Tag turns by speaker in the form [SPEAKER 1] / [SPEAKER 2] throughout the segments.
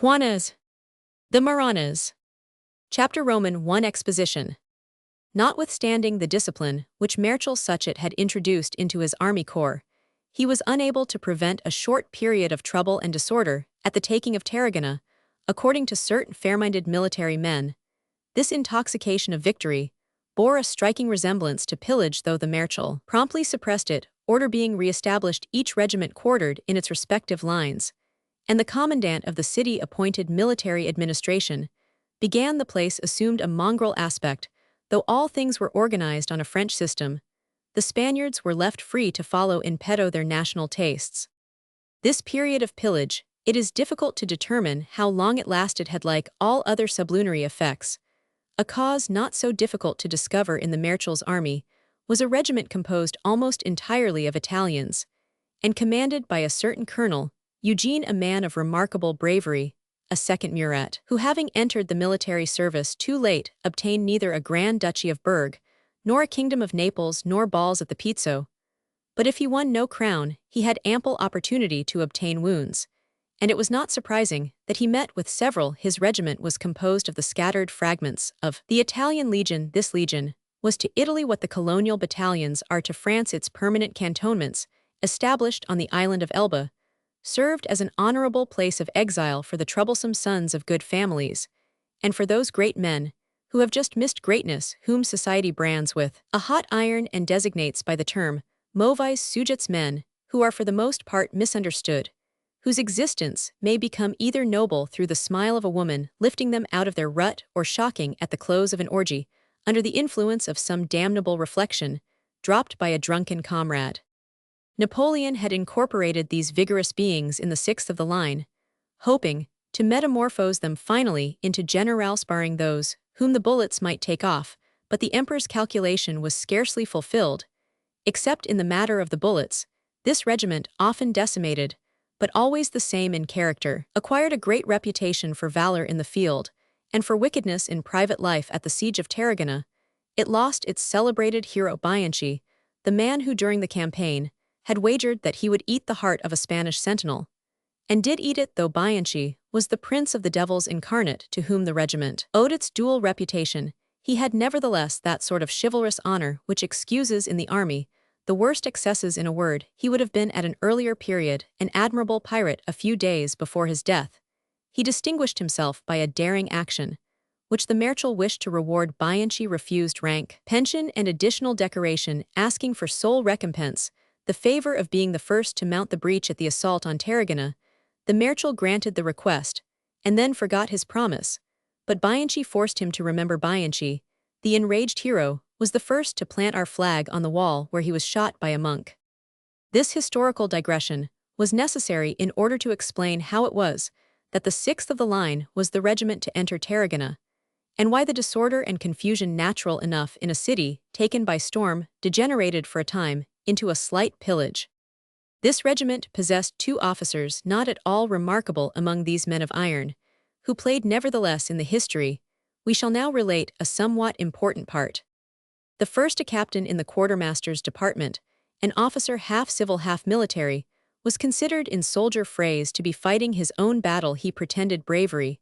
[SPEAKER 1] Juana's. The Maranas. Chapter Roman 1 Exposition. Notwithstanding the discipline which Marshal Suchet had introduced into his army corps, he was unable to prevent a short period of trouble and disorder at the taking of Tarragona, according to certain fair-minded military men. This intoxication of victory bore a striking resemblance to pillage, though the Marshal promptly suppressed it, order being re-established, each regiment quartered in its respective lines, and the commandant of the city-appointed military administration. Began the place assumed a mongrel aspect, though all things were organized on a French system. The Spaniards were left free to follow in petto their national tastes. This period of pillage, it is difficult to determine how long it lasted, had, like all other sublunary effects, a cause not so difficult to discover in the Marshal's army, was a regiment composed almost entirely of Italians, and commanded by a certain colonel, Eugene, a man of remarkable bravery, a second Murat, who, having entered the military service too late, obtained neither a Grand Duchy of Berg, nor a Kingdom of Naples, nor balls at the Pizzo. But if he won no crown, he had ample opportunity to obtain wounds, and it was not surprising that he met with several. His regiment was composed of the scattered fragments of the Italian legion. This legion was to Italy what the colonial battalions are to France, its permanent cantonments, established on the island of Elba, served as an honorable place of exile for the troublesome sons of good families, and for those great men who have just missed greatness, whom society brands with a hot iron and designates by the term mauvais sujets, men who are for the most part misunderstood, whose existence may become either noble through the smile of a woman lifting them out of their rut, or shocking at the close of an orgy, under the influence of some damnable reflection dropped by a drunken comrade. Napoleon had incorporated these vigorous beings in the sixth of the line, hoping to metamorphose them finally into generals, barring those whom the bullets might take off, but the emperor's calculation was scarcely fulfilled. Except in the matter of the bullets, this regiment, often decimated, but always the same in character, acquired a great reputation for valor in the field, and for wickedness in private life. At the siege of Tarragona, it lost its celebrated hero Bianchi, the man who during the campaign had wagered that he would eat the heart of a Spanish sentinel, and did eat it, though Bianchi was the prince of the devils incarnate to whom the regiment owed its dual reputation. He had nevertheless that sort of chivalrous honor which excuses in the army the worst excesses. In a word, he would have been at an earlier period an admirable pirate. A few days before his death, he distinguished himself by a daring action, which the Marshal wished to reward. Bianchi refused rank, pension, and additional decoration, asking for sole recompense the favor of being the first to mount the breach at the assault on Tarragona. The Marshal granted the request, and then forgot his promise, but Bianchi forced him to remember. Bianchi, the enraged hero, was the first to plant our flag on the wall where he was shot by a monk. This historical digression was necessary in order to explain how it was that the sixth of the line was the regiment to enter Tarragona, and why the disorder and confusion natural enough in a city taken by storm degenerated for a time into a slight pillage. This regiment possessed two officers not at all remarkable among these men of iron, who played nevertheless in the history. We shall now relate a somewhat important part. The first, a captain in the quartermaster's department, an officer half civil half military, was considered in soldier phrase to be fighting his own battle. He pretended bravery,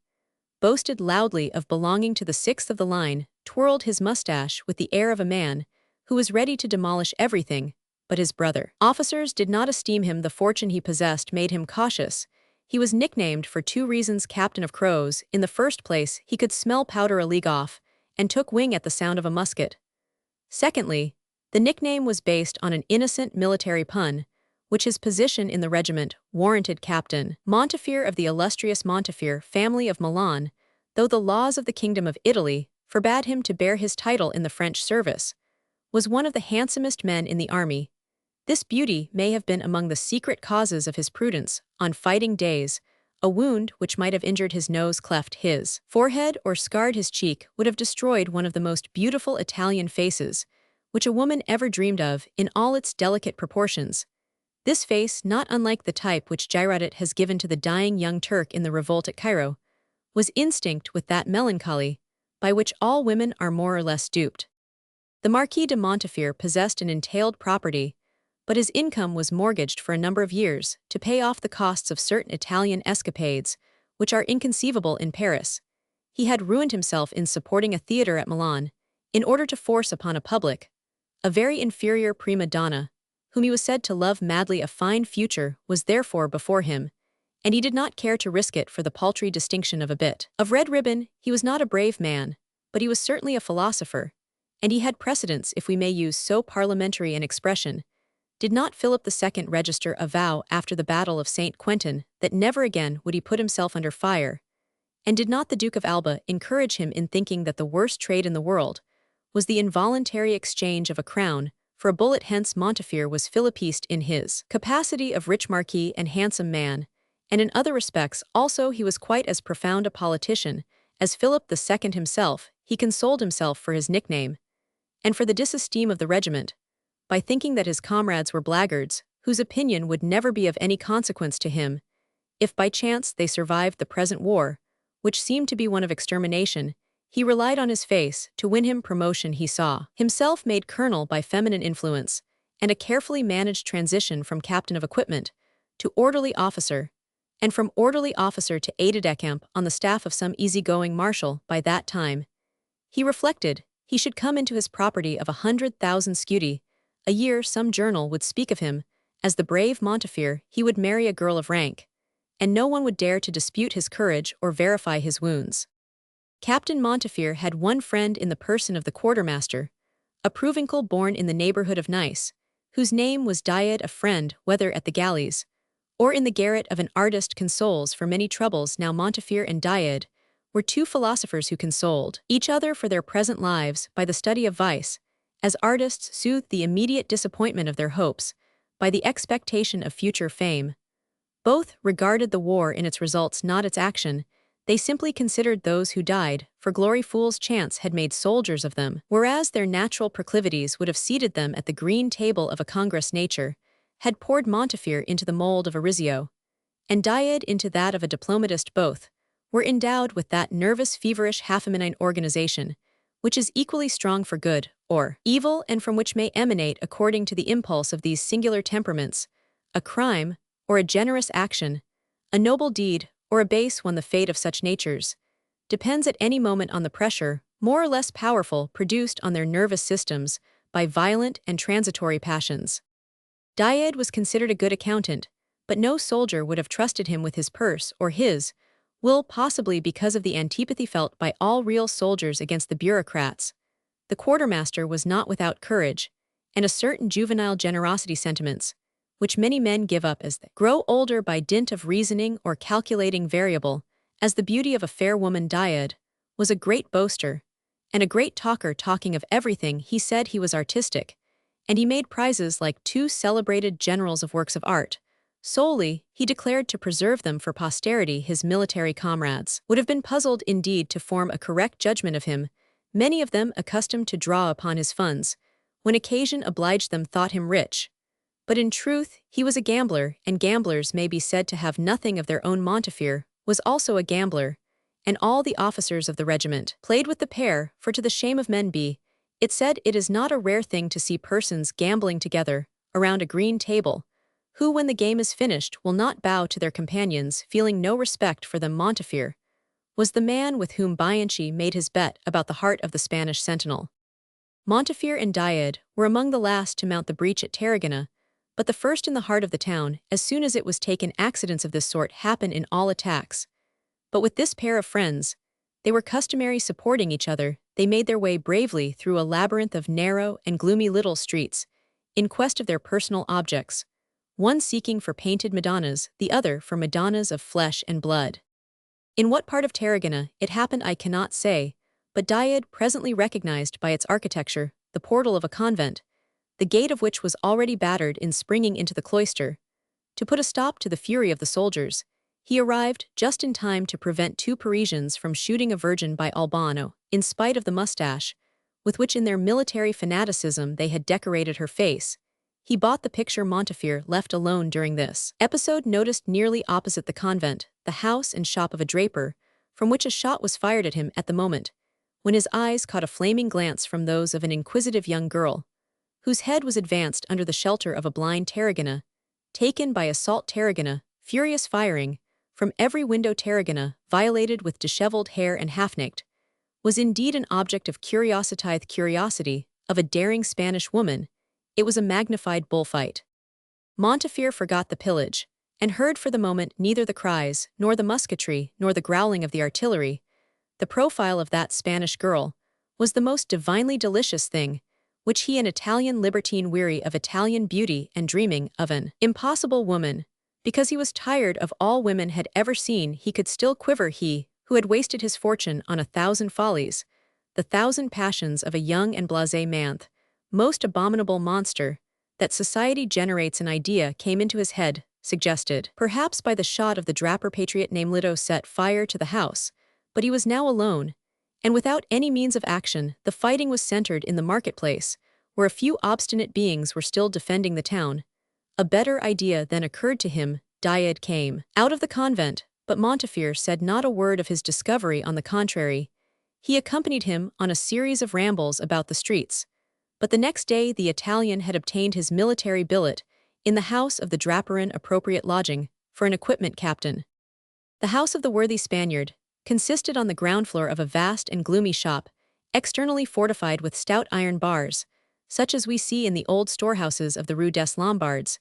[SPEAKER 1] boasted loudly of belonging to the sixth of the line, twirled his mustache with the air of a man who was ready to demolish everything but his brother. Officers did not esteem him. The fortune he possessed made him cautious. He was nicknamed for two reasons Captain of Crows. In the first place, he could smell powder a league off, and took wing at the sound of a musket. Secondly, the nickname was based on an innocent military pun, which his position in the regiment warranted. Captain Montefiore of the illustrious Montefiore family of Milan, though the laws of the Kingdom of Italy forbade him to bear his title in the French service, was one of the handsomest men in the army. This beauty may have been among the secret causes of his prudence on fighting days. A wound which might have injured his nose, cleft his forehead, or scarred his cheek would have destroyed one of the most beautiful Italian faces which a woman ever dreamed of in all its delicate proportions. This face, not unlike the type which Girodet has given to the dying young Turk in the revolt at Cairo, was instinct with that melancholy by which all women are more or less duped. The Marquis de Montefiore possessed an entailed property, but his income was mortgaged for a number of years to pay off the costs of certain Italian escapades which are inconceivable in Paris. He had ruined himself in supporting a theatre at Milan, in order to force upon a public, a very inferior prima donna, whom he was said to love madly. A fine future was therefore before him, and he did not care to risk it for the paltry distinction of a bit of red ribbon. He was not a brave man, but he was certainly a philosopher, and he had precedence, if we may use so parliamentary an expression. Did not Philip II register a vow after the Battle of St. Quentin that never again would he put himself under fire? And did not the Duke of Alba encourage him in thinking that the worst trade in the world was the involuntary exchange of a crown for a bullet? Hence Montefiore was Philippiste in his capacity of rich marquis and handsome man, and in other respects also he was quite as profound a politician as Philip II himself. He consoled himself for his nickname, and for the disesteem of the regiment, by thinking that his comrades were blackguards, whose opinion would never be of any consequence to him, if by chance they survived the present war, which seemed to be one of extermination. He relied on his face to win him promotion. He saw himself made colonel by feminine influence, and a carefully managed transition from captain of equipment to orderly officer, and from orderly officer to aide-de-camp on the staff of some easygoing marshal. By that time, he reflected, he should come into his property of 100,000 scudi a year. Some journal would speak of him as the brave Montefiore. He would marry a girl of rank, and no one would dare to dispute his courage or verify his wounds. Captain Montefiore had one friend in the person of the quartermaster, a provincial born in the neighborhood of Nice, whose name was Diade. A friend, whether at the galleys or in the garret of an artist, consoles for many troubles. Now Montefiore and Diade were two philosophers who consoled each other for their present lives by the study of vice, as artists soothed the immediate disappointment of their hopes by the expectation of future fame. Both regarded the war in its results, not its action. They simply considered those who died for glory. Fools, chance had made soldiers of them, whereas their natural proclivities would have seated them at the green table of a congress. Nature had poured Montefiore into the mold of a Rizzio, and Diade into that of a diplomatist. Both were endowed with that nervous, feverish, half-feminine organization, which is equally strong for good or evil, and from which may emanate, according to the impulse of these singular temperaments, a crime or a generous action, a noble deed or a base one. The fate of such natures depends at any moment on the pressure, more or less powerful, produced on their nervous systems by violent and transitory passions. Diade was considered a good accountant, but no soldier would have trusted him with his purse or his will, possibly because of the antipathy felt by all real soldiers against the bureaucrats. The quartermaster was not without courage, and a certain juvenile generosity, sentiments which many men give up as they grow older by dint of reasoning or calculating variable, as the beauty of a fair woman. Diade was a great boaster, and a great talker, talking of everything. He said he was artistic, and he made prizes like two celebrated generals of works of art, solely, he declared, to preserve them for posterity. His military comrades would have been puzzled indeed to form a correct judgment of him. Many of them, accustomed to draw upon his funds, when occasion obliged them, thought him rich. But in truth, he was a gambler, and gamblers may be said to have nothing of their own. Montefiore was also a gambler, and all the officers of the regiment played with the pair, for to the shame of men be it said, it is not a rare thing to see persons gambling together around a green table, who, when the game is finished, will not bow to their companions, feeling no respect for them. Montefiore was the man with whom Bianchi made his bet about the heart of the Spanish sentinel. Montefiore and Diade were among the last to mount the breach at Tarragona, but the first in the heart of the town. As soon as it was taken, accidents of this sort happen in all attacks. But with this pair of friends, they were customary, supporting each other. They made their way bravely through a labyrinth of narrow and gloomy little streets, in quest of their personal objects, one seeking for painted Madonnas, the other for Madonnas of flesh and blood. In what part of Tarragona it happened I cannot say, but Diade presently recognized by its architecture the portal of a convent, the gate of which was already battered in springing into the cloister. To put a stop to the fury of the soldiers, he arrived just in time to prevent two Parisians from shooting a Virgin by Albano, in spite of the mustache, with which in their military fanaticism they had decorated her face. He bought the picture. Montefiore, left alone during this episode, noticed nearly opposite the convent the house and shop of a draper, from which a shot was fired at him at the moment, when his eyes caught a flaming glance from those of an inquisitive young girl, whose head was advanced under the shelter of a blind Tarragona, taken by assault. Tarragona, furious firing, from every window terragina, violated with disheveled hair and half-naked, was indeed an object of curiosity of a daring Spanish woman. It was a magnified bullfight. Montefiore forgot the pillage, and heard for the moment neither the cries, nor the musketry, nor the growling of the artillery. The profile of that Spanish girl was the most divinely delicious thing, which he, an Italian libertine weary of Italian beauty and dreaming of an impossible woman, because he was tired of all women had ever seen, he could still quiver, he, who had wasted his fortune on 1,000 follies, the 1,000 passions of a young and blasé man, most abominable monster, that society generates an idea came into his head, suggested, perhaps by the shot of the draper patriot named Lito, set fire to the house, but he was now alone, and without any means of action. The fighting was centered in the marketplace, where a few obstinate beings were still defending the town. A better idea then occurred to him. Died came out of the convent, but Montefiore said not a word of his discovery. On the contrary, he accompanied him on a series of rambles about the streets. But the next day the Italian had obtained his military billet in the house of the draperin, appropriate lodging for an equipment captain. The house of the worthy Spaniard consisted on the ground floor of a vast and gloomy shop, externally fortified with stout iron bars, such as we see in the old storehouses of the Rue des Lombards.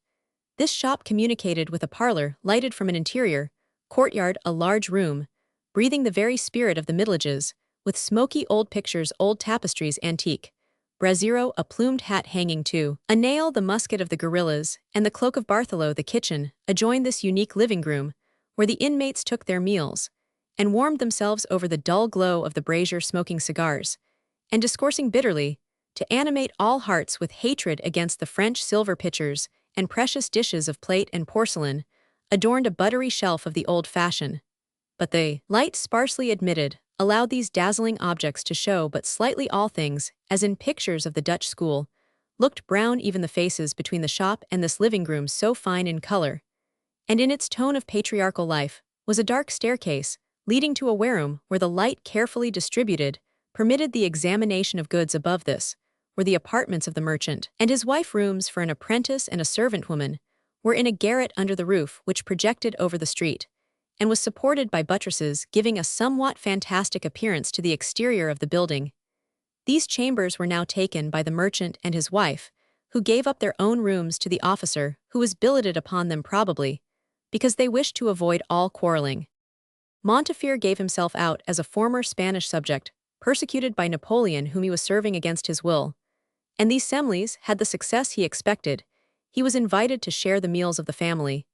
[SPEAKER 1] This shop communicated with a parlor lighted from an interior courtyard, a large room, breathing the very spirit of the Middle Ages, with smoky old pictures, old tapestries, antique brasero, a plumed hat hanging to a nail, the musket of the guerrillas, and the cloak of Bartholo. The kitchen adjoined this unique living room, where the inmates took their meals, and warmed themselves over the dull glow of the brazier, smoking cigars, and discoursing bitterly, to animate all hearts with hatred against the French silver pitchers and precious dishes of plate and porcelain, adorned a buttery shelf of the old fashion. But the light, sparsely admitted, allowed these dazzling objects to show but slightly. All things, as in pictures of the Dutch school, looked brown, even the faces between the shop and this living room, so fine in color. And in its tone of patriarchal life was a dark staircase, leading to a wareroom where the light, carefully distributed, permitted the examination of goods. Above this were the apartments of the merchant and his wife. Rooms for an apprentice and a servant woman were in a garret under the roof, which projected over the street, and was supported by buttresses, giving a somewhat fantastic appearance to the exterior of the building. These chambers were now taken by the merchant and his wife, who gave up their own rooms to the officer, who was billeted upon them, probably because they wished to avoid all quarreling. Montefiore gave himself out as a former Spanish subject, persecuted by Napoleon, whom he was serving against his will. And these semblies had the success he expected. He was invited to share the meals of the family,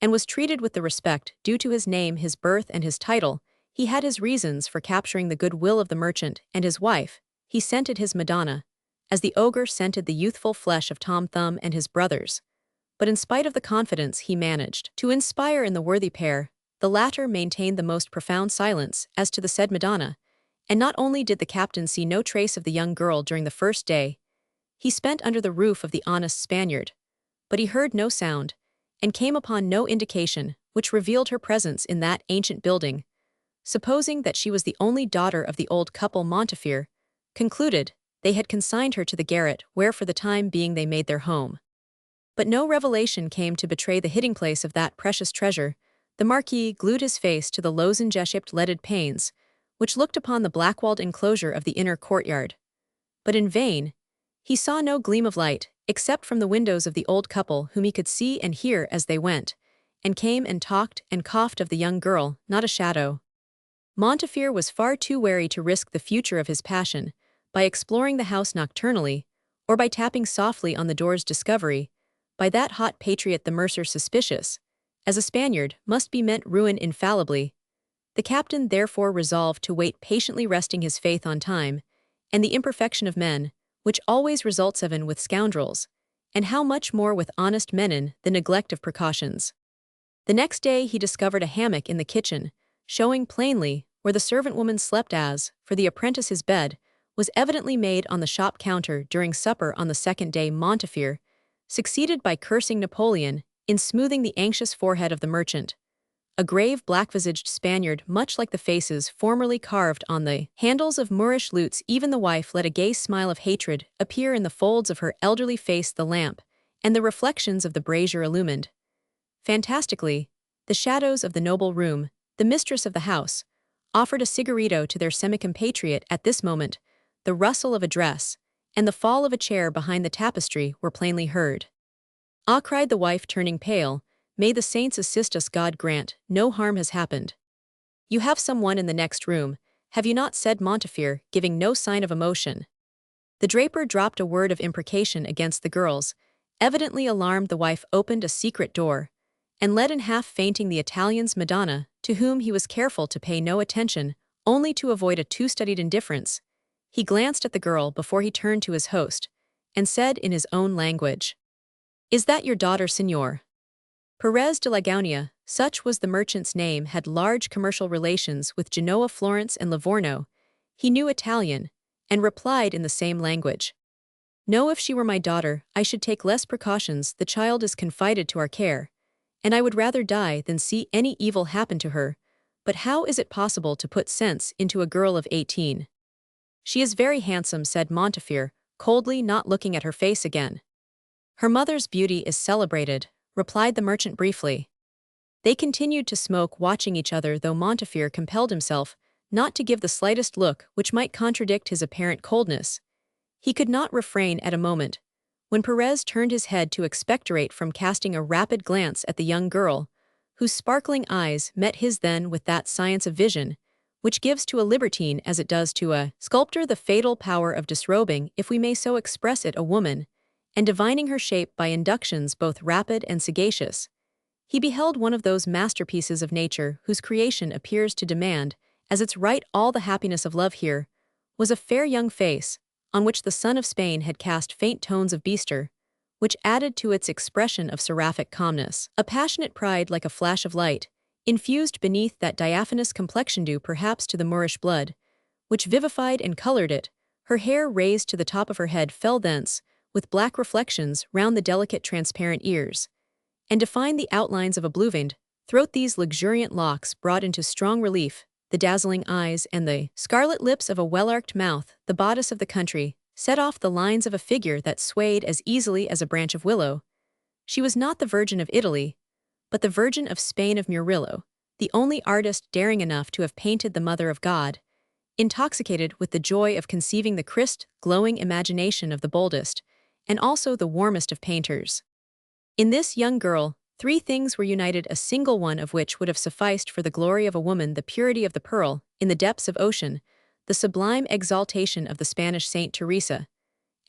[SPEAKER 1] and was treated with the respect due to his name, his birth, and his title. He had his reasons for capturing the goodwill of the merchant and his wife. He scented his Madonna, as the ogre scented the youthful flesh of Tom Thumb and his brothers. But in spite of the confidence he managed to inspire in the worthy pair, the latter maintained the most profound silence as to the said Madonna, and not only did the captain see no trace of the young girl during the first day he spent under the roof of the honest Spaniard, but he heard no sound, and came upon no indication which revealed her presence in that ancient building. Supposing that she was the only daughter of the old couple, Montefiore concluded they had consigned her to the garret, where for the time being they made their home. But no revelation came to betray the hiding place of that precious treasure. The Marquis glued his face to the lozenge-shaped leaded panes, which looked upon the black-walled enclosure of the inner courtyard. But in vain. He saw no gleam of light, except from the windows of the old couple, whom he could see and hear as they went, and came and talked and coughed of the young girl. Not a shadow. Montefiore was far too wary to risk the future of his passion by exploring the house nocturnally, or by tapping softly on the door's discovery. By that hot patriot the mercer, suspicious as a Spaniard, must be meant ruin infallibly. The captain therefore resolved to wait patiently, resting his faith on time, and the imperfection of men, which always results even with scoundrels, and how much more with honest men in the neglect of precautions. The next day he discovered a hammock in the kitchen, showing plainly where the servant woman slept. As for the apprentice, his bed was evidently made on the shop counter during supper on the second day. Montefiore succeeded by cursing Napoleon in smoothing the anxious forehead of the merchant, a grave black-visaged Spaniard, much like the faces formerly carved on the handles of Moorish lutes. Even the wife let a gay smile of hatred appear in the folds of her elderly face. The lamp and the reflections of the brazier illumined fantastically the shadows of the noble room, the mistress of the house, offered a cigarito to their semi-compatriot at this moment. The rustle of a dress and the fall of a chair behind the tapestry were plainly heard. "Ah," cried the wife, turning pale, "may the saints assist us, God grant, no harm has happened." "You have someone in the next room, have you not?" said Montefiore, giving no sign of emotion. The draper dropped a word of imprecation against the girls. Evidently alarmed, the wife opened a secret door and led in half fainting the Italian's Madonna, to whom he was careful to pay no attention, only to avoid a too-studied indifference. He glanced at the girl before he turned to his host, and said in his own language, "Is that your daughter, signor?" Perez de la Gaunia, such was the merchant's name, had large commercial relations with Genoa, Florence, and Livorno. He knew Italian, and replied in the same language. "No, if she were my daughter, I should take less precautions. The child is confided to our care, and I would rather die than see any evil happen to her. But how is it possible to put sense into a girl of 18? "She is very handsome," said Montefiore, coldly, not looking at her face again. "Her mother's beauty is celebrated," replied the merchant briefly. They continued to smoke, watching each other, though Montefiore compelled himself not to give the slightest look which might contradict his apparent coldness. He could not refrain at a moment, when Perez turned his head, to expectorate from casting a rapid glance at the young girl, whose sparkling eyes met his then with that science of vision, which gives to a libertine as it does to a sculptor the fatal power of disrobing, if we may so express it, a woman, and divining her shape by inductions both rapid and sagacious. He beheld one of those masterpieces of nature whose creation appears to demand, as its right, all the happiness of love. Here was a fair young face, on which the sun of Spain had cast faint tones of bistre, which added to its expression of seraphic calmness a passionate pride like a flash of light, infused beneath that diaphanous complexion due perhaps to the Moorish blood, which vivified and colored it. Her hair, raised to the top of her head, fell thence, with black reflections round the delicate transparent ears, and defined the outlines of a blue-veined throat. These luxuriant locks brought into strong relief the dazzling eyes and the scarlet lips of a well-arched mouth. The bodice of the country set off the lines of a figure that swayed as easily as a branch of willow. She was not the Virgin of Italy, but the Virgin of Spain, of Murillo, the only artist daring enough to have painted the Mother of God, intoxicated with the joy of conceiving the crisp, glowing imagination of the boldest, and also the warmest of painters. In this young girl, three things were united, a single one of which would have sufficed for the glory of a woman: the purity of the pearl in the depths of ocean, the sublime exaltation of the Spanish Saint Teresa,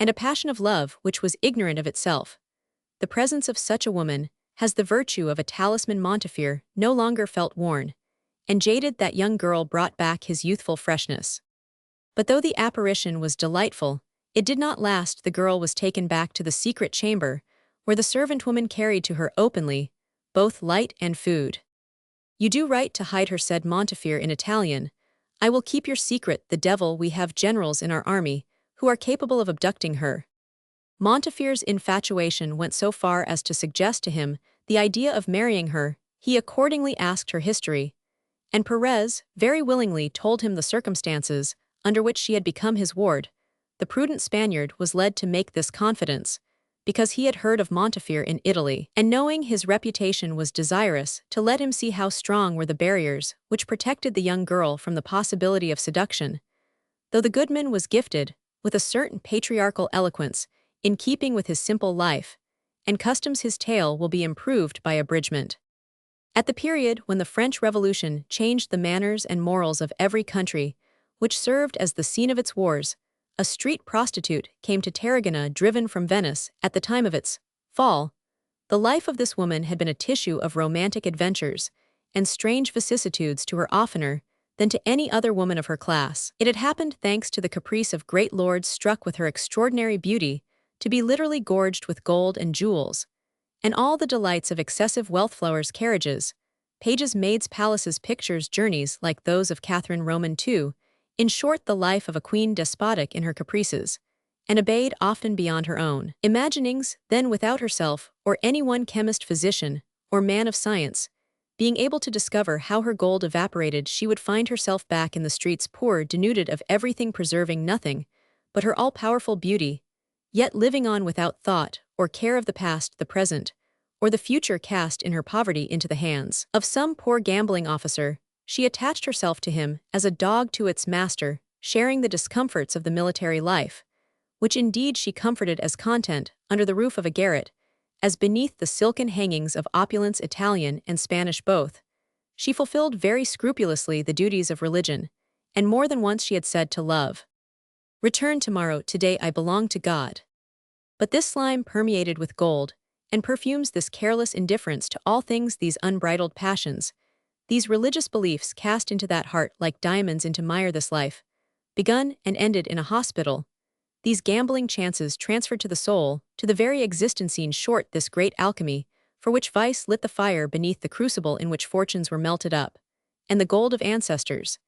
[SPEAKER 1] and a passion of love which was ignorant of itself. The presence of such a woman has the virtue of a talisman. Montefiore no longer felt worn and jaded. That young girl brought back his youthful freshness. But though the apparition was delightful, it did not last. The girl was taken back to the secret chamber, where the servant woman carried to her openly both light and food. "You do right to hide her," said Montefiore in Italian. "I will keep your secret. The devil, we have generals in our army who are capable of abducting her." Montefiore's infatuation went so far as to suggest to him the idea of marrying her. He accordingly asked her history, and Perez very willingly told him the circumstances under which she had become his ward. The prudent Spaniard was led to make this confidence because he had heard of Montefiore in Italy, and knowing his reputation was desirous to let him see how strong were the barriers which protected the young girl from the possibility of seduction. Though the goodman was gifted with a certain patriarchal eloquence, in keeping with his simple life and customs, his tale will be improved by abridgment. At the period when the French Revolution changed the manners and morals of every country which served as the scene of its wars, a street prostitute came to Tarragona, driven from Venice at the time of its fall. The life of this woman had been a tissue of romantic adventures and strange vicissitudes to her oftener than to any other woman of her class. It had happened, thanks to the caprice of great lords struck with her extraordinary beauty, to be literally gorged with gold and jewels, and all the delights of excessive wealth: flowers, carriages, pages, maids, palaces, pictures, journeys like those of Catherine Roman II, in short, the life of a queen, despotic in her caprices, and obeyed often beyond her own imaginings. Then, without herself or any one chemist, physician, or man of science being able to discover how her gold evaporated, she would find herself back in the streets, poor, denuded of everything, preserving nothing but her all-powerful beauty, yet living on without thought or care of the past, the present, or the future cast in her poverty into the hands of some poor gambling officer, she attached herself to him as a dog to its master, sharing the discomforts of the military life, which indeed she comforted as content under the roof of a garret, as beneath the silken hangings of opulence Italian and Spanish both. She fulfilled very scrupulously the duties of religion, and more than once she had said to love, "Return tomorrow, today I belong to God." But this slime permeated with gold, and perfumes this careless indifference to all things, these unbridled passions, these religious beliefs cast into that heart like diamonds into mire, this life, begun and ended in a hospital, these gambling chances transferred to the soul, to the very existence, in short, this great alchemy, for which vice lit the fire beneath the crucible in which fortunes were melted up, and the gold of ancestors,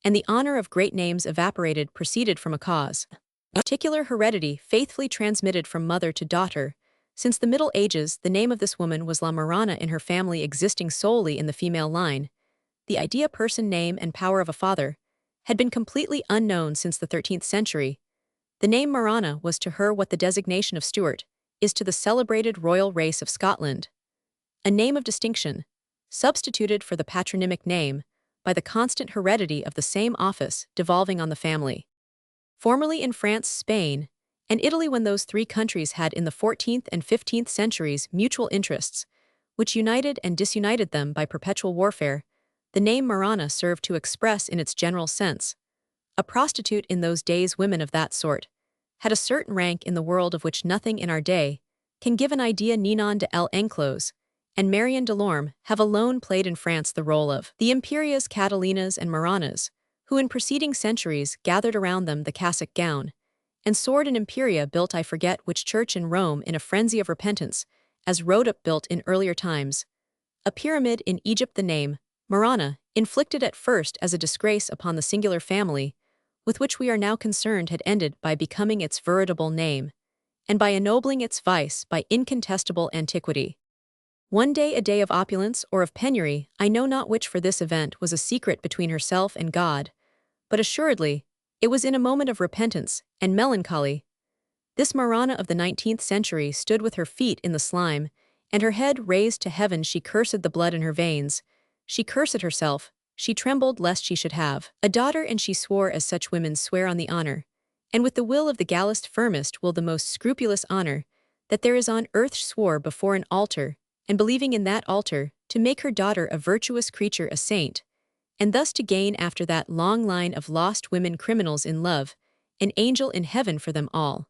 [SPEAKER 1] and the honor of great names evaporated, proceeded from a cause. Particular heredity faithfully transmitted from mother to daughter. Since the Middle Ages, the name of this woman was La Marana in her family, existing solely in the female line. The idea, person, name, and power of a father had been completely unknown since the 13th century. The name Marana was to her what the designation of Stuart is to the celebrated royal race of Scotland. A name of distinction, substituted for the patronymic name by the constant heredity of the same office devolving on the family. Formerly in France, Spain, and Italy, when those three countries had in the 14th and 15th centuries mutual interests, which united and disunited them by perpetual warfare, the name Marana served to express in its general sense. A prostitute in those days, women of that sort, had a certain rank in the world of which nothing in our day can give an idea. Ninon de l'Enclos and Marion Delorme have alone played in France the role of the Imperias, Catalinas, and Maranas, who in preceding centuries gathered around them the cassock gown and sword. An Imperia built I forget which church in Rome in a frenzy of repentance, as Rhodope built in earlier times a pyramid in Egypt. The name Marana, inflicted at first as a disgrace upon the singular family with which we are now concerned, had ended by becoming its veritable name, and by ennobling its vice by incontestable antiquity. One day, a day of opulence or of penury, I know not which, for this event was a secret between herself and God, but assuredly it was in a moment of repentance and melancholy. This Marana of the 19th century stood with her feet in the slime, and her head raised to heaven. She cursed the blood in her veins, she cursed herself, she trembled lest she should have a daughter, and she swore, as such women swear on the honor, and with the will of the gallest firmest will the most scrupulous honor, that there is on earth, swore before an altar, and believing in that altar, to make her daughter a virtuous creature, a saint, and thus to gain after that long line of lost women, criminals in love, an angel in heaven for them all.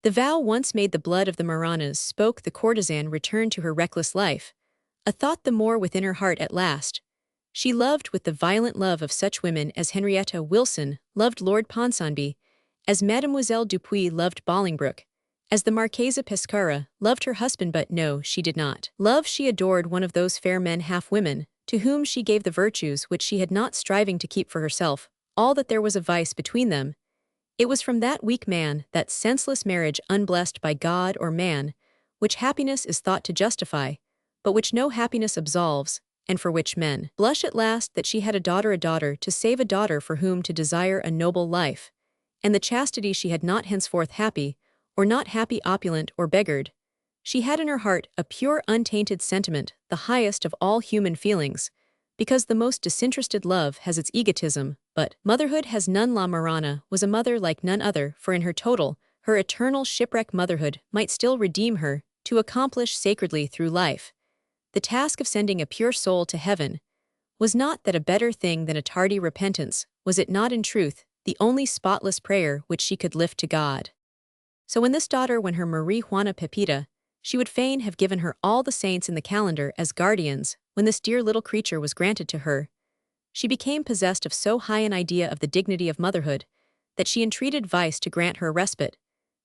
[SPEAKER 1] The vow once made, the blood of the Maranas spoke. The courtesan returned to her reckless life, a thought the more within her heart at last. She loved with the violent love of such women as Henrietta Wilson loved Lord Ponsonby, as Mademoiselle Dupuy loved Bolingbroke, as the Marchesa Pescara loved her husband. But no, she did not love, she adored one of those fair men, half women, to whom she gave the virtues which she had not, striving to keep for herself all that there was of vice between them. It was from that weak man, that senseless marriage unblessed by God or man, which happiness is thought to justify, but which no happiness absolves, and for which men blush at last, that she had a daughter to save, a daughter for whom to desire a noble life, and the chastity she had not henceforth happy, or not happy, opulent or beggared. She had in her heart a pure untainted sentiment, the highest of all human feelings, because the most disinterested love has its egotism, but motherhood has none. La Marana was a mother like none other, for in her total, her eternal shipwreck, motherhood might still redeem her, to accomplish sacredly through life the task of sending a pure soul to heaven. Was not that a better thing than a tardy repentance? Was it not in truth the only spotless prayer which she could lift to God? So when this daughter, when her Marie Juana Pepita, she would fain have given her all the saints in the calendar as guardians, when this dear little creature was granted to her, she became possessed of so high an idea of the dignity of motherhood, that she entreated vice to grant her a respite.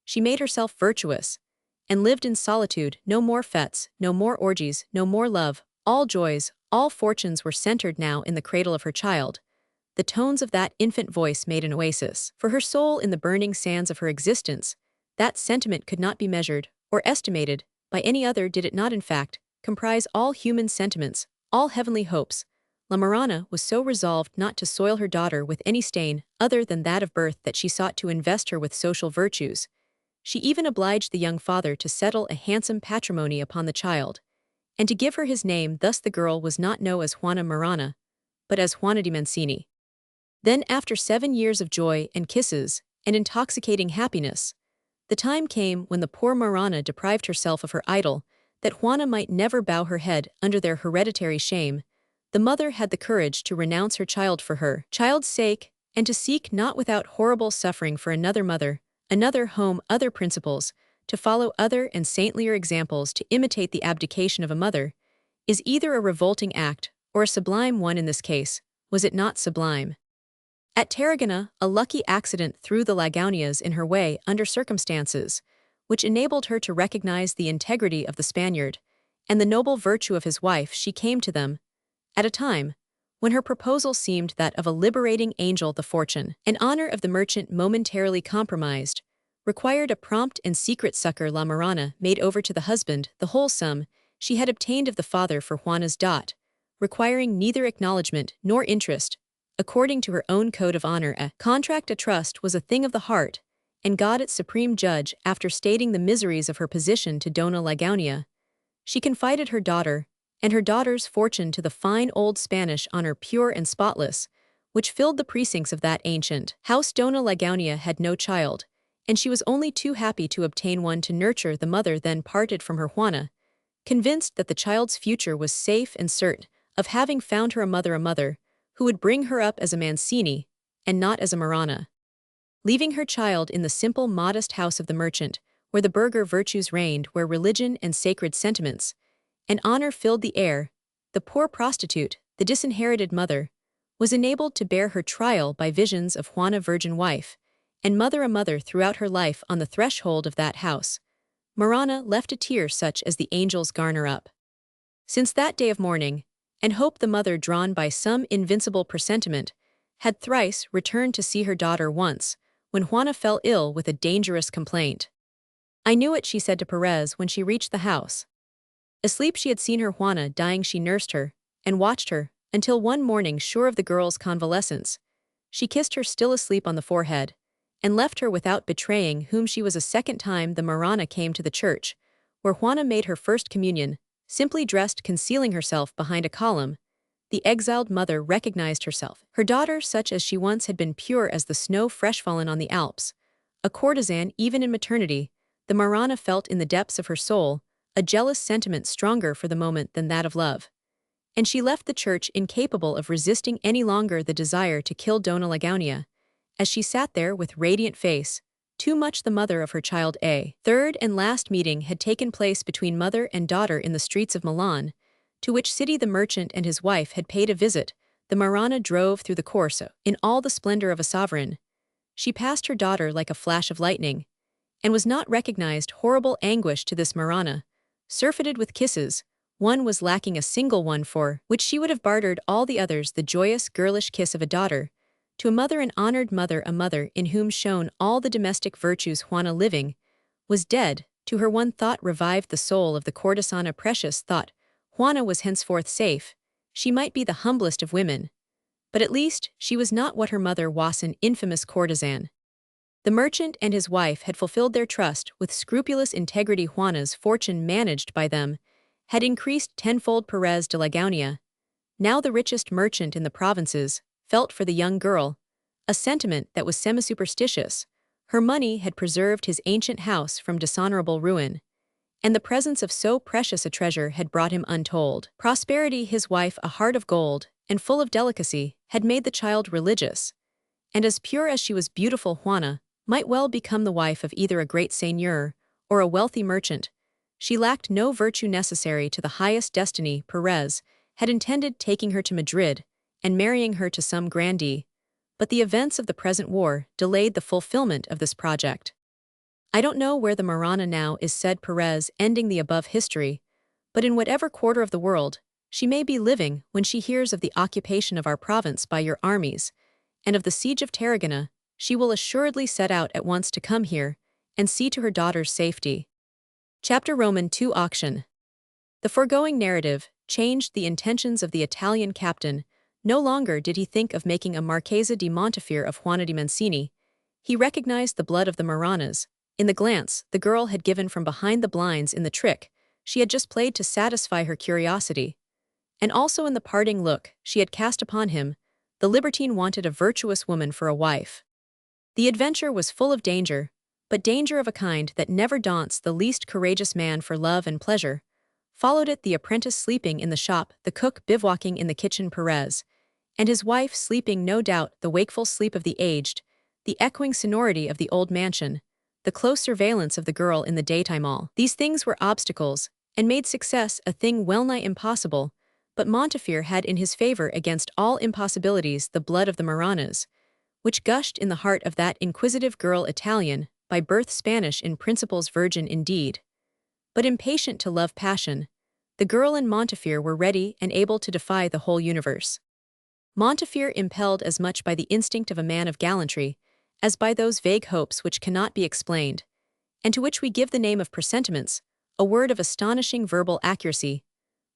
[SPEAKER 1] She made herself virtuous, and lived in solitude. No more fetes, no more orgies, no more love. All joys, all fortunes were centered now in the cradle of her child. The tones of that infant voice made an oasis for her soul in the burning sands of her existence. That sentiment could not be measured or estimated by any other. Did it not, in fact, comprise all human sentiments, all heavenly hopes? La Marana was so resolved not to soil her daughter with any stain other than that of birth, that she sought to invest her with social virtues. She even obliged the young father to settle a handsome patrimony upon the child, and to give her his name. Thus the girl was not known as Juana Marana, but as Juana di Mancini. Then, after 7 years of joy and kisses and intoxicating happiness, the time came when the poor Marana deprived herself of her idol, that Juana might never bow her head under their hereditary shame. The mother had the courage to renounce her child for her child's sake, and to seek not without horrible suffering for another mother, another home, other principles, to follow other and saintlier examples, to imitate the abdication of a mother, is either a revolting act or a sublime one. In this case, was it not sublime? At Tarragona, a lucky accident threw the Lagunias in her way under circumstances which enabled her to recognize the integrity of the Spaniard and the noble virtue of his wife. She came to them at a time when her proposal seemed that of a liberating angel. The fortune and honor of the merchant, momentarily compromised, required a prompt and secret succor. La Marana made over to the husband the whole sum she had obtained of the father for Juana's dot, requiring neither acknowledgement nor interest. According to her own code of honor, a contract, a trust, was a thing of the heart, and God its supreme judge. After stating the miseries of her position to Dona Lagunia, she confided her daughter and her daughter's fortune to the fine old Spanish honor, pure and spotless, which filled the precincts of that ancient house. Dona Lagunia had no child, and she was only too happy to obtain one to nurture. The mother then parted from her Juana, convinced that the child's future was safe and certain of having found her a mother who would bring her up as a Mancini, and not as a Marana. Leaving her child in the simple, modest house of the merchant, where the burgher virtues reigned, where religion and sacred sentiments and honor filled the air, the poor prostitute, the disinherited mother, was enabled to bear her trial by visions of Juana, virgin wife, and mother, a mother throughout her life. On the threshold of that house, Marana left a tear such as the angels garner up. Since that day of mourning and hope, the mother, drawn by some invincible presentiment, had thrice returned to see her daughter. Once, when Juana fell ill with a dangerous complaint. "I knew it," she said to Perez when she reached the house. Asleep, she had seen her Juana. Dying, she nursed her and watched her, until one morning, sure of the girl's convalescence, she kissed her still asleep on the forehead, and left her without betraying whom she was. A second time the Marana came to the church, where Juana made her first communion, simply dressed, concealing herself behind a column. The exiled mother recognized herself, her daughter, such as she once had been, pure as the snow fresh fallen on the Alps. A courtesan even in maternity, the Marana felt in the depths of her soul a jealous sentiment stronger for the moment than that of love. And she left the church incapable of resisting any longer the desire to kill Dona Lagunia. As she sat there with radiant face, too much the mother of her child. A third and last meeting had taken place between mother and daughter in the streets of Milan, to which city the merchant and his wife had paid a visit. The Marana drove through the Corso in all the splendor of a sovereign. She passed her daughter like a flash of lightning, and was not recognized. Horrible anguish to this Marana, surfeited with kisses. One was lacking, a single one, for which she would have bartered all the others. The joyous, girlish kiss of a daughter to a mother, an honored mother, a mother in whom shone all the domestic virtues. Juana, living, was dead. To her one thought revived the soul of the courtesan. A precious thought. Juana was henceforth safe. She might be the humblest of women, but at least she was not what her mother was, an infamous courtesan. The merchant and his wife had fulfilled their trust with scrupulous integrity. Juana's fortune, managed by them, had increased tenfold. Perez de Lagunia, now the richest merchant in the provinces, felt for the young girl a sentiment that was semi-superstitious. Her money had preserved his ancient house from dishonorable ruin, and the presence of so precious a treasure had brought him untold prosperity. His wife, a heart of gold and full of delicacy, had made the child religious, and as pure as she was beautiful. Juana might well become the wife of either a great seigneur or a wealthy merchant. She lacked no virtue necessary to the highest destiny. Perez had intended taking her to Madrid and marrying her to some grandee, but the events of the present war delayed the fulfillment of this project. "I don't know where the Marana now is," said Perez, ending the above history, "but in whatever quarter of the world she may be living, when she hears of the occupation of our province by your armies and of the siege of Tarragona, she will assuredly set out at once to come here and see to her daughter's safety." Chapter Roman 2 Auction. The foregoing narrative changed the intentions of the Italian captain. No longer did he think of making a Marchesa di Montefiore of Juana di Mancini. He recognized the blood of the Maranas in the glance the girl had given from behind the blinds, in the trick she had just played to satisfy her curiosity. And also in the parting look she had cast upon him, the libertine wanted a virtuous woman for a wife. The adventure was full of danger, but danger of a kind that never daunts the least courageous man for love and pleasure. Followed it the apprentice sleeping in the shop, the cook bivouacking in the kitchen, Perez, and his wife sleeping, no doubt the wakeful sleep of the aged, the echoing sonority of the old mansion, the close surveillance of the girl in the daytime. All these things were obstacles, and made success a thing well-nigh impossible, but Montefiore had in his favor against all impossibilities the blood of the Maranas, which gushed in the heart of that inquisitive girl, Italian, by birth Spanish in principles, virgin indeed, but impatient to love passion. The girl and Montefiore were ready and able to defy the whole universe. Montefiore impelled as much by the instinct of a man of gallantry, as by those vague hopes which cannot be explained, and to which we give the name of presentiments, a word of astonishing verbal accuracy.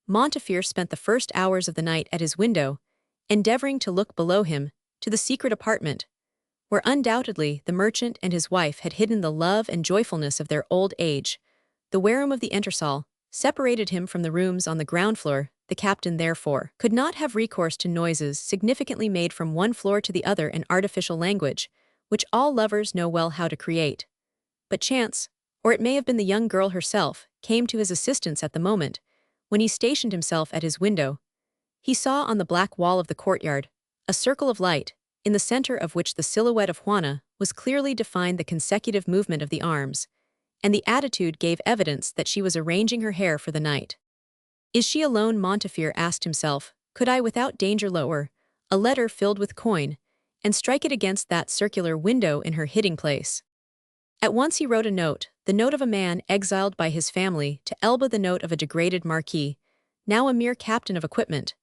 [SPEAKER 1] Montefiore spent the first hours of the night at his window, endeavoring to look below him, to the secret apartment, where undoubtedly the merchant and his wife had hidden the love and joyfulness of their old age. The wareroom of the entresol separated him from the rooms on the ground floor. The captain, therefore, could not have recourse to noises significantly made from one floor to the other, an artificial language, which all lovers know well how to create. But chance, or it may have been the young girl herself, came to his assistance at the moment, when he stationed himself at his window. He saw on the black wall of the courtyard a circle of light, in the center of which the silhouette of Juana was clearly defined, the consecutive movement of the arms, and the attitude gave evidence that she was arranging her hair for the night. Is she alone? Montefiore asked himself. Could I without danger lower a letter filled with coin, and strike it against that circular window in her hiding place? At once he wrote a note, the note of a man exiled by his family to Elba, the note of a degraded marquis, now a mere captain of equipment.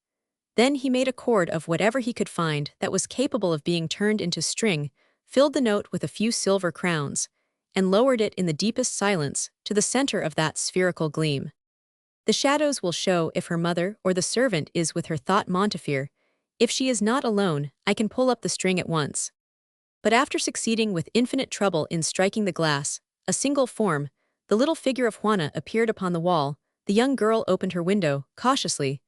[SPEAKER 1] Then he made a cord of whatever he could find that was capable of being turned into string, filled the note with a few silver crowns, and lowered it in the deepest silence to the center of that spherical gleam. The shadows will show if her mother or the servant is with her, thought Montefiore. If she is not alone, I can pull up the string at once. But after succeeding with infinite trouble in striking the glass, a single form, the little figure of Juana, appeared upon the wall. The young girl opened her window, cautiously,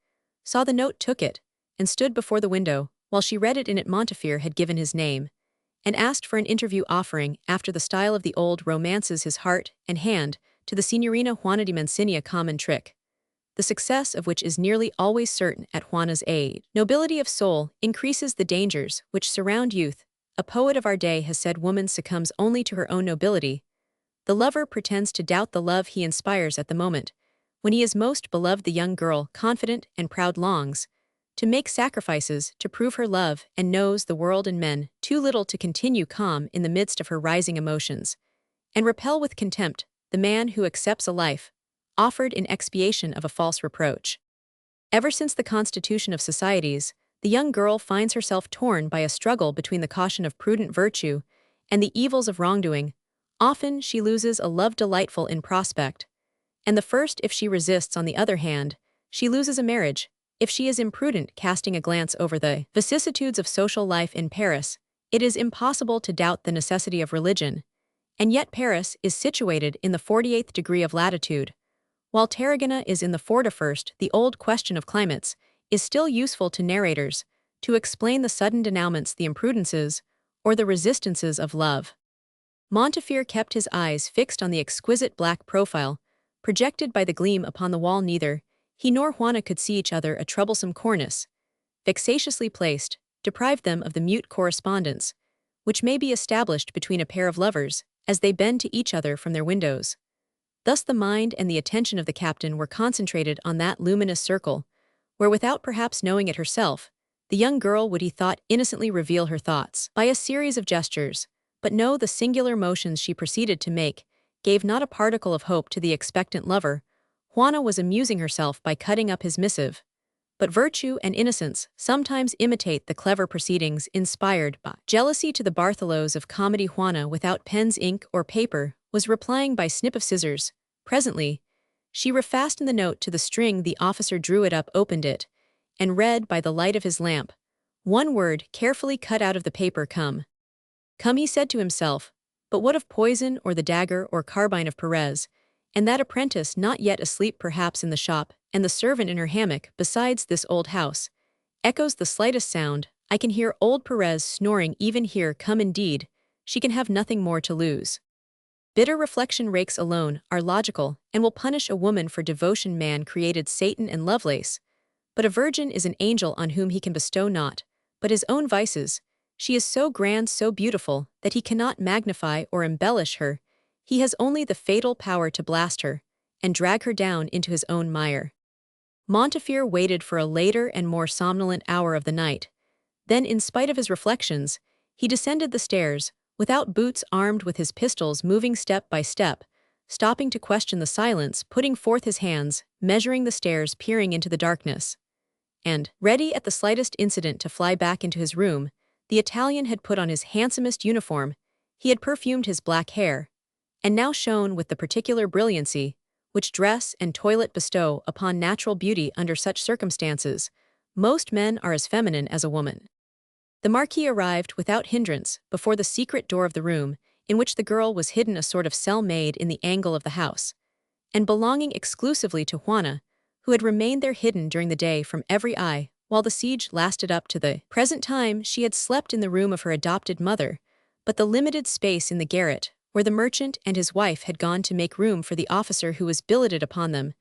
[SPEAKER 1] saw the note, took it, and stood before the window. While she read it, in it Montefiore had given his name, and asked for an interview, offering, after the style of the old romances, his heart and hand to the Signorina Juana di Mancini, a common trick, the success of which is nearly always certain at Juana's age. Nobility of soul increases the dangers which surround youth. A poet of our day has said woman succumbs only to her own nobility. The lover pretends to doubt the love he inspires at the moment when he is most beloved. The young girl, confident and proud, longs to make sacrifices to prove her love, and knows the world and men too little to continue calm in the midst of her rising emotions, and repel with contempt the man who accepts a life offered in expiation of a false reproach. Ever since the constitution of societies, the young girl finds herself torn by a struggle between the caution of prudent virtue and the evils of wrongdoing. Often she loses a love delightful in prospect, and the first, if she resists. On the other hand, she loses a marriage, if she is imprudent. Casting a glance over the vicissitudes of social life in Paris, it is impossible to doubt the necessity of religion, and yet Paris is situated in the 48th degree of latitude, while Tarragona is in the 41st. The old question of climates is still useful to narrators to explain the sudden denouements, the imprudences, or the resistances of love. Montefiore kept his eyes fixed on the exquisite black profile projected by the gleam upon the wall. Neither he nor Juana could see each other. A troublesome cornice, vexatiously placed, deprived them of the mute correspondence which may be established between a pair of lovers as they bend to each other from their windows. Thus the mind and the attention of the captain were concentrated on that luminous circle, where, without perhaps knowing it herself, the young girl would, he thought, innocently reveal her thoughts by a series of gestures. But no, the singular motions she proceeded to make gave not a particle of hope to the expectant lover. Juana was amusing herself by cutting up his missive. But virtue and innocence sometimes imitate the clever proceedings inspired by jealousy to the Bartholos of comedy. Juana, without pens, ink, or paper, was replying by snip of scissors. Presently, she refastened the note to the string. The officer drew it up, opened it, and read by the light of his lamp one word carefully cut out of the paper. Come. Come, he said to himself, but what of poison, or the dagger or carbine of Perez? and that apprentice not yet asleep perhaps in the shop, and the servant in her hammock besides this old house. Echoes the slightest sound, I can hear old Perez snoring even here come indeed, she can have nothing more to lose. Bitter reflection rakes alone are logical, and will punish a woman for devotion man created Satan and Lovelace. But a virgin is an angel on whom he can bestow not, but his own vices. She is so grand so beautiful, that he cannot magnify or embellish her, he has only the fatal power to blast her, and drag her down into his own mire. Montefiore waited for a later and more somnolent hour of the night. Then, in spite of his reflections, he descended the stairs, without boots, armed with his pistols, moving step by step, stopping to question the silence, putting forth his hands, measuring the stairs, peering into the darkness. And, ready at the slightest incident to fly back into his room, the Italian had put on his handsomest uniform, he had perfumed his black hair, and now shone with the particular brilliancy which dress and toilet bestow upon natural beauty under such circumstances. Most men are as feminine as a woman. The Marquis arrived without hindrance before the secret door of the room, in which the girl was hidden, a sort of cell made in the angle of the house, and belonging exclusively to Juana, who had remained there hidden during the day from every eye, while the siege lasted up to the present time. She had slept in the room of her adopted mother, but the limited space in the garret, where the merchant and his wife had gone to make room for the officer who was billeted upon them,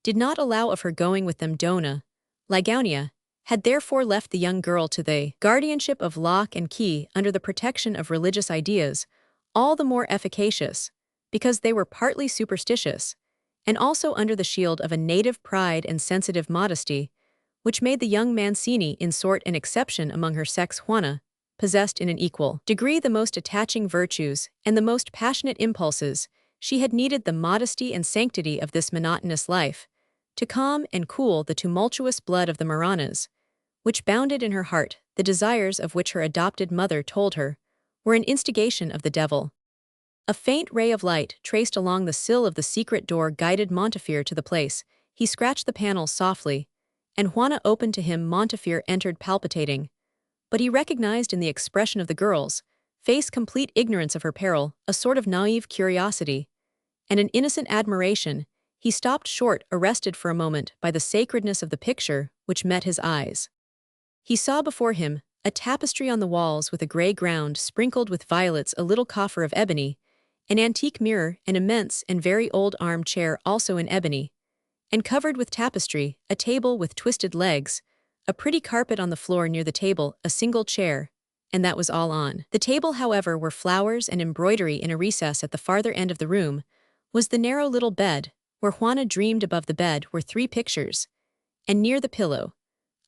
[SPEAKER 1] did not allow of her going with them. Donna Ligaunia had therefore left the young girl to the guardianship of lock and key under the protection of religious ideas, all the more efficacious, because they were partly superstitious, and also under the shield of a native pride and sensitive modesty, which made the young Mancini in sort an exception among her sex. Juana possessed in an equal degree the most attaching virtues and the most passionate impulses. She had needed the modesty and sanctity of this monotonous life to calm and cool the tumultuous blood of the Maranas, which bounded in her heart. The desires of which her adopted mother told her were an instigation of the devil. A faint ray of light traced along the sill of the secret door guided Montefiore to the place. He scratched the panels softly, and Juana opened to him. Montefiore entered palpitating, but he recognized in the expression of the girl's face complete ignorance of her peril, a sort of naive curiosity, and an innocent admiration. He stopped short, arrested for a moment by the sacredness of the picture which met his eyes. He saw before him a tapestry on the walls with a gray ground sprinkled with violets, a little coffer of ebony, an antique mirror, an immense and very old arm-chair also in ebony, and covered with tapestry, a table with twisted legs, a pretty carpet on the floor near the table, a single chair, and that was all. On the table, however, were flowers and embroidery. In a recess at the farther end of the room was the narrow little bed, where Juana dreamed. Above the bed were 3 pictures, and near the pillow,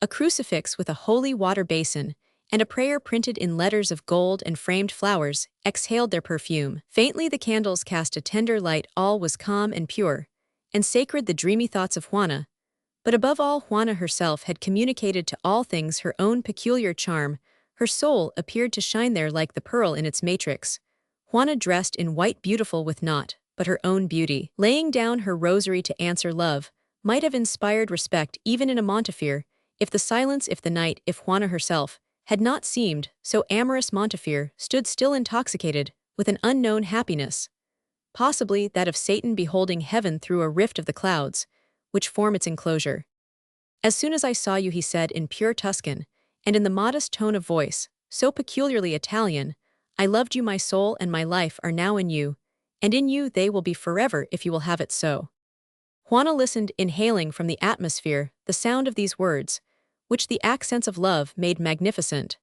[SPEAKER 1] a crucifix with a holy water basin, and a prayer printed in letters of gold, and framed flowers exhaled their perfume. Faintly the candles cast a tender light. All was calm and pure, and sacred, the dreamy thoughts of Juana. But above all, Juana herself had communicated to all things her own peculiar charm. Her soul appeared to shine there like the pearl in its matrix. Juana, dressed in white, beautiful with naught but her own beauty, laying down her rosary to answer love, might have inspired respect even in a Montefiore, if the silence, if the night, if Juana herself had not seemed so amorous. Montefiore stood still, intoxicated with an unknown happiness, possibly that of Satan beholding heaven through a rift of the clouds which form its enclosure. "As soon as I saw you," he said in pure Tuscan, and in the modest tone of voice so peculiarly Italian, "I loved you. My soul and my life are now in you, and in you they will be forever if you will have it so." Juana listened, inhaling from the atmosphere the sound of these words, which the accents of love made magnificent.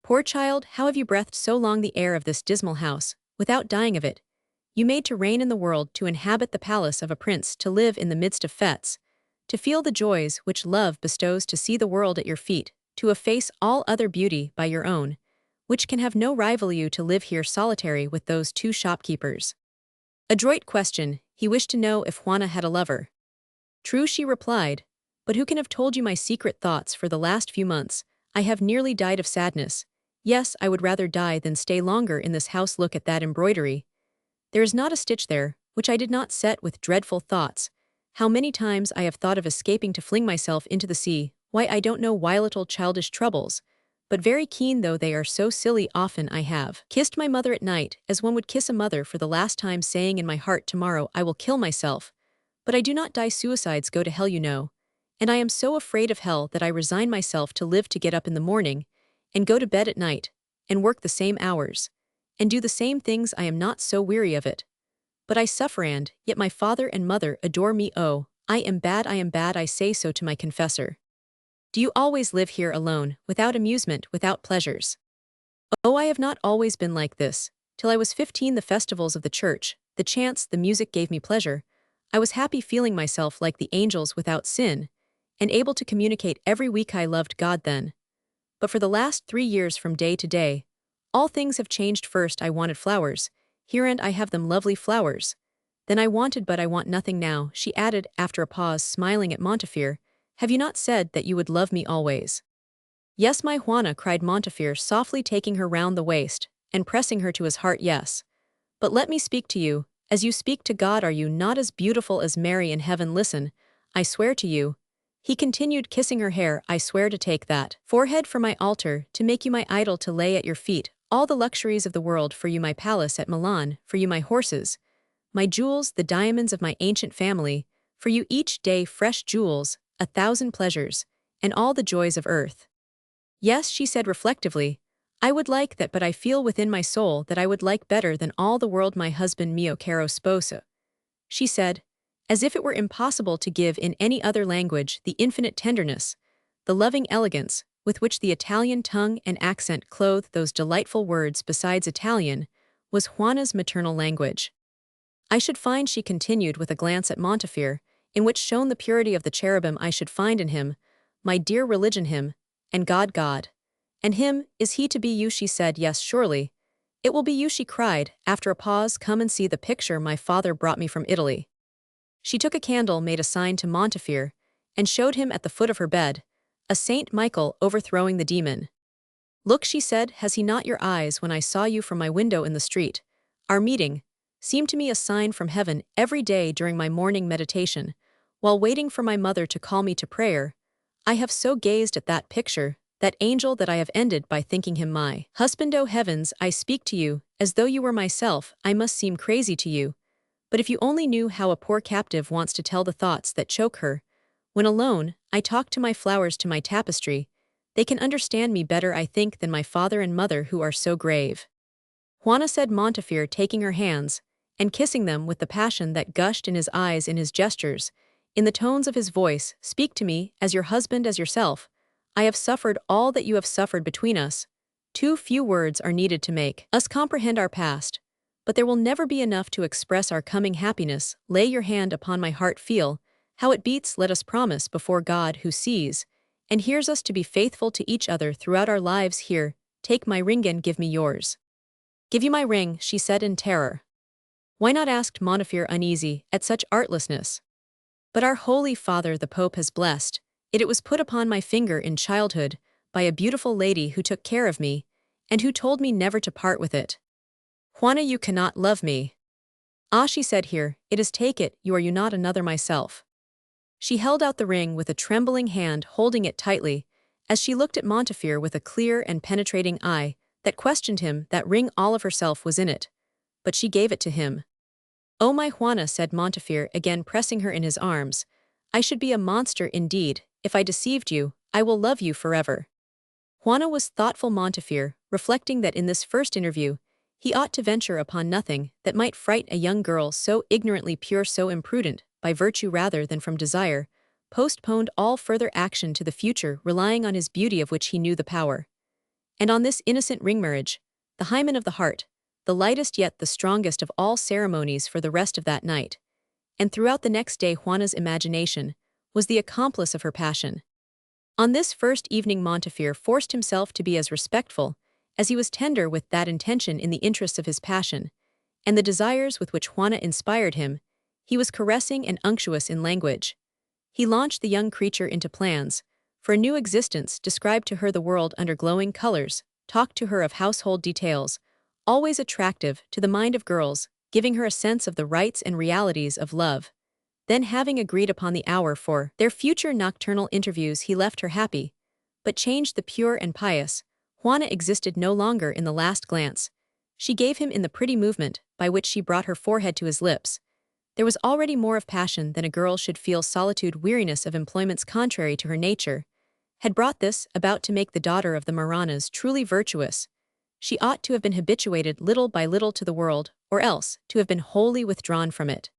[SPEAKER 1] "Poor child, how have you breathed so long the air of this dismal house, without dying of it? You made to reign in the world, to inhabit the palace of a prince, to live in the midst of fetes, to feel the joys which love bestows, to see the world at your feet, to efface all other beauty by your own, which can have no rival. You to live here solitary with those 2 shopkeepers." Adroit question. He wished to know if Juana had a lover. "True," she replied, "but who can have told you my secret thoughts for the last few months? I have nearly died of sadness. Yes, I would rather die than stay longer in this house. Look at that embroidery. There is not a stitch there which I did not set with dreadful thoughts. How many times I have thought of escaping to fling myself into the sea. Why, I don't know, why, little childish troubles, but very keen though they are so silly often I have kissed my mother at night, as one would kiss a mother for the last time, saying in my heart, tomorrow I will kill myself. But I do not die, suicides go to hell, you know. And I am so afraid of hell that I resign myself to live, to get up in the morning, and go to bed at night, and work the same hours, and do the same things. I am not so weary of it. But I suffer, and yet my father and mother adore me. Oh, I am bad, I say so to my confessor. Do you always live here alone, without amusement, without pleasures? Oh, I have not always been like this. Till I was 15, the festivals of the church, the chants, the music gave me pleasure. I was happy, feeling myself like the angels without sin, and able to communicate every week. I loved God then. But for the last 3 years, from day to day, all things have changed. First I wanted flowers, here and I have them, lovely flowers. Then I wanted, but I want nothing now, she added after a pause, smiling at Montefiore. Have you not said that you would love me always? Yes, my Juana, cried Montefiore, softly taking her round the waist, and pressing her to his heart. Yes. But let me speak to you, as you speak to God. Are you not as beautiful as Mary in heaven? Listen, I swear to you, he continued, kissing her hair, I swear to take that forehead for my altar, to make you my idol, to lay at your feet all the luxuries of the world, for you my palace at Milan, for you my horses, my jewels, the diamonds of my ancient family, for you each day fresh jewels, 1,000 pleasures, and all the joys of earth. Yes, she said reflectively, I would like that, but I feel within my soul that I would like better than all the world my husband, mio caro sposo. She said, as if it were impossible to give in any other language the infinite tenderness, the loving elegance, with which the Italian tongue and accent clothed those delightful words. Besides, Italian was Juana's maternal language. I should find, she continued with a glance at Montefiore, in which shone the purity of the cherubim, I should find in him, my dear religion, him, and God God. And him, is he to be you? She said, yes, surely. It will be you, she cried, after a pause. Come and see the picture my father brought me from Italy. She took a candle, made a sign to Montefiore, and showed him at the foot of her bed, a Saint Michael overthrowing the demon. Look, she said, has he not your eyes? When I saw you from my window in the street, our meeting seemed to me a sign from heaven. Every day during my morning meditation, while waiting for my mother to call me to prayer, I have so gazed at that picture, that angel, that I have ended by thinking him my husband. Oh heavens, I speak to you as though you were myself. I must seem crazy to you, but if you only knew how a poor captive wants to tell the thoughts that choke her. When alone, I talk to my flowers, to my tapestry. They can understand me better, I think, than my father and mother, who are so grave. Juana, said Montefiore, taking her hands, and kissing them with the passion that gushed in his eyes, in his gestures, in the tones of his voice. Speak to me, as your husband, as yourself. I have suffered all that you have suffered between us. Too few words are needed to make us comprehend our past, but there will never be enough to express our coming happiness. Lay your hand upon my heart, feel how it beats. Let us promise before God, who sees and hears us, to be faithful to each other throughout our lives. Here, take my ring and give me yours. Give you my ring, she said in terror. Why not? Asked Montefiore, uneasy at such artlessness. But our Holy Father the Pope has blessed it. It was put upon my finger in childhood by a beautiful lady who took care of me, and who told me never to part with it. Juana, you cannot love me. Ah, she said, here it is, take it. You are you not another myself. She held out the ring with a trembling hand, holding it tightly, as she looked at Montefiore with a clear and penetrating eye that questioned him. That ring, all of herself was in it, but she gave it to him. Oh my Juana, said Montefiore, again pressing her in his arms, I should be a monster indeed if I deceived you. I will love you forever. Juana was thoughtful. Montefiore, reflecting that in this first interview, he ought to venture upon nothing that might frighten a young girl so ignorantly pure, so imprudent, by virtue rather than from desire, postponed all further action to the future, relying on his beauty, of which he knew the power. And on this innocent ring marriage, the hymen of the heart, the lightest yet the strongest of all ceremonies, for the rest of that night, and throughout the next day, Juana's imagination was the accomplice of her passion. On this first evening, Montefiore forced himself to be as respectful as he was tender, with that intention in the interests of his passion, and the desires with which Juana inspired him. He was caressing and unctuous in language. He launched the young creature into plans for a new existence, described to her the world under glowing colors, talked to her of household details, always attractive to the mind of girls, giving her a sense of the rights and realities of love. Then, having agreed upon the hour for their future nocturnal interviews, he left her happy, but changed the pure and pious Juana existed no longer in the last glance. She gave him in the pretty movement by which she brought her forehead to his lips. There was already more of passion than a girl should feel solitude weariness of employments contrary to her nature, had brought this about to make the daughter of the Maranas truly virtuous. She ought to have been habituated little by little to the world, or else to have been wholly withdrawn from it.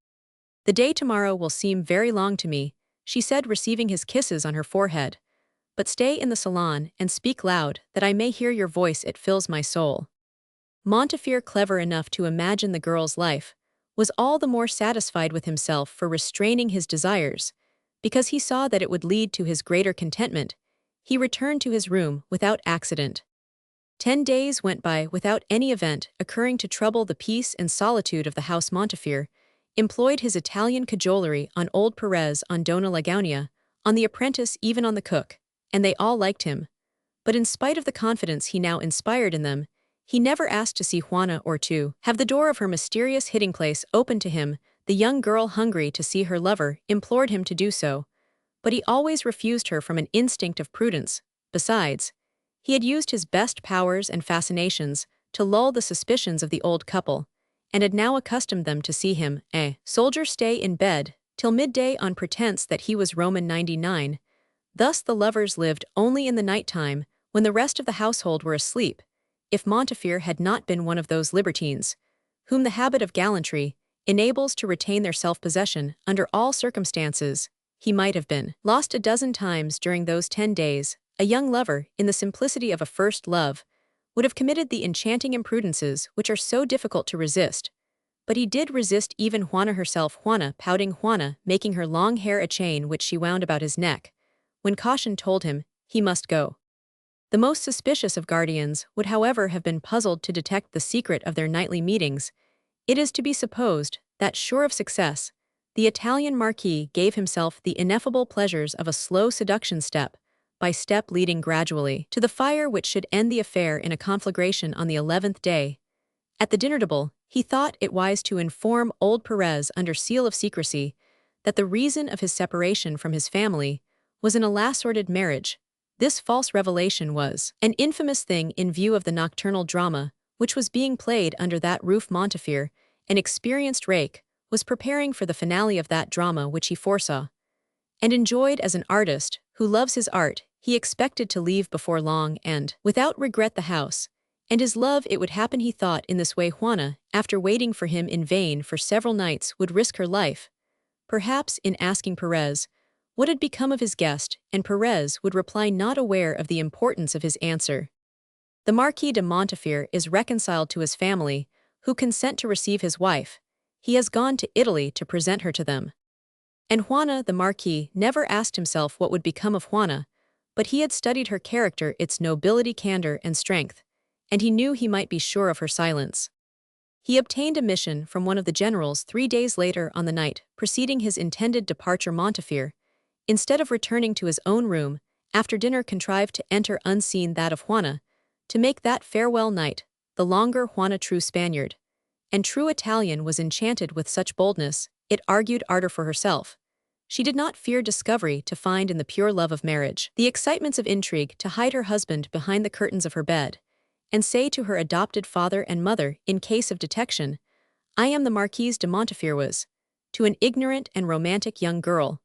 [SPEAKER 1] The day tomorrow will seem very long to me, she said, receiving his kisses on her forehead. But stay in the salon and speak loud, that I may hear your voice, it fills my soul. Montefiore, clever enough to imagine the girl's life, was all the more satisfied with himself for restraining his desires, because he saw that it would lead to his greater contentment. He returned to his room without accident. 10 days went by without any event occurring to trouble the peace and solitude of the house. Montefiore employed his Italian cajolery on old Perez, on Donna Lagaunia, on the apprentice, even on the cook, and they all liked him. But in spite of the confidence he now inspired in them, he never asked to see Juana or to have the door of her mysterious hiding place opened to him. The young girl, hungry to see her lover, implored him to do so, but he always refused her from an instinct of prudence. Besides, he had used his best powers and fascinations to lull the suspicions of the old couple, and had now accustomed them to see him, a soldier, stay in bed till midday on pretense that he was Roman 99. Thus the lovers lived only in the night time, when the rest of the household were asleep. If Montefiore had not been one of those libertines, whom the habit of gallantry enables to retain their self-possession under all circumstances, he might have been lost a dozen times during those 10 days. A young lover, in the simplicity of a first love, would have committed the enchanting imprudences which are so difficult to resist. But he did resist even Juana herself, Juana pouting, Juana making her long hair a chain which she wound about his neck, when caution told him he must go. The most suspicious of guardians would, however, have been puzzled to detect the secret of their nightly meetings. It is to be supposed that, sure of success, the Italian marquis gave himself the ineffable pleasures of a slow seduction, step by step leading gradually to the fire which should end the affair in a conflagration on the 11th day. At the dinner table, he thought it wise to inform old Perez under seal of secrecy that the reason of his separation from his family was an alas-sordid marriage. This false revelation was an infamous thing in view of the nocturnal drama which was being played under that roof. Montefiore, an experienced rake, was preparing for the finale of that drama which he foresaw and enjoyed as an artist who loves his art. He expected to leave before long and, without regret, the house and his love. It would happen, he thought, in this way. Juana, after waiting for him in vain for several nights, would risk her life, perhaps, in asking Perez what had become of his guest, and Perez would reply, not aware of the importance of his answer. The Marquis de Montefiore is reconciled to his family, who consent to receive his wife. He has gone to Italy to present her to them. And Juana, the Marquis, never asked himself what would become of Juana, but he had studied her character, its nobility, candor, and strength, and he knew he might be sure of her silence. He obtained a mission from one of the generals 3 days later. On the night preceding his intended departure, Montefiore, instead of returning to his own room, after dinner contrived to enter unseen that of Juana, to make that farewell night the longer. Juana, true Spaniard and true Italian, was enchanted with such boldness, it argued ardor for herself. She did not fear discovery, to find in the pure love of marriage the excitements of intrigue, to hide her husband behind the curtains of her bed, and say to her adopted father and mother, in case of detection, I am the Marquise de Montefiore, was, to an ignorant and romantic young girl,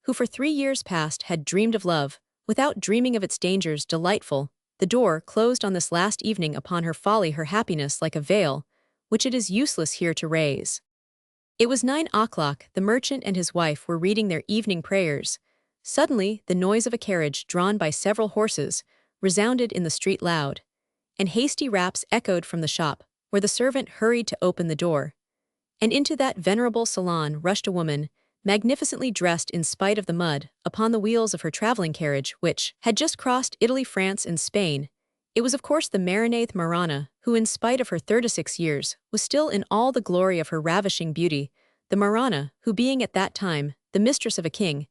[SPEAKER 1] who for 3 years past had dreamed of love, without dreaming of its dangers, delightful. The door closed on this last evening upon her folly, her happiness, like a veil, which it is useless here to raise. It was 9 o'clock. The merchant and his wife were reading their evening prayers. Suddenly, the noise of a carriage drawn by several horses resounded in the street loud, and hasty raps echoed from the shop, where the servant hurried to open the door. And into that venerable salon rushed a woman, magnificently dressed in spite of the mud, upon the wheels of her traveling carriage, which had just crossed Italy, France, and Spain. It was, of course, the Marinate Marana, who, in spite of her 36 years, was still in all the glory of her ravishing beauty. The Marana, who, being at that time the mistress of a king,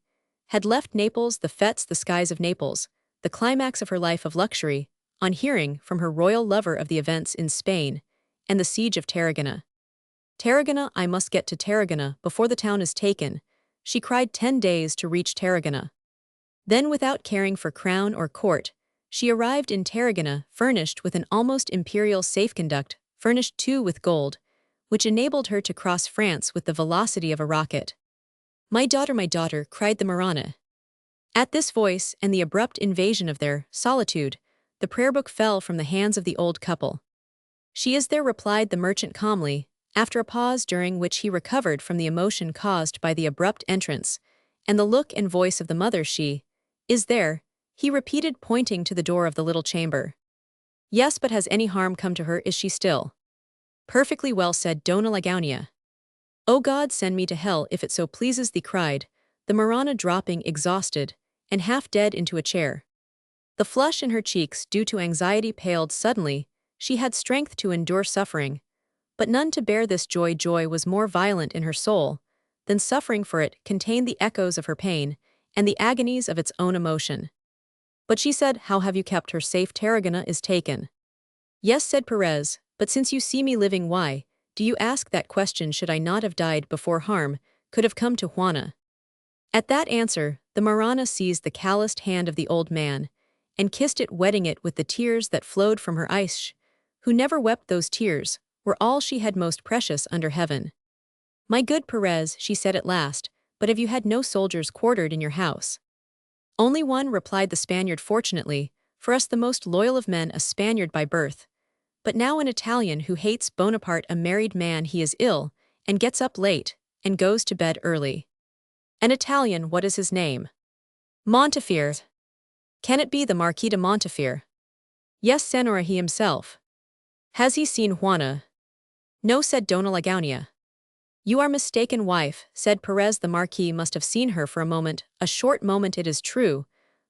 [SPEAKER 1] had left Naples, the fetes, the skies of Naples, the climax of her life of luxury, on hearing from her royal lover of the events in Spain and the siege of Tarragona. Tarragona, I must get to Tarragona before the town is taken, she cried. 10 days to reach Tarragona. Then, without caring for crown or court, She arrived in Tarragona, furnished with an almost imperial safe-conduct, furnished too with gold, which enabled her to cross France with the velocity of a rocket. My daughter, cried the Marana. At this voice and the abrupt invasion of their solitude, the prayer book fell from the hands of the old couple. She is there, replied the merchant calmly, after a pause during which he recovered from the emotion caused by the abrupt entrance, and the look and voice of the mother. She is there, he repeated, pointing to the door of the little chamber. Yes, but has any harm come to her? Is she still? Perfectly well, said Dona Lagaunia. O God, send me to hell if it so pleases thee, cried the Marana, dropping exhausted and half dead into a chair. The flush in her cheeks due to anxiety paled suddenly. She had strength to endure suffering, but none to bear this joy. Joy was more violent in her soul than suffering, for it contained the echoes of her pain and the agonies of its own emotion. But she said, how have you kept her safe? Tarragona is taken. Yes, said Perez, but since you see me living, why do you ask that question? Should I not have died before harm could have come to Juana? At that answer, the Marana seized the calloused hand of the old man and kissed it, wetting it with the tears that flowed from her eyes, who never wept. Those tears were all she had most precious under heaven. My good Perez, she said at last, but have you had no soldiers quartered in your house? Only one, replied the Spaniard. Fortunately, for us the most loyal of men, a Spaniard by birth, but now an Italian who hates Bonaparte. A married man, he is ill, and gets up late, and goes to bed early. An Italian, what is his name? Montefiore. Can it be the Marquis de Montefiore? Yes, Senora, he himself. Has he seen Juana? No, said Dona Lagaunia. You are mistaken, wife, said Perez. The Marquis must have seen her for a moment, a short moment it is true,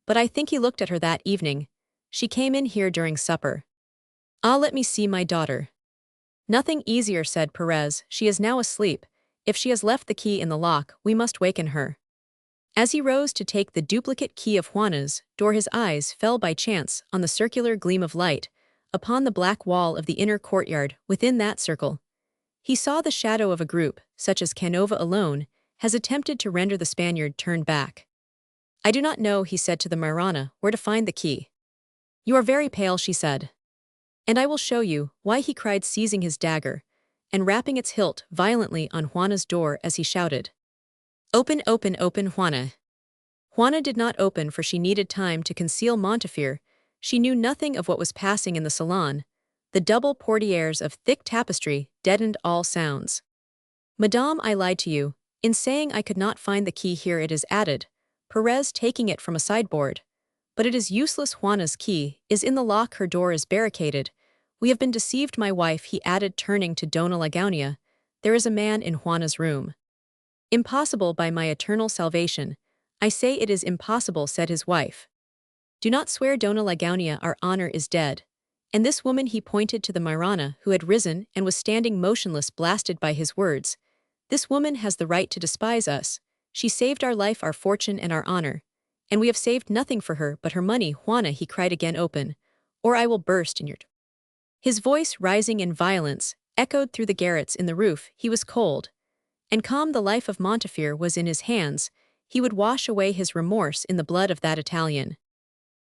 [SPEAKER 1] but I think he looked at her that evening. She came in here during supper. Ah, let me see my daughter. Nothing easier, said Perez. She is now asleep. If she has left the key in the lock, we must waken her. As he rose to take the duplicate key of Juana's door, his eyes fell by chance on the circular gleam of light upon the black wall of the inner courtyard. Within that circle, he saw the shadow of a group, such as Canova alone has attempted to render. The Spaniard turned back. I do not know, he said to the Marana, where to find the key. You are very pale, she said. And I will show you why, he cried, seizing his dagger and rapping its hilt violently on Juana's door as he shouted. Open, open, open, Juana. Juana did not open, for she needed time to conceal Montefiore. She knew nothing of what was passing in the salon. The double portieres of thick tapestry deadened all sounds. Madame, I lied to you in saying I could not find the key. Here it is, added Perez, taking it from a sideboard. But it is useless. Juana's key is in the lock. Her door is barricaded. We have been deceived, my wife, he added, turning to Dona Lagaunia. There is a man in Juana's room. Impossible, by my eternal salvation. I say it is impossible, said his wife. Do not swear, Dona Lagaunia, our honor is dead. And this woman, he pointed to the Marana, who had risen and was standing motionless, blasted by his words. This woman has the right to despise us. She saved our life, our fortune, and our honor. And we have saved nothing for her but her money. Juana, he cried again, open, or I will burst in your... His voice, rising in violence, echoed through the garrets in the roof. He was cold and calm. The life of Montefiore was in his hands. He would wash away his remorse in the blood of that Italian.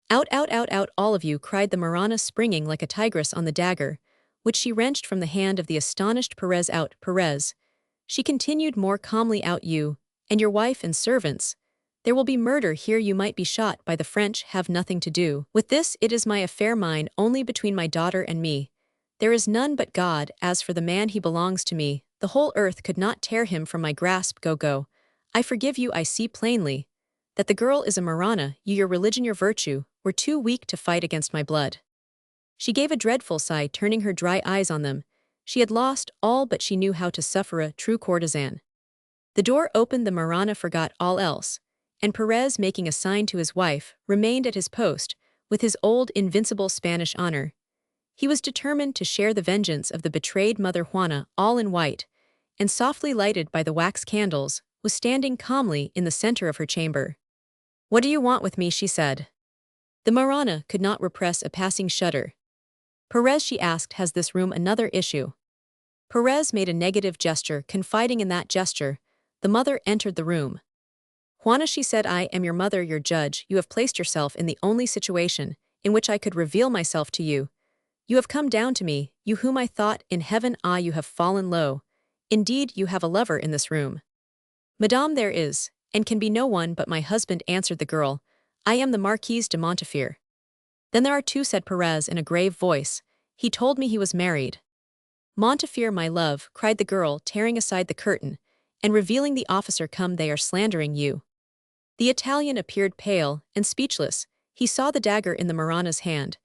[SPEAKER 1] Out, out, out, out, all of you, cried the Marana, springing like a tigress on the dagger, which she wrenched from the hand of the astonished Perez. Out, Perez, she continued more calmly, out you, and your wife and servants. There will be murder here. You might be shot by the French. Have nothing to do with this. It is my affair, mine only, between my daughter and me. There is none but God. As for the man, he belongs to me. The whole earth could not tear him from my grasp. Go, go. I forgive you. I see plainly that the girl is a Marana. You, your religion, your virtue, were too weak to fight against my blood. She gave a dreadful sigh, turning her dry eyes on them. She had lost all, but she knew how to suffer, a true courtesan. The door opened. The Marana forgot all else, and Perez, making a sign to his wife, remained at his post with his old invincible Spanish honor. He was determined to share the vengeance of the betrayed mother. Juana, all in white, and softly lighted by the wax candles, was standing calmly in the center of her chamber. What do you want with me? She said. The Marana could not repress a passing shudder. Perez, she asked, has this room another issue? Perez made a negative gesture. Confiding in that gesture, the mother entered the room. Juana, she said, I am your mother, your judge. You have placed yourself in the only situation in which I could reveal myself to you. You have come down to me, you whom I thought in heaven, you have fallen low. Indeed, you have a lover in this room. Madame, there is, and can be no one but my husband, answered the girl. I am the Marquise de Montefiore. Then there are two, said Perez in a grave voice. He told me he was married. Montefiore, my love, cried the girl, tearing aside the curtain, and revealing the officer. Come, they are slandering you. The Italian appeared pale and speechless. He saw the dagger in the Marana's hand,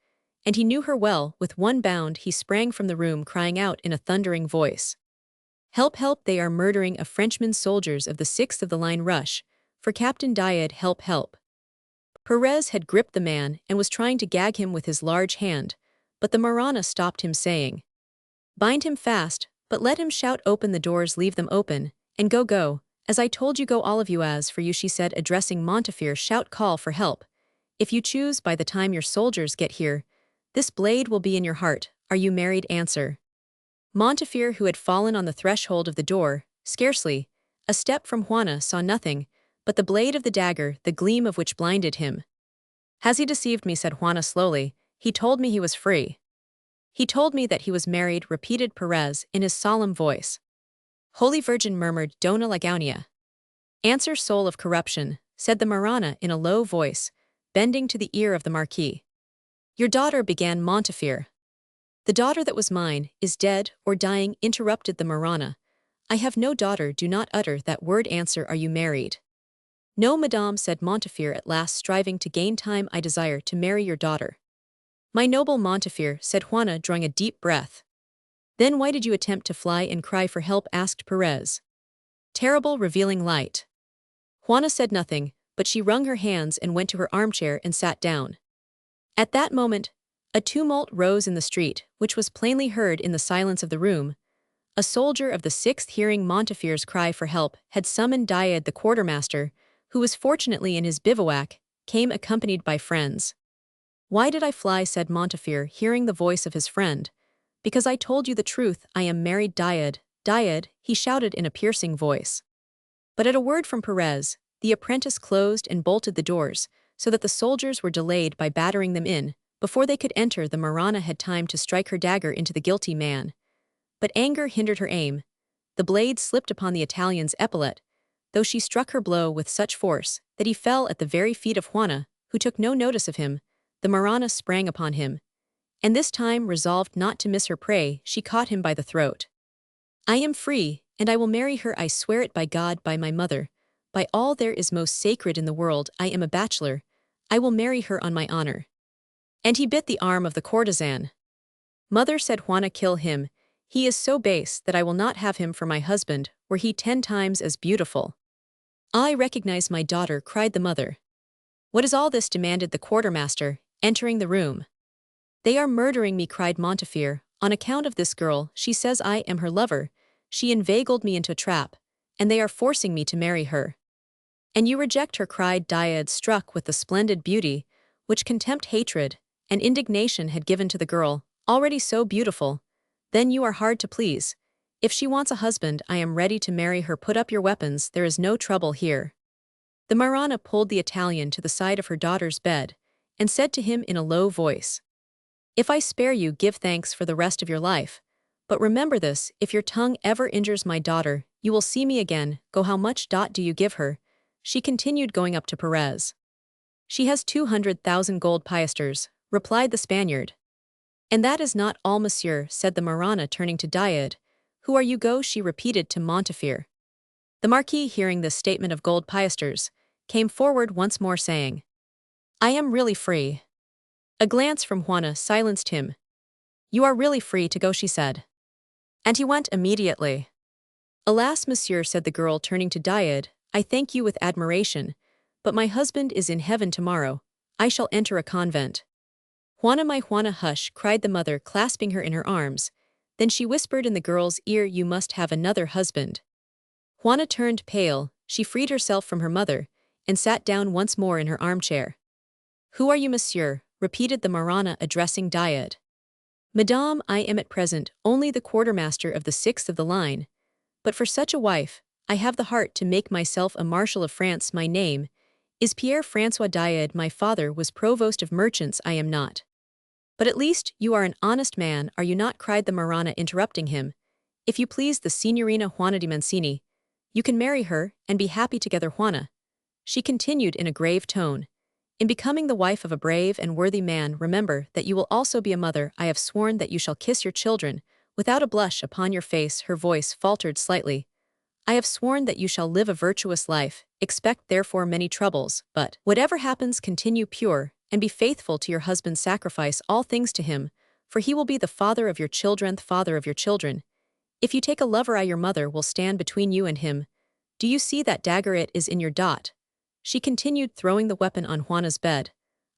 [SPEAKER 1] and he knew her well. With one bound he sprang from the room, crying out in a thundering voice, Help, help, they are murdering a Frenchman. Soldiers of the 6th of the line rush for Captain Diad. Help, help. Perez had gripped the man and was trying to gag him with his large hand, but the Marana stopped him, saying, Bind him fast, but let him shout. Open the doors, leave them open, and go, go. As I told you, go all of you. As for you, she said, addressing Montefiore, shout, call for help. If you choose, by the time your soldiers get here, this blade will be in your heart. Are you married? Answer. Montefiore, who had fallen on the threshold of the door, scarcely a step from Juana, saw nothing but the blade of the dagger, the gleam of which blinded him. Has he deceived me? Said Juana slowly. He told me he was free. He told me that he was married, repeated Perez in his solemn voice. Holy Virgin, murmured Dona Lagaunia. Answer, soul of corruption, said the Marana in a low voice, bending to the ear of the Marquis. Your daughter, began Montefiore. The daughter that was mine is dead or dying, interrupted the Marana. I have no daughter, do not utter that word. Answer, are you married? No, madame, said Montefiore at last, striving to gain time. I desire to marry your daughter. My noble Montefiore, said Juana, drawing a deep breath. Then why did you attempt to fly and cry for help? Asked Perez. Terrible revealing light. Juana said nothing, but she wrung her hands and went to her armchair and sat down. At that moment, a tumult rose in the street, which was plainly heard in the silence of the room. A soldier of the 6th, hearing Montefiore's cry for help, had summoned Diad, the quartermaster, who was fortunately in his bivouac, came accompanied by friends. Why did I fly? Said Montefiore, hearing the voice of his friend. Because I told you the truth, I am married. Diad, Diad, he shouted in a piercing voice. But at a word from Perez, the apprentice closed and bolted the doors, so that the soldiers were delayed by battering them in. Before they could enter, the Marana had time to strike her dagger into the guilty man. But anger hindered her aim. The blade slipped upon the Italian's epaulette, though she struck her blow with such force that he fell at the very feet of Juana, who took no notice of him. The Marana sprang upon him, and this time, resolved not to miss her prey, she caught him by the throat. I am free, and I will marry her. I swear it by God, by my mother, by all there is most sacred in the world. I am a bachelor. I will marry her on my honor. And he bit the arm of the courtesan. Mother, said Juana, kill him. He is so base that I will not have him for my husband, were he 10 times as beautiful. I recognize my daughter, cried the mother. What is all this? Demanded the quartermaster, entering the room. They are murdering me, cried Montefiore, on account of this girl. She says I am her lover. She inveigled me into a trap, and they are forcing me to marry her. And you reject her, cried Diad, struck with the splendid beauty which contempt, hatred, and indignation had given to the girl, already so beautiful. Then you are hard to please. If she wants a husband, I am ready to marry her. Put up your weapons, there is no trouble here. The Marana pulled the Italian to the side of her daughter's bed, and said to him in a low voice, If I spare you, give thanks for the rest of your life. But remember this, if your tongue ever injures my daughter, you will see me again. Go. How much do you give her? She continued, going up to Perez. She has 200,000 gold piasters, replied the Spaniard. And that is not all, monsieur, said the Marana, turning to Diad. Who are you? Go, she repeated to Montefiore. The Marquis, hearing this statement of gold piasters, came forward once more, saying, I am really free. A glance from Juana silenced him. You are really free to go, she said. And he went immediately. Alas, monsieur, said the girl, turning to Diad, I thank you with admiration, but my husband is in heaven tomorrow. I shall enter a convent. Juana, my Juana, hush, cried the mother, clasping her in her arms. Then she whispered in the girl's ear, you must have another husband. Juana turned pale, she freed herself from her mother, and sat down once more in her armchair. Who are you, monsieur? Repeated the Marana, addressing Diad. Madame, I am at present only the quartermaster of the 6th of the line, but for such a wife, I have the heart to make myself a Marshal of France. My name Is Pierre-François Diade my father was provost of merchants I am not. But at least you are an honest man, are you not? Cried the Marana interrupting him. If you please the Signorina Juana di Mancini, you can marry her and be happy together. Juana, she continued in a grave tone, in becoming the wife of a brave and worthy man, remember that you will also be a mother. I have sworn that you shall kiss your children, without a blush upon your face. Her voice faltered slightly. I have sworn that you shall live a virtuous life, expect therefore many troubles, but whatever happens continue pure, and be faithful to your husband. Sacrifice all things to him, for he will be the father of your children, the father of your children. If you take a lover, I your mother will stand between you and him. Do you see that dagger? It is in your dot. She continued, throwing the weapon on Juana's bed.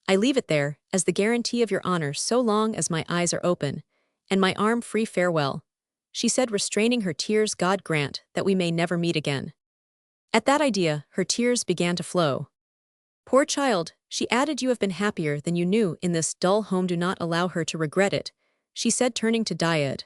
[SPEAKER 1] I leave it there, as the guarantee of your honor, so long as my eyes are open, and my arm free. Farewell, she said, restraining her tears. God grant that we may never meet again. At that idea, her tears began to flow. Poor child, she added, you have been happier than you knew in this dull home. Do not allow her to regret it, she said, turning to Diade.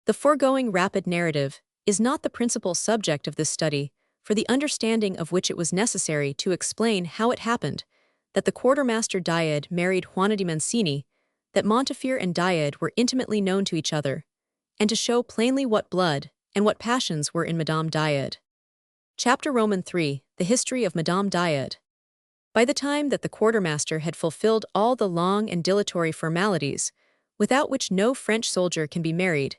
[SPEAKER 1] The foregoing rapid narrative is not the principal subject of this study, for the understanding of which it was necessary to explain how it happened that the quartermaster Diade married Juana di Mancini, that Montefiore and Diade were intimately known to each other, and to show plainly what blood and what passions were in Madame Diade. Chapter Roman 3, The History of Madame Diade. By the time that the quartermaster had fulfilled all the long and dilatory formalities, without which no French soldier can be married,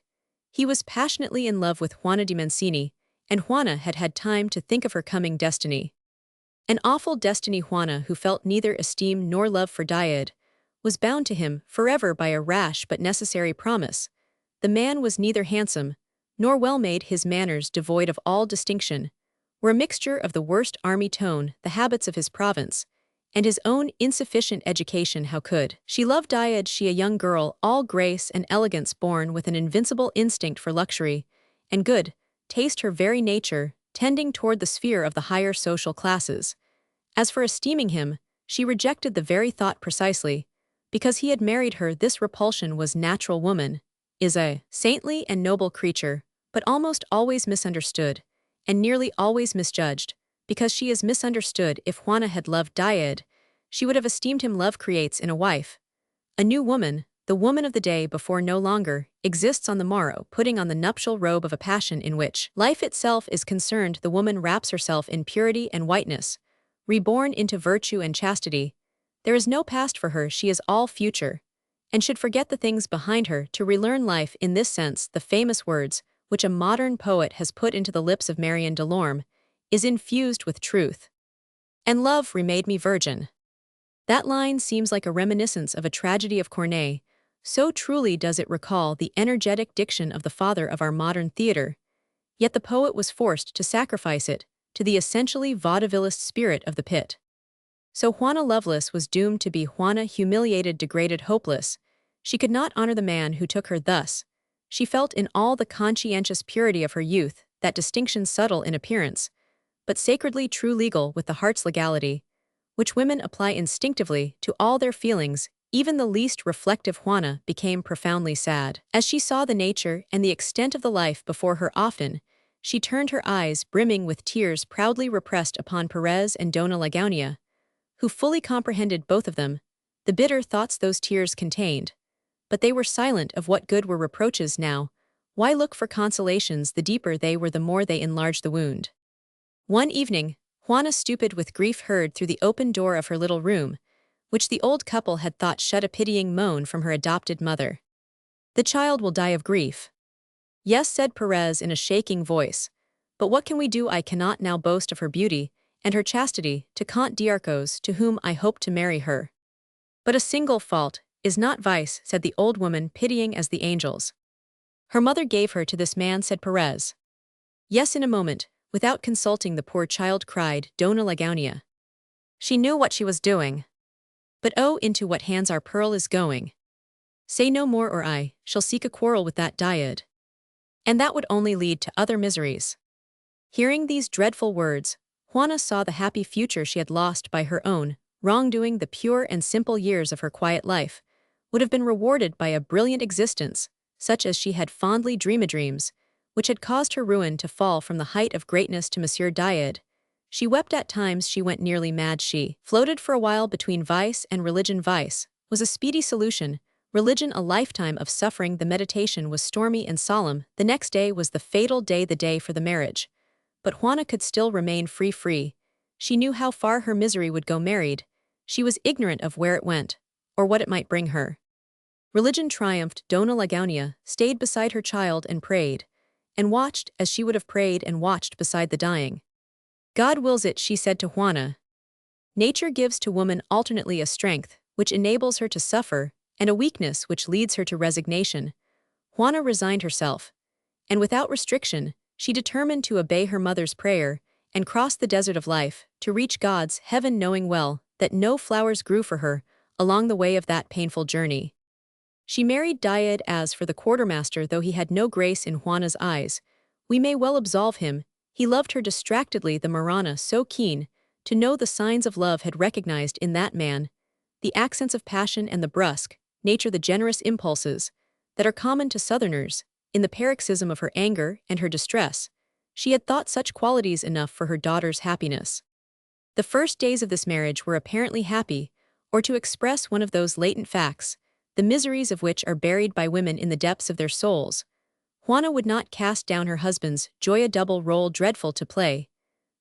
[SPEAKER 1] he was passionately in love with Juana di Mancini, and Juana had had time to think of her coming destiny. An awful destiny. Juana, who felt neither esteem nor love for Diade, was bound to him forever by a rash but necessary promise. The man was neither handsome, nor well-made, his manners devoid of all distinction, were a mixture of the worst army tone, the habits of his province, and his own insufficient education. How could she love Diade, she a young girl, all grace and elegance, born with an invincible instinct for luxury and good taste, her very nature tending toward the sphere of the higher social classes? As for esteeming him, she rejected the very thought precisely because he had married her. This repulsion was natural. Woman is a saintly and noble creature, but almost always misunderstood, and nearly always misjudged, because she is misunderstood. If Juana had loved Diade, she would have esteemed him. Love creates in a wife a new woman, the woman of the day before no longer exists on the morrow, putting on the nuptial robe of a passion in which life itself is concerned. The woman wraps herself in purity and whiteness, reborn into virtue and chastity. There is no past for her, she is all future, and should forget the things behind her to relearn life. In this sense, the famous words which a modern poet has put into the lips of Marion Delorme is infused with truth. And love remade me virgin. That line seems like a reminiscence of a tragedy of Corneille, so truly does it recall the energetic diction of the father of our modern theater, yet the poet was forced to sacrifice it to the essentially vaudevillist spirit of the pit. So Juana Loveless was doomed to be Juana, humiliated, degraded, hopeless. She could not honor the man who took her thus. She felt in all the conscientious purity of her youth that distinction, subtle in appearance, but sacredly true, legal with the heart's legality, which women apply instinctively to all their feelings. Even the least reflective Juana became profoundly sad. As she saw the nature and the extent of the life before her, often she turned her eyes, brimming with tears, proudly repressed, upon Perez and Dona Lagaunia, who fully comprehended, both of them, the bitter thoughts those tears contained. But they were silent. Of what good were reproaches now? Why look for consolations? The deeper they were, the more they enlarged the wound. One evening, Juana, stupid with grief, heard through the open door of her little room, which the old couple had thought shut, a pitying moan from her adopted mother. The child will die of grief. Yes, said Perez in a shaking voice, but what can we do? I cannot now boast of her beauty and her chastity to Count d'Arcos, to whom I hope to marry her. But a single fault is not vice, said the old woman, pitying as the angels. Her mother gave her to this man, said Perez. Yes, in a moment, without consulting the poor child, cried Dona Lagaunia. She knew what she was doing. But oh, into what hands our pearl is going. Say no more, or I shall seek a quarrel with that Diade. And that would only lead to other miseries. Hearing these dreadful words, Juana saw the happy future she had lost by her own wrongdoing. The pure and simple years of her quiet life would have been rewarded by a brilliant existence, such as she had fondly dreamed, dreams which had caused her ruin to fall from the height of greatness to Monsieur Diade. She wept at times, she went nearly mad, she floated for a while between vice and religion. Vice was a speedy solution, religion a lifetime of suffering. The meditation was stormy and solemn. The next day was the fatal day, the day for the marriage. But Juana could still remain free. She knew how far her misery would go married. She was ignorant of where it went, or what it might bring her. Religion triumphed. Dona Lagunia stayed beside her child and prayed, and watched as she would have prayed and watched beside the dying. God wills it, she said to Juana. Nature gives to woman alternately a strength which enables her to suffer, and a weakness which leads her to resignation. Juana resigned herself, and without restriction, she determined to obey her mother's prayer and cross the desert of life to reach God's heaven, knowing well that no flowers grew for her along the way of that painful journey. She married Diad. As for the quartermaster, though he had no grace in Juana's eyes, we may well absolve him. He loved her distractedly. The Marana, so keen to know the signs of love, had recognized in that man the accents of passion and the brusque nature, the generous impulses that are common to Southerners. In the paroxysm of her anger and her distress, she had thought such qualities enough for her daughter's happiness. The first days of this marriage were apparently happy, or to express one of those latent facts, the miseries of which are buried by women in the depths of their souls. Juana would not cast down her husband's joy, a double role dreadful to play,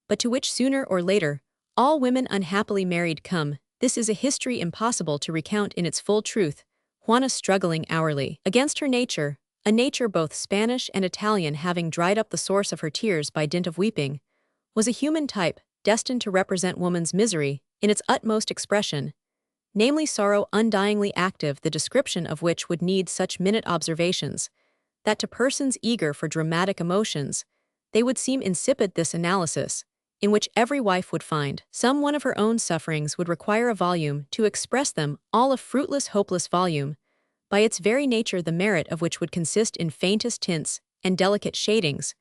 [SPEAKER 1] but to which sooner or later all women unhappily married come. This is a history impossible to recount in its full truth. Juana, struggling hourly against her nature, a nature both Spanish and Italian, having dried up the source of her tears by dint of weeping, was a human type destined to represent woman's misery in its utmost expression, namely sorrow undyingly active, the description of which would need such minute observations that to persons eager for dramatic emotions, they would seem insipid. This analysis, in which every wife would find some one of her own sufferings, would require a volume to express them all, a fruitless, hopeless volume, by its very nature, the merit of which would consist in faintest tints and delicate shadings,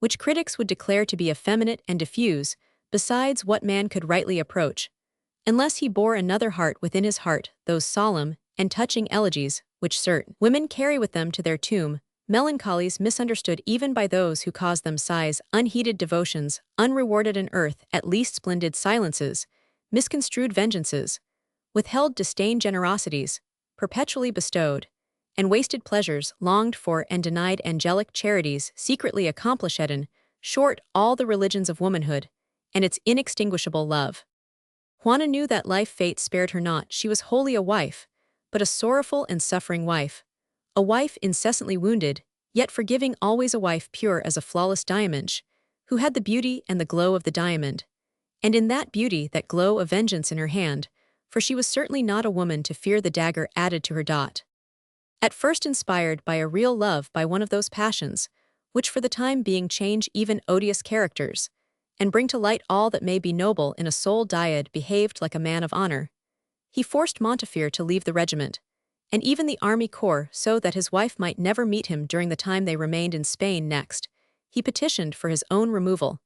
[SPEAKER 1] which critics would declare to be effeminate and diffuse. Besides, what man could rightly approach, unless he bore another heart within his heart, those solemn and touching elegies which certain women carry with them to their tomb, melancholies misunderstood even by those who cause them sighs, unheeded devotions, unrewarded on earth, at least splendid silences, misconstrued vengeances, withheld disdained generosities, perpetually bestowed, and wasted pleasures, longed for and denied angelic charities, secretly accomplished, in short, all the religions of womanhood, and its inextinguishable love. Juana knew that life fate spared her not. She was wholly a wife, but a sorrowful and suffering wife. A wife incessantly wounded, yet forgiving, always a wife pure as a flawless diamond, who had the beauty and the glow of the diamond, and in that beauty that glow of vengeance in her hand, for she was certainly not a woman to fear the dagger added to her dot. At first inspired by a real love, by one of those passions, which for the time being change even odious characters, and bring to light all that may be noble in a soul, Diad behaved like a man of honor. He forced Montefiore to leave the regiment, and even the army corps, so that his wife might never meet him during the time they remained in Spain. Next, he petitioned for his own removal,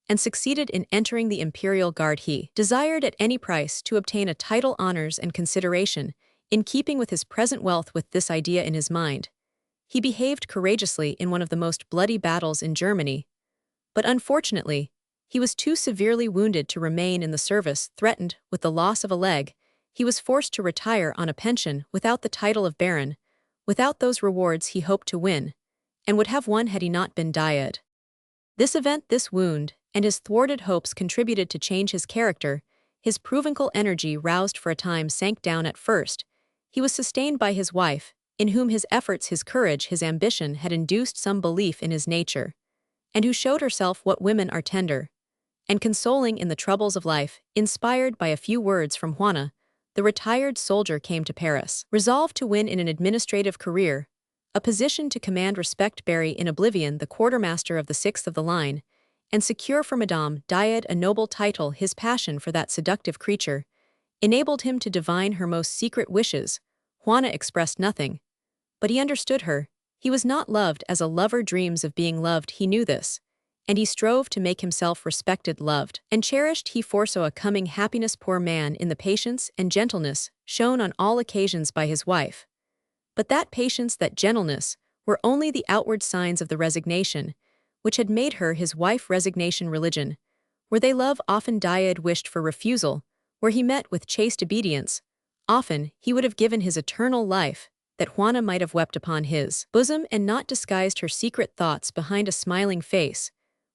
[SPEAKER 1] and succeeded in entering the imperial guard. He desired at any price to obtain a title, honors, and consideration, in keeping with his present wealth. With this idea in his mind, he behaved courageously in one of the most bloody battles in Germany, but unfortunately, he was too severely wounded to remain in the service. Threatened with the loss of a leg, he was forced to retire on a pension, without the title of baron, without those rewards he hoped to win, and would have won had he not been Diad. This event, this wound, and his thwarted hopes contributed to change his character. His provincial energy, roused for a time, sank down. At first, he was sustained by his wife, in whom his efforts, his courage, his ambition had induced some belief in his nature, and who showed herself what women are, tender and consoling in the troubles of life. Inspired by a few words from Juana, the retired soldier came to Paris, resolved to win in an administrative career a position to command respect, bury in oblivion the quartermaster of the 6th of the line, and secure for Madame Diad a noble title. His passion for that seductive creature enabled him to divine her most secret wishes. Juana expressed nothing, but he understood her. He was not loved as a lover dreams of being loved. He knew this, and he strove to make himself respected, loved, and cherished. He foresaw a coming happiness. Poor man, in the patience and gentleness shown on all occasions by his wife. But that patience, that gentleness, were only the outward signs of the resignation which had made her his wife. Resignation, religion, Where they love often Died wished for refusal, where he met with chaste obedience. Often he would have given his eternal life, that Juana might have wept upon his bosom and not disguised her secret thoughts behind a smiling face,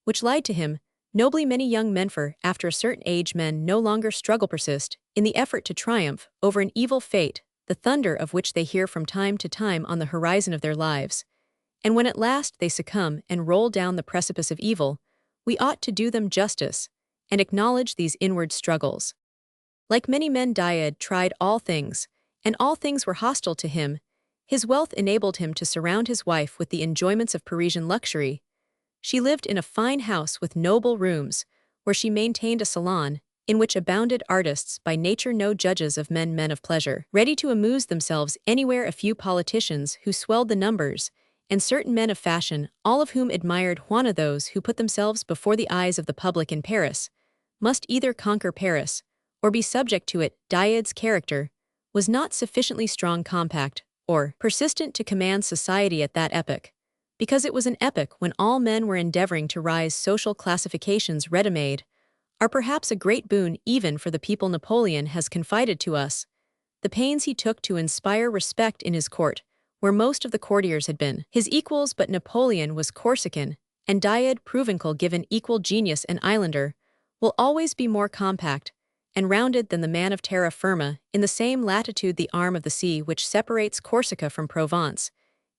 [SPEAKER 1] which lied to him. Nobly many young men for, after a certain age men no longer struggle persist, in the effort to triumph over an evil fate, the thunder of which they hear from time to time on the horizon of their lives. And when at last they succumb and roll down the precipice of evil, we ought to do them justice, and acknowledge these inward struggles. Like many men Died tried all things, and all things were hostile to him. His wealth enabled him to surround his wife with the enjoyments of Parisian luxury. She lived in a fine house with noble rooms, where she maintained a salon, in which abounded artists by nature no judges of men of pleasure, ready to amuse themselves anywhere, a few politicians who swelled the numbers, and certain men of fashion, all of whom admired Juana. Those who put themselves before the eyes of the public in Paris must either conquer Paris, or be subject to it. Died's character was not sufficiently strong, compact, or persistent to command society at that epoch, because it was an epoch when all men were endeavoring to rise. Social classifications ready-made are perhaps a great boon even for the people. Napoleon has confided to us the pains he took to inspire respect in his court, where most of the courtiers had been his equals, but Napoleon was Corsican, and Died Provencal. Given equal genius, an islander will always be more compact and rounded than the man of terra firma. In the same latitude, the arm of the sea which separates Corsica from Provence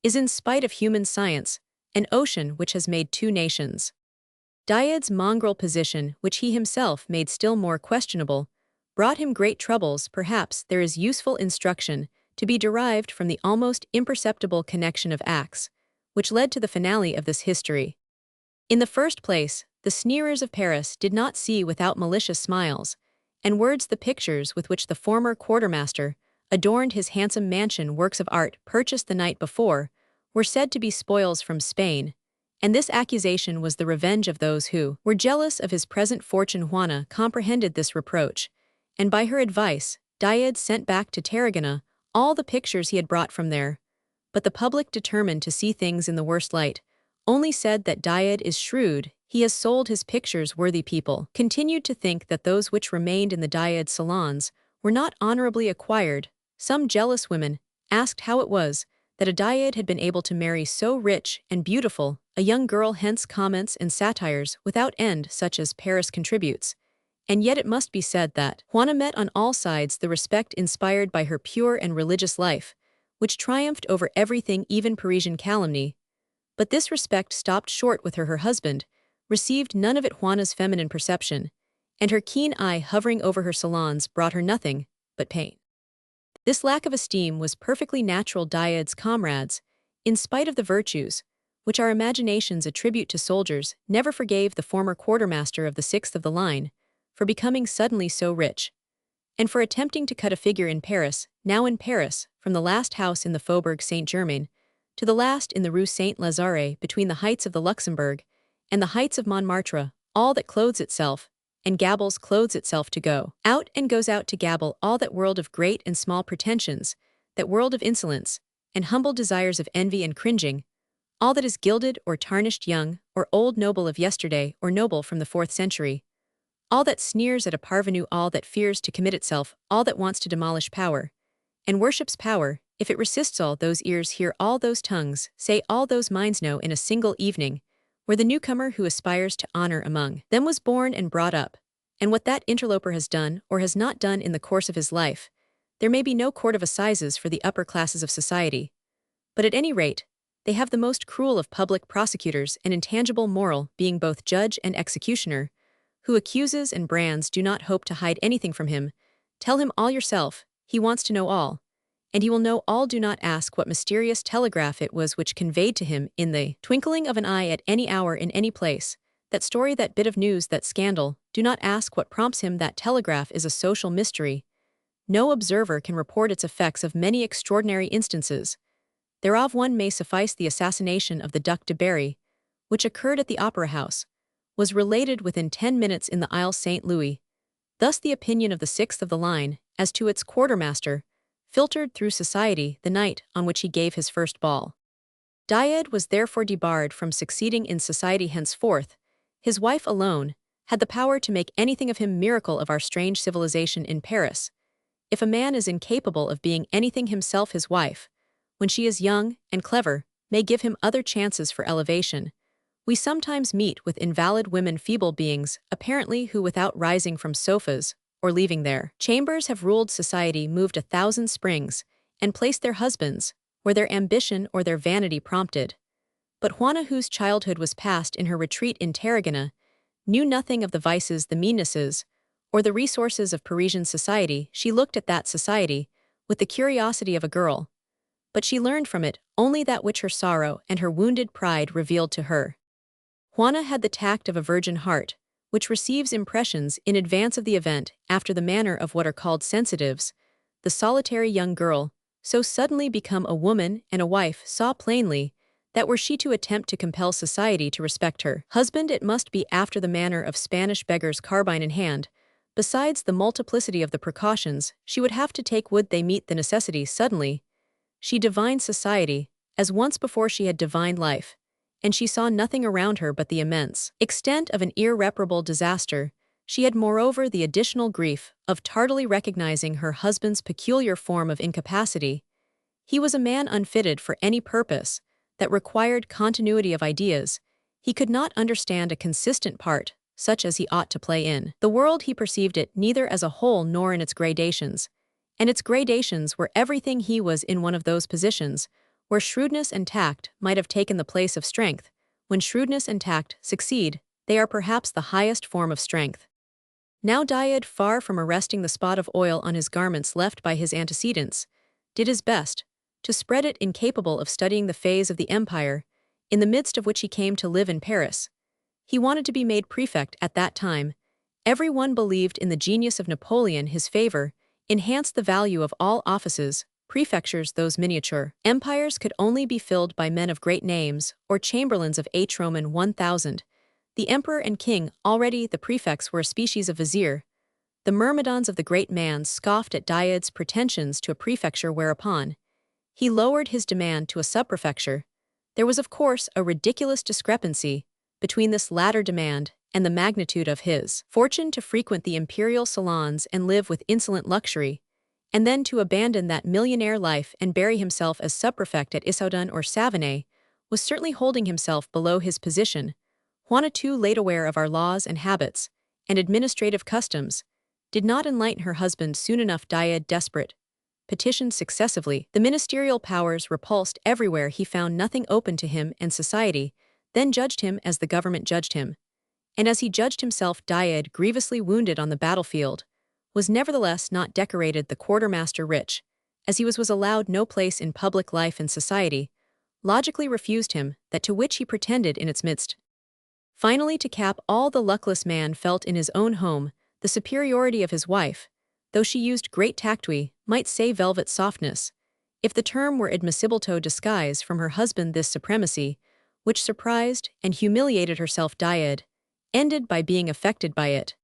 [SPEAKER 1] is, in spite of human science, an ocean which has made two nations. Died's mongrel position, which he himself made still more questionable, brought him great troubles. Perhaps there is useful instruction to be derived from the almost imperceptible connection of acts, which led to the finale of this history. In the first place, the sneerers of Paris did not see without malicious smiles and words the pictures with which the former quartermaster adorned his handsome mansion. Works of art purchased the night before were said to be spoils from Spain, and this accusation was the revenge of those who were jealous of his present fortune. Juana comprehended this reproach, and by her advice, Died sent back to Tarragona all the pictures he had brought from there. But the public, determined to see things in the worst light, only said that Died is shrewd. He has sold his pictures. Worthy people continued to think that those which remained in the Died salons were not honorably acquired. Some jealous women asked how it was that a Died had been able to marry so rich and beautiful a young girl. Hence comments and satires without end, such as Paris contributes. And yet it must be said that Juana met on all sides the respect inspired by her pure and religious life, which triumphed over everything, even Parisian calumny. But this respect stopped short with her. Her husband received none of it. Juana's feminine perception and her keen eye hovering over her salons brought her nothing but pain. This lack of esteem was perfectly natural. Died's comrades, in spite of the virtues which our imaginations attribute to soldiers, never forgave the former quartermaster of the 6th of the line for becoming suddenly so rich, and for attempting to cut a figure in Paris. Now in Paris, from the last house in the Faubourg Saint-Germain to the last in the Rue Saint-Lazare, between the heights of the Luxembourg and the heights of Montmartre, all that clothes itself and gabbles clothes itself to go out and goes out to gabble. All that world of great and small pretensions, that world of insolence and humble desires, of envy and cringing, all that is gilded or tarnished, young or old, noble of yesterday or noble from the 4th century, all that sneers at a parvenu, all that fears to commit itself, all that wants to demolish power and worships power, if it resists, all those ears hear, all those tongues say, all those minds know, in a single evening, where the newcomer who aspires to honor among them was born and brought up. And what that interloper has done or has not done in the course of his life, there may be no court of assizes for the upper classes of society. But at any rate, they have the most cruel of public prosecutors, an intangible moral being both judge and executioner, who accuses and brands. Do not hope to hide anything from him. Tell him all yourself. He wants to know all, and he will know all. Do not ask what mysterious telegraph it was which conveyed to him, in the twinkling of an eye, at any hour, in any place, that story, that bit of news, that scandal. Do not ask what prompts him. That telegraph is a social mystery. No observer can report its effects. Of many extraordinary instances, thereof one may suffice. The assassination of the Duc de Berry, which occurred at the Opera House, was related within 10 minutes in the Isle St. Louis. Thus the opinion of the 6th of the line, as to its quartermaster, filtered through society the night on which he gave his first ball. Died was therefore debarred from succeeding in society henceforth. His wife alone, had the power to make anything of him miracle of our strange civilization in Paris. If a man is incapable of being anything himself, his wife, when she is young and clever, may give him other chances for elevation. We sometimes meet with invalid women, feeble beings, apparently who without rising from sofas, or leaving their chambers have ruled society, moved 1,000 springs, and placed their husbands, where their ambition or their vanity prompted. But Juana, whose childhood was passed in her retreat in Tarragona, knew nothing of the vices, the meannesses, or the resources of Parisian society. She looked at that society with the curiosity of a girl, but she learned from it only that which her sorrow and her wounded pride revealed to her. Juana had the tact of a virgin heart, which receives impressions in advance of the event after the manner of what are called sensitives. The solitary young girl, so suddenly become a woman and a wife, saw plainly that were she to attempt to compel society to respect her husband, it must be after the manner of Spanish beggars, carbine in hand. Besides the multiplicity of the precautions she would have to take would they meet the necessity suddenly. She divined society, as once before she had divined life, and she saw nothing around her but the immense extent of an irreparable disaster. She had moreover the additional grief of tardily recognizing her husband's peculiar form of incapacity. He was a man unfitted for any purpose that required continuity of ideas. He could not understand a consistent part, such as he ought to play in the world. He perceived it neither as a whole nor in its gradations, and its gradations were everything. He was in one of those positions where shrewdness and tact might have taken the place of strength. When shrewdness and tact succeed, they are perhaps the highest form of strength. Now Diad, far from arresting the spot of oil on his garments left by his antecedents, did his best to spread it, incapable of studying the phase of the empire, in the midst of which he came to live in Paris. He wanted to be made prefect at that time. Every one believed in the genius of Napoleon. His favor enhanced the value of all offices. Prefectures, those miniature empires, could only be filled by men of great names, or chamberlains of Roman 1000. The emperor and king, already the prefects, were a species of vizier. The myrmidons of the great man scoffed at Diad's pretensions to a prefecture, whereupon he lowered his demand to a subprefecture. There was of course a ridiculous discrepancy between this latter demand and the magnitude of his fortune to frequent the imperial salons and live with insolent luxury, and then to abandon that millionaire life and bury himself as subprefect at Issoudun or Savonay, was certainly holding himself below his position. Juana, too late aware of our laws and habits and administrative customs, did not enlighten her husband soon enough. Diad, desperate, petitioned successively. The ministerial powers repulsed everywhere. He found nothing open to him, and society then judged him as the government judged him. And as he judged himself, Diad, grievously wounded on the battlefield, was nevertheless not decorated the quartermaster rich, as he was allowed no place in public life, and society logically refused him that to which he pretended in its midst. Finally, to cap all, the luckless man felt in his own home the superiority of his wife, though she used great tact, we might say velvet softness, if the term were admissible, to disguise from her husband this supremacy, which surprised and humiliated herself. Diad ended by being affected by it.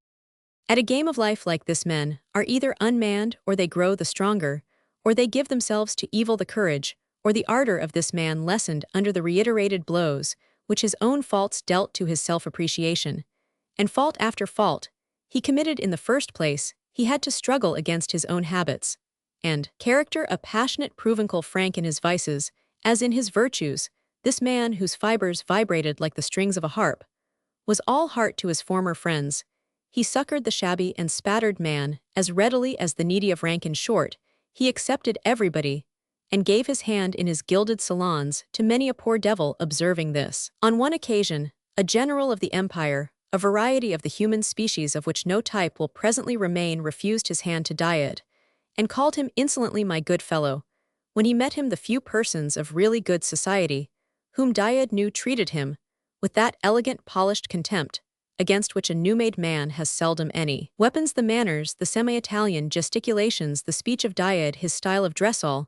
[SPEAKER 1] At a game of life like this, men are either unmanned, or they grow the stronger, or they give themselves to evil. The courage or the ardor of this man lessened under the reiterated blows which his own faults dealt to his self-appreciation, and fault after fault he committed. In the first place, he had to struggle against his own habits and character, a passionate provincial, frank in his vices as in his virtues. This man, whose fibers vibrated like the strings of a harp, was all heart to his former friends. He succored the shabby and spattered man as readily as the needy of rank. In short, he accepted everybody, and gave his hand in his gilded salons to many a poor devil. Observing this, on one occasion, a general of the empire, a variety of the human species of which no type will presently remain, refused his hand to Diad, and called him insolently my good fellow. When he met him, the few persons of really good society, whom Diad knew, treated him with that elegant, polished contempt against which a new-made man has seldom any weapons. The manners, the semi-Italian gesticulations, the speech of Diad, his style of dress, all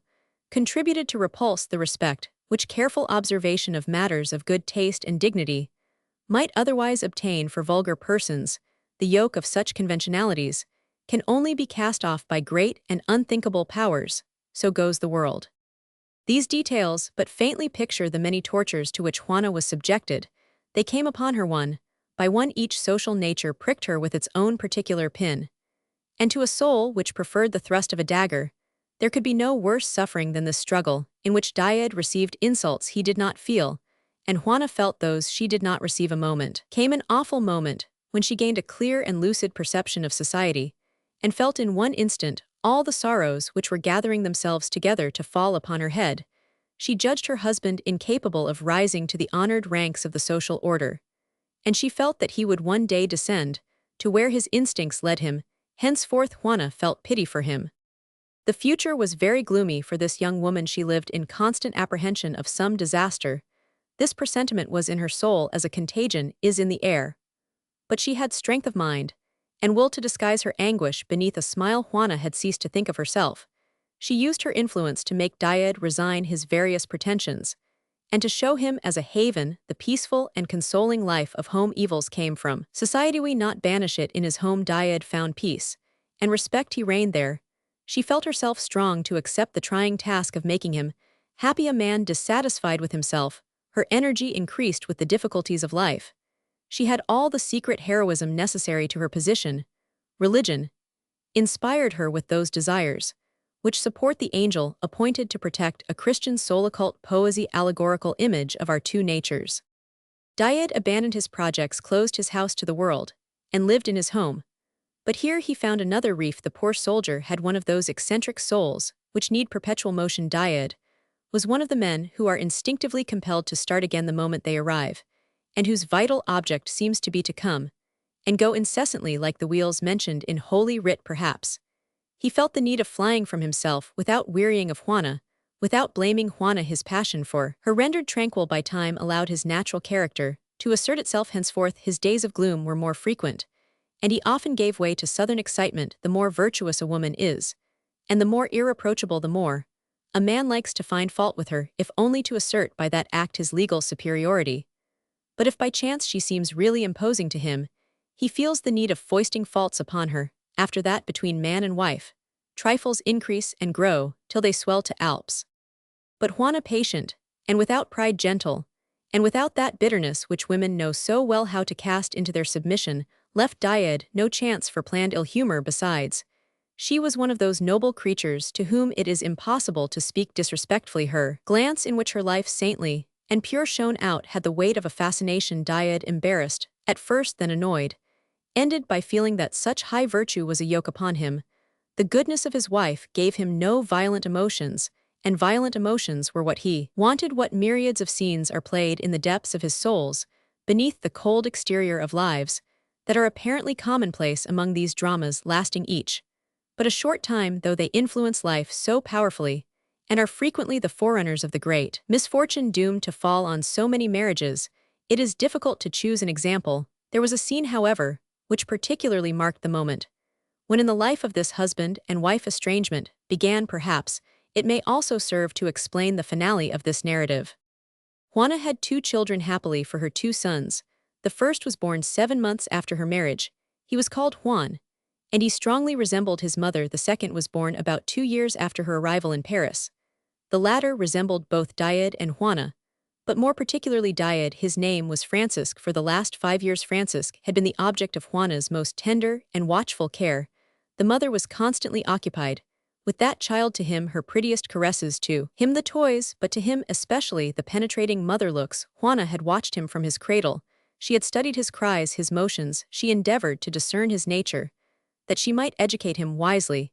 [SPEAKER 1] contributed to repulse the respect which careful observation of matters of good taste and dignity might otherwise obtain for vulgar persons. The yoke of such conventionalities can only be cast off by great and unthinkable powers. So goes the world. These details but faintly picture the many tortures to which Juana was subjected. They came upon her one by one each social nature pricked her with its own particular pin. And to a soul which preferred the thrust of a dagger, there could be no worse suffering than this struggle, in which Died received insults he did not feel, and Juana felt those she did not receive a moment. Came an awful moment, when she gained a clear and lucid perception of society, and felt in one instant all the sorrows which were gathering themselves together to fall upon her head. She judged her husband incapable of rising to the honored ranks of the social order, and she felt that he would one day descend to where his instincts led him. Henceforth Juana felt pity for him. The future was very gloomy for this young woman. She lived in constant apprehension of some disaster. This presentiment was in her soul as a contagion is in the air. But she had strength of mind, and will to disguise her anguish beneath a smile. Juana had ceased to think of herself. She used her influence to make Died resign his various pretensions, and to show him as a haven the peaceful and consoling life of home evils came from. Society we not banish it in his home. Died found peace, and respect he reigned there. She felt herself strong to accept the trying task of making him happy. A man dissatisfied with himself, her energy increased with the difficulties of life. She had all the secret heroism necessary to her position. Religion inspired her with those desires which support the angel appointed to protect a Christian soul. Occult poesy, allegorical image of our two natures. Died abandoned his projects, closed his house to the world, and lived in his home. But here he found another reef. The poor soldier had one of those eccentric souls which need perpetual motion. Died was one of the men who are instinctively compelled to start again the moment they arrive, and whose vital object seems to be to come and go incessantly like the wheels mentioned in Holy Writ. Perhaps he felt the need of flying from himself without wearying of Juana, without blaming Juana. His passion for her, rendered tranquil by time, allowed his natural character to assert itself. Henceforth his days of gloom were more frequent, and he often gave way to southern excitement. The more virtuous a woman is, and the more irreproachable, the more a man likes to find fault with her, if only to assert by that act his legal superiority. But if by chance she seems really imposing to him, he feels the need of foisting faults upon her. After that, between man and wife, trifles increase and grow till they swell to Alps. But Juana, patient, and without pride, gentle, and without that bitterness which women know so well how to cast into their submission, left Died no chance for planned ill humor. Besides, she was one of those noble creatures to whom it is impossible to speak disrespectfully. Her glance, in which her life saintly and pure shone out, had the weight of a fascination. Died, embarrassed, at first then annoyed, ended by feeling that such high virtue was a yoke upon him. The goodness of his wife gave him no violent emotions, and violent emotions were what he wanted. What myriads of scenes are played in the depths of his souls, beneath the cold exterior of lives that are apparently commonplace among these dramas, lasting each but a short time, though they influence life so powerfully, and are frequently the forerunners of the great misfortune doomed to fall on so many marriages. It is difficult to choose an example. There was a scene, however, which particularly marked the moment when in the life of this husband and wife estrangement began. Perhaps it may also serve to explain the finale of this narrative. Juana had 2 children happily for her 2 sons. The first was born 7 months after her marriage. He was called Juan, and he strongly resembled his mother. The second was born about 2 years after her arrival in Paris. The latter resembled both Died and Juana, but more particularly Died. His name was Francisque. For the last 5 years Francisque had been the object of Juana's most tender and watchful care. The mother was constantly occupied with that child, to him her prettiest caresses, to him the toys, but to him especially the penetrating mother looks. Juana had watched him from his cradle. She had studied his cries, his motions. She endeavored to discern his nature, that she might educate him wisely.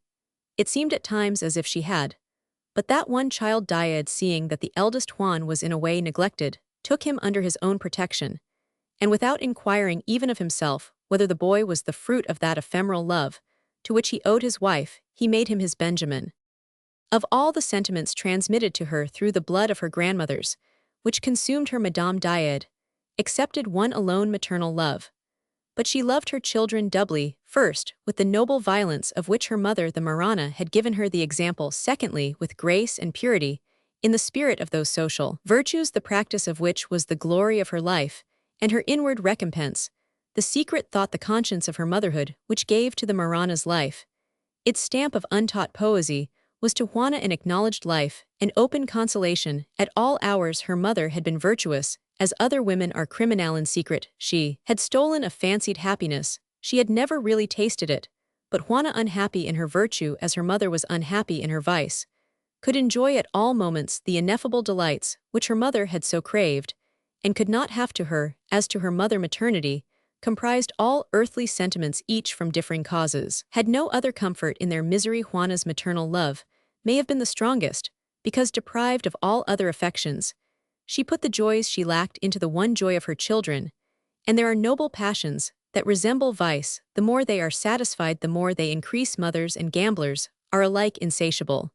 [SPEAKER 1] It seemed at times as if she had. But that one child, Died, seeing that the eldest Juan was in a way neglected, took him under his own protection, and without inquiring even of himself whether the boy was the fruit of that ephemeral love to which he owed his wife, he made him his Benjamin. Of all the sentiments transmitted to her through the blood of her grandmothers, which consumed her, Madame Died accepted one alone, maternal love. But she loved her children doubly, first, with the noble violence of which her mother, the Marana, had given her the example; secondly, with grace and purity, in the spirit of those social virtues the practice of which was the glory of her life, and her inward recompense, the secret thought, the conscience of her motherhood, which gave to the Marana's life its stamp of untaught poesy, was to Juana an acknowledged life, an open consolation. At all hours her mother had been virtuous, as other women are criminal in secret. She had stolen a fancied happiness. She had never really tasted it, but Juana, unhappy in her virtue as her mother was unhappy in her vice, could enjoy at all moments the ineffable delights which her mother had so craved, and could not have to her, as to her mother maternity, comprised all earthly sentiments each from differing causes. Had no other comfort in their misery. Juana's maternal love may have been the strongest, because deprived of all other affections, she put the joys she lacked into the one joy of her children, and there are noble passions that resemble vice. The more they are satisfied, the more they increase. Mothers and gamblers are alike insatiable.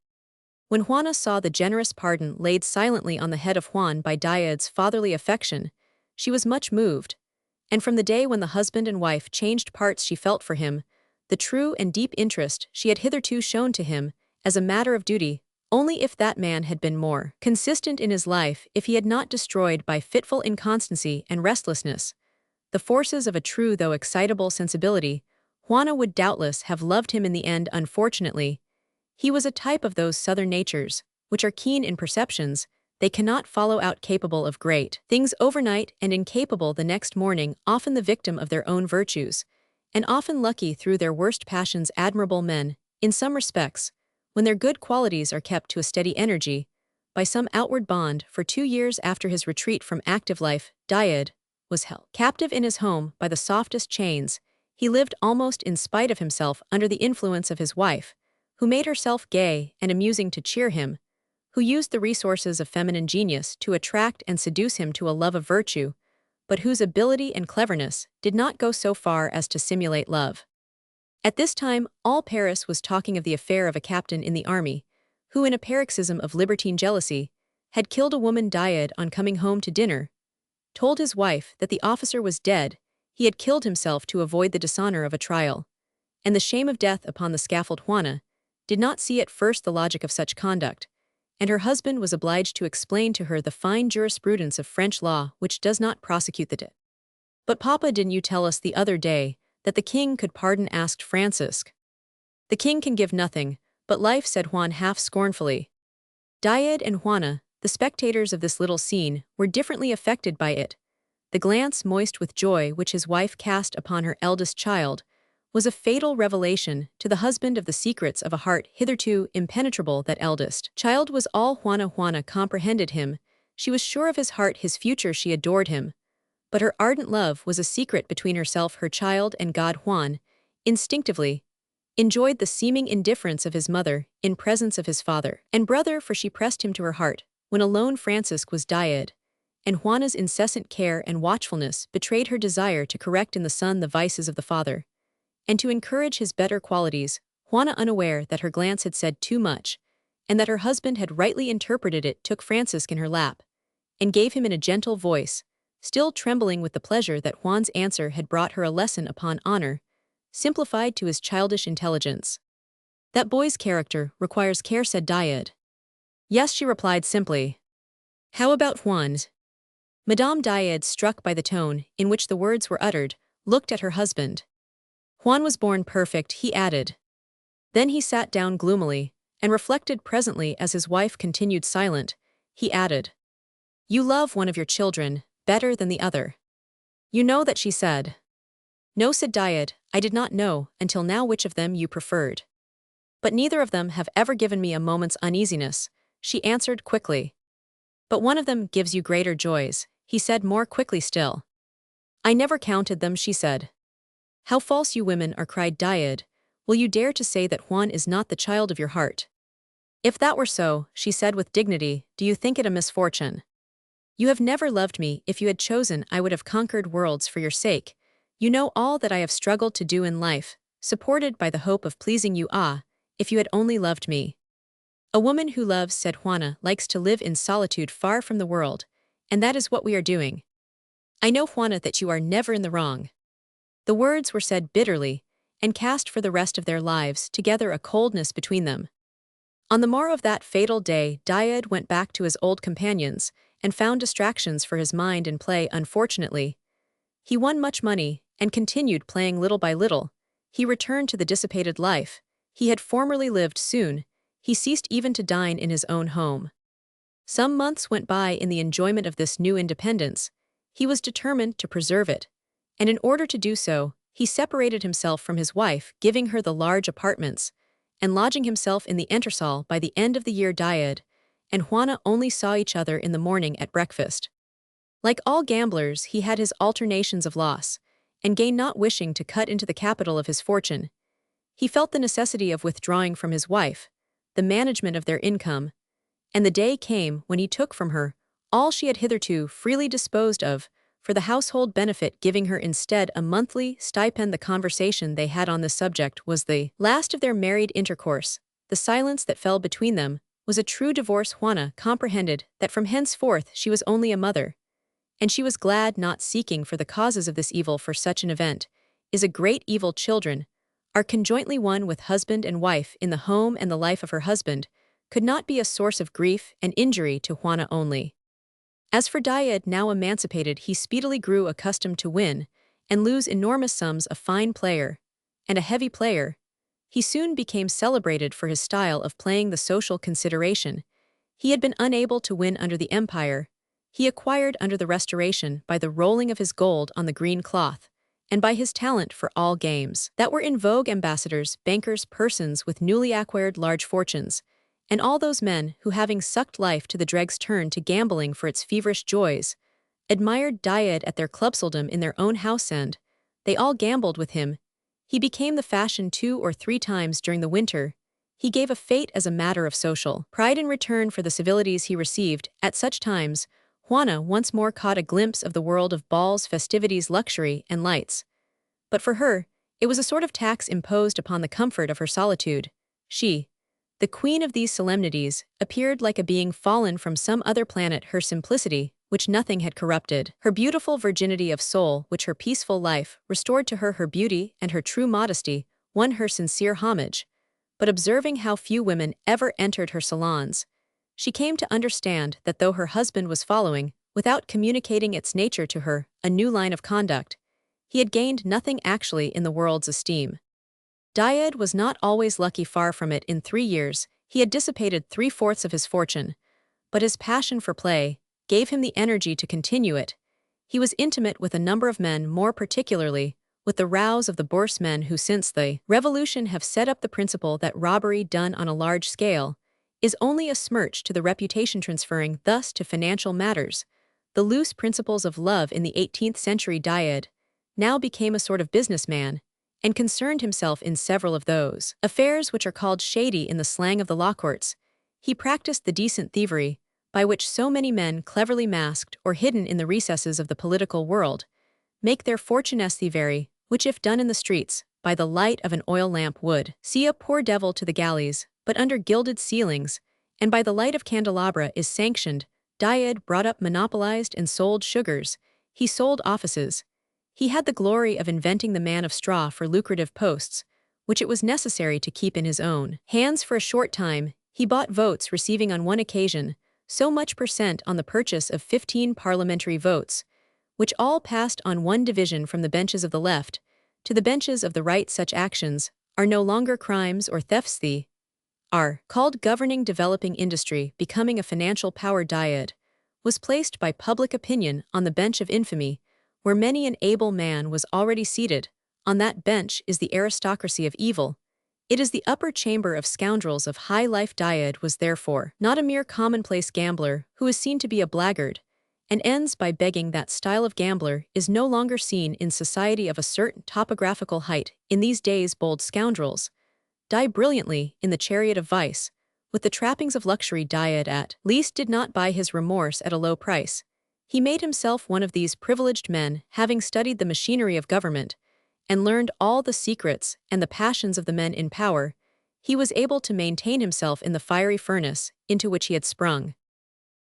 [SPEAKER 1] When Juana saw the generous pardon laid silently on the head of Juan by Diad's fatherly affection, she was much moved, and from the day when the husband and wife changed parts she felt for him the true and deep interest she had hitherto shown to him as a matter of duty. Only if that man had been more consistent in his life, if he had not destroyed by fitful inconstancy and restlessness the forces of a true though excitable sensibility, Juana would doubtless have loved him in the end. Unfortunately, he was a type of those southern natures, which are keen in perceptions, they cannot follow out, capable of great things overnight and incapable the next morning, often the victim of their own virtues, and often lucky through their worst passions. Admirable men, in some respects, when their good qualities are kept to a steady energy, by some outward bond. For 2 years after his retreat from active life, Diad was held captive in his home by the softest chains. He lived almost in spite of himself under the influence of his wife, who made herself gay and amusing to cheer him, who used the resources of feminine genius to attract and seduce him to a love of virtue, but whose ability and cleverness did not go so far as to simulate love. At this time, all Paris was talking of the affair of a captain in the army, who, in a paroxysm of libertine jealousy, had killed a woman. Diad, on coming home to dinner, told his wife that the officer was dead. He had killed himself to avoid the dishonor of a trial, and the shame of death upon the scaffold. Juana did not see at first the logic of such conduct, and her husband was obliged to explain to her the fine jurisprudence of French law which does not prosecute the dead. "But Papa, didn't you tell us the other day that the king could pardon?" asked Francisque. "The king can give nothing but life," said Juan half scornfully. Diad and Juana, the spectators of this little scene, were differently affected by it. The glance moist with joy which his wife cast upon her eldest child was a fatal revelation to the husband of the secrets of a heart hitherto impenetrable. That eldest child was all Juana. Juana comprehended him. She was sure of his heart, his future. She adored him. But her ardent love was a secret between herself, her child, and God. Juan, instinctively, enjoyed the seeming indifference of his mother in presence of his father and brother, for she pressed him to her heart when alone. Francisque was Diad, and Juana's incessant care and watchfulness betrayed her desire to correct in the son the vices of the father, and to encourage his better qualities. Juana, unaware that her glance had said too much, and that her husband had rightly interpreted it, took Francisque in her lap, and gave him in a gentle voice, still trembling with the pleasure that Juan's answer had brought her, a lesson upon honor, simplified to his childish intelligence. "That boy's character requires care," said Diad. "Yes," she replied simply. "How about Juan's?" Madame Diad, struck by the tone in which the words were uttered, looked at her husband. "Juan was born perfect," he added. Then he sat down gloomily, and reflected. Presently, as his wife continued silent, he added, "You love one of your children better than the other." "You know that," she said. "No," said Diad, "I did not know until now which of them you preferred. But neither of them have ever given me a moment's uneasiness," she answered quickly. "But one of them gives you greater joys," he said more quickly still. "I never counted them," she said. "How false you women are," cried Diad. "Will you dare to say that Juan is not the child of your heart?" "If that were so," she said with dignity, "do you think it a misfortune? You have never loved me. If you had chosen, I would have conquered worlds for your sake. You know all that I have struggled to do in life, supported by the hope of pleasing you. Ah, if you had only loved me." "A woman who loves," said Juana, "likes to live in solitude far from the world, and that is what we are doing. I know, Juana, that you are never in the wrong." The words were said bitterly, and cast for the rest of their lives together a coldness between them. On the morrow of that fatal day, Diad went back to his old companions, and found distractions for his mind in play. Unfortunately, he won much money, and continued playing little by little. He returned to the dissipated life he had formerly lived. Soon, He ceased even to dine in his own home. Some months went by in the enjoyment of this new independence. He was determined to preserve it, and in order to do so, he separated himself from his wife, giving her the large apartments, and lodging himself in the entresol. By the end of the year, Died and Juana only saw each other in the morning at breakfast. Like all gamblers, he had his alternations of loss and gain, not wishing to cut into the capital of his fortune. He felt the necessity of withdrawing from his wife, the management of their income, and the day came when he took from her all she had hitherto freely disposed of, for the household benefit, giving her instead a monthly stipend. The conversation they had on this subject was the last of their married intercourse. The silence that fell between them was a true divorce. Juana comprehended that from henceforth she was only a mother, and she was glad, not seeking for the causes of this evil, for such an event is a great evil. Children are conjointly one with husband and wife in the home, and the life of her husband could not be a source of grief and injury to Juana only. As for Died, now emancipated, he speedily grew accustomed to win and lose enormous sums. A fine player and a heavy player, he soon became celebrated for his style of playing. The social consideration he had been unable to win under the Empire, he acquired under the Restoration by the rolling of his gold on the green cloth, and by his talent for all games that were in vogue. Ambassadors, bankers, persons with newly acquired large fortunes, and all those men who, having sucked life to the dregs, turned to gambling for its feverish joys, admired Died at their clubseldom in their own house, and they all gambled with him. He became the fashion 2 or 3 times during the winter. He gave a fete as a matter of social pride in return for the civilities he received. At such times, Juana once more caught a glimpse of the world of balls, festivities, luxury, and lights. But for her, it was a sort of tax imposed upon the comfort of her solitude. She, the queen of these solemnities, appeared like a being fallen from some other planet. Her simplicity, which nothing had corrupted, her beautiful virginity of soul, which her peaceful life restored to her, her beauty and her true modesty, won her sincere homage. But observing how few women ever entered her salons, she came to understand that though her husband was following, without communicating its nature to her, a new line of conduct, he had gained nothing actually in the world's esteem. Died was not always lucky, far from it. In 3 years, he had dissipated 3/4 of his fortune, but his passion for play gave him the energy to continue it. He was intimate with a number of men, more particularly with the rows of the bourse men, who since the Revolution have set up the principle that robbery done on a large scale is only a smirch to the reputation, transferring thus to financial matters the loose principles of love in the 18th century. Died now became a sort of businessman, and concerned himself in several of those affairs which are called shady in the slang of the law courts. He practiced the decent thievery, by which so many men, cleverly masked or hidden in the recesses of the political world, make their fortune. As thievery, which if done in the streets, by the light of an oil lamp, would see a poor devil to the galleys, but under gilded ceilings, and by the light of candelabra, is sanctioned. Died brought up, monopolized, and sold sugars. He sold offices. He had the glory of inventing the man of straw for lucrative posts, which it was necessary to keep in his own hands for a short time. He bought votes, receiving on one occasion so much per cent on the purchase of 15 parliamentary votes, which all passed on one division from the benches of the left to the benches of the right. Such actions are no longer crimes or thefts. They are called governing. Developing industry, becoming a financial power. Died was placed by public opinion on the bench of infamy, where many an able man was already seated. On that bench is the aristocracy of evil. It is the upper chamber of scoundrels of high life. Died was therefore not a mere commonplace gambler who is seen to be a blackguard, and ends by begging. That style of gambler is no longer seen in society of a certain topographical height. In these days bold scoundrels die brilliantly in the chariot of vice, with the trappings of luxury. Died at least did not buy his remorse at a low price. He made himself one of these privileged men, having studied the machinery of government, and learned all the secrets and the passions of the men in power. He was able to maintain himself in the fiery furnace into which he had sprung.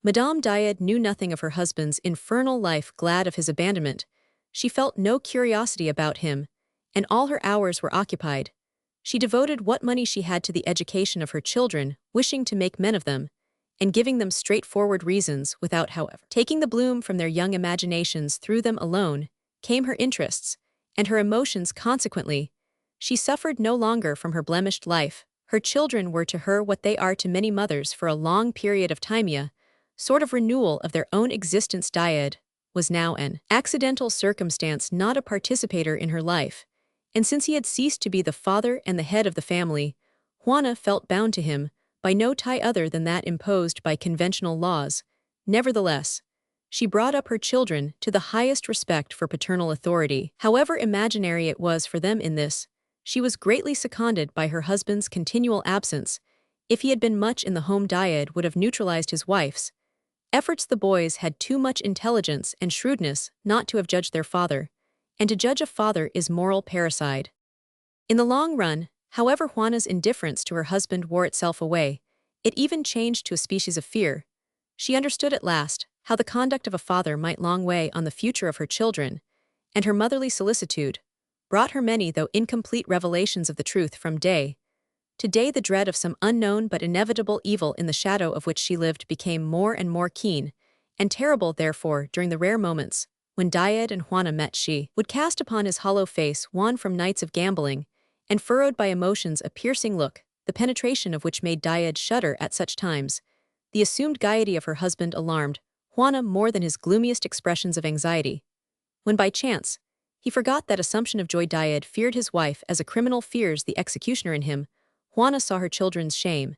[SPEAKER 1] Madame Died knew nothing of her husband's infernal life. Glad of his abandonment, she felt no curiosity about him, and all her hours were occupied. She devoted what money she had to the education of her children, wishing to make men of them, and giving them straightforward reasons, without, however, taking the bloom from their young imaginations. Through them alone came her interests, and her emotions. Consequently, she suffered no longer from her blemished life. Her children were to her what they are to many mothers for a long period of time. A sort of renewal of their own existence. Died was now an accidental circumstance, not a participator in her life, and since he had ceased to be the father and the head of the family, Juana felt bound to him by no tie other than that imposed by conventional laws. Nevertheless, she brought up her children to the highest respect for paternal authority. However imaginary it was for them in this, she was greatly seconded by her husband's continual absence. If he had been much in the home, Died would have neutralized his wife's efforts. The boys had too much intelligence and shrewdness not to have judged their father, and to judge a father is moral parricide. In the long run, however, Juana's indifference to her husband wore itself away. It even changed to a species of fear. She understood at last how the conduct of a father might long weigh on the future of her children, and her motherly solicitude brought her many though incomplete revelations of the truth from day to day. The dread of some unknown but inevitable evil in the shadow of which she lived became more and more keen and terrible. Therefore, during the rare moments when Died and Juana met, she would cast upon his hollow face, wan from nights of gambling and furrowed by emotions, a piercing look, the penetration of which made Died shudder at such times. The assumed gaiety of her husband alarmed Juana more than his gloomiest expressions of anxiety. When by chance he forgot that assumption of joy, Died feared his wife as a criminal fears the executioner. In him, Juana saw her children's shame,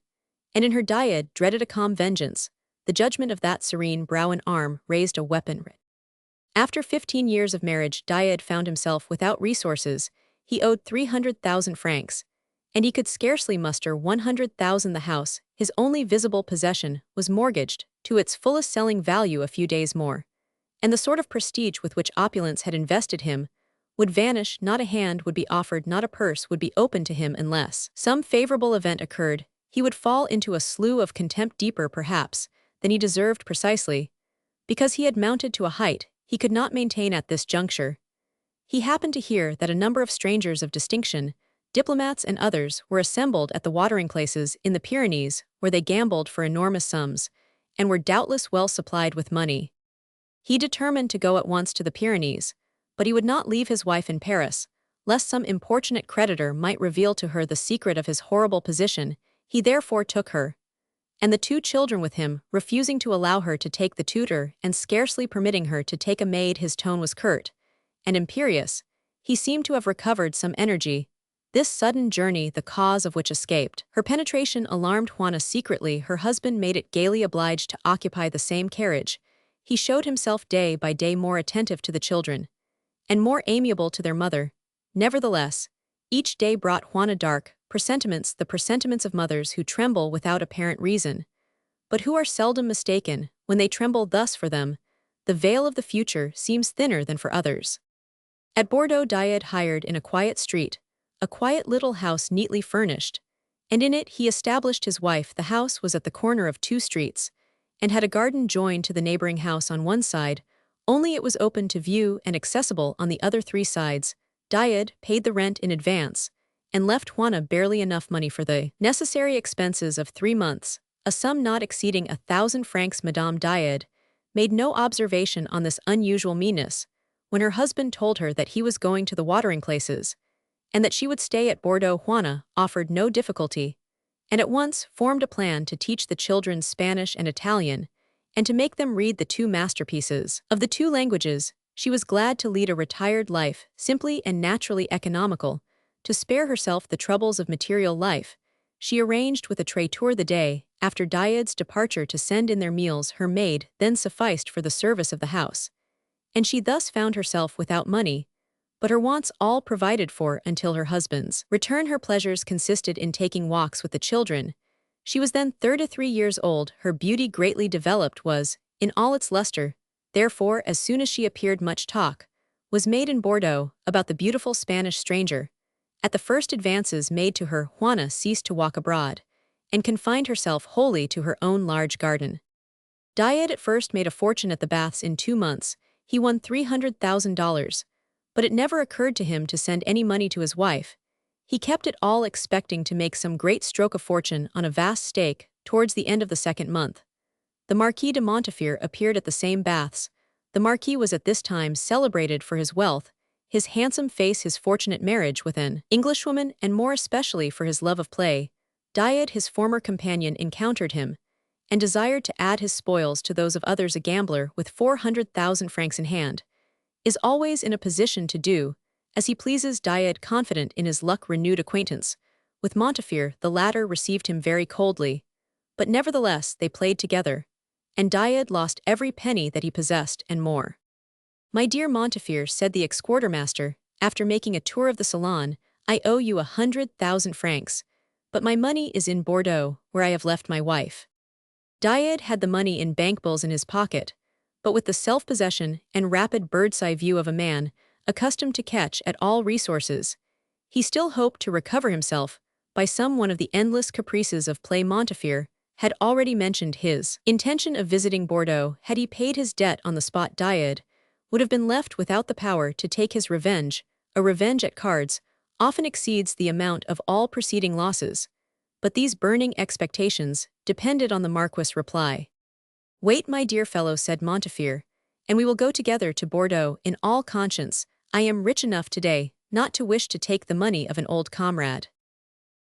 [SPEAKER 1] and in her Died dreaded a calm vengeance. The judgment of that serene brow and arm raised a weapon. After 15 years of marriage, Died found himself without resources. He owed 300,000 francs, and he could scarcely muster 100,000. The house, his only visible possession, was mortgaged to its fullest selling value a few days more, and the sort of prestige with which opulence had invested him would vanish. Not a hand would be offered, not a purse would be opened to him unless some favorable event occurred. He would fall into a slough of contempt deeper, perhaps, than he deserved, precisely because he had mounted to a height he could not maintain at this juncture. He happened to hear that a number of strangers of distinction, diplomats and others, were assembled at the watering places in the Pyrenees, where they gambled for enormous sums, and were doubtless well supplied with money. He determined to go at once to the Pyrenees, but he would not leave his wife in Paris, lest some importunate creditor might reveal to her the secret of his horrible position. He therefore took her and the 2 children with him, refusing to allow her to take the tutor and scarcely permitting her to take a maid. His tone was curt and imperious. He seemed to have recovered some energy. This sudden journey, the cause of which escaped her penetration, alarmed Juana secretly. Her husband made it gaily obliged to occupy the same carriage. He showed himself day by day more attentive to the children, and more amiable to their mother. Nevertheless, each day brought Juana dark presentiments, the presentiments of mothers who tremble without apparent reason, but who are seldom mistaken when they tremble thus. For them, the veil of the future seems thinner than for others. At Bordeaux, Died hired in a quiet street a quiet little house neatly furnished, and in it he established his wife. The house was at the corner of 2 streets, and had a garden joined to the neighboring house on one side, only it was open to view and accessible on the other 3 sides. Died paid the rent in advance, and left Juana barely enough money for the necessary expenses of 3 months, a sum not exceeding 1,000 francs. Madame Died made no observation on this unusual meanness when her husband told her that he was going to the watering places, and that she would stay at Bordeaux. Juana offered no difficulty, and at once formed a plan to teach the children Spanish and Italian, and to make them read the 2 masterpieces of the 2 languages. She was glad to lead a retired life, simply and naturally economical, to spare herself the troubles of material life. She arranged with a traiteur the day after Died's departure to send in their meals. Her maid then sufficed for the service of the house, and she thus found herself without money, but her wants all provided for until her husband's return. Her pleasures consisted in taking walks with the children. She was then 33 years old. Her beauty, greatly developed, was in all its luster. Therefore, as soon as she appeared, much talk was made in Bordeaux about the beautiful Spanish stranger. At the first advances made to her, Juana ceased to walk abroad, and confined herself wholly to her own large garden. Died at first made a fortune at the baths. In 2 months, he won $300,000, but it never occurred to him to send any money to his wife. He kept it all, expecting to make some great stroke of fortune on a vast stake. Towards the end of the 2nd month, the Marquis de Montefiore appeared at the same baths. The Marquis was at this time celebrated for his wealth, his handsome face, his fortunate marriage with an Englishwoman, and more especially for his love of play. Diad, his former companion, encountered him, and desired to add his spoils to those of others. A gambler with 400,000 francs in hand is always in a position to do as he pleases. Diad, confident in his luck, renewed acquaintance with Montefiore. The latter received him very coldly, but nevertheless they played together, and Diad lost every penny that he possessed and more. "My dear Montefiore," said the ex-quartermaster, after making a tour of the salon, "I owe you 100,000 francs, but my money is in Bordeaux, where I have left my wife." Diad had the money in bank bills in his pocket, but with the self-possession and rapid bird's-eye view of a man accustomed to catch at all resources, he still hoped to recover himself by some one of the endless caprices of play. Montefiore had already mentioned his intention of visiting Bordeaux. Had he paid his debt on the spot, Diad would have been left without the power to take his revenge. A revenge at cards often exceeds the amount of all preceding losses, but these burning expectations depended on the Marquis' reply. "Wait, my dear fellow," said Montefiore, "and we will go together to Bordeaux in all conscience. I am rich enough today not to wish to take the money of an old comrade."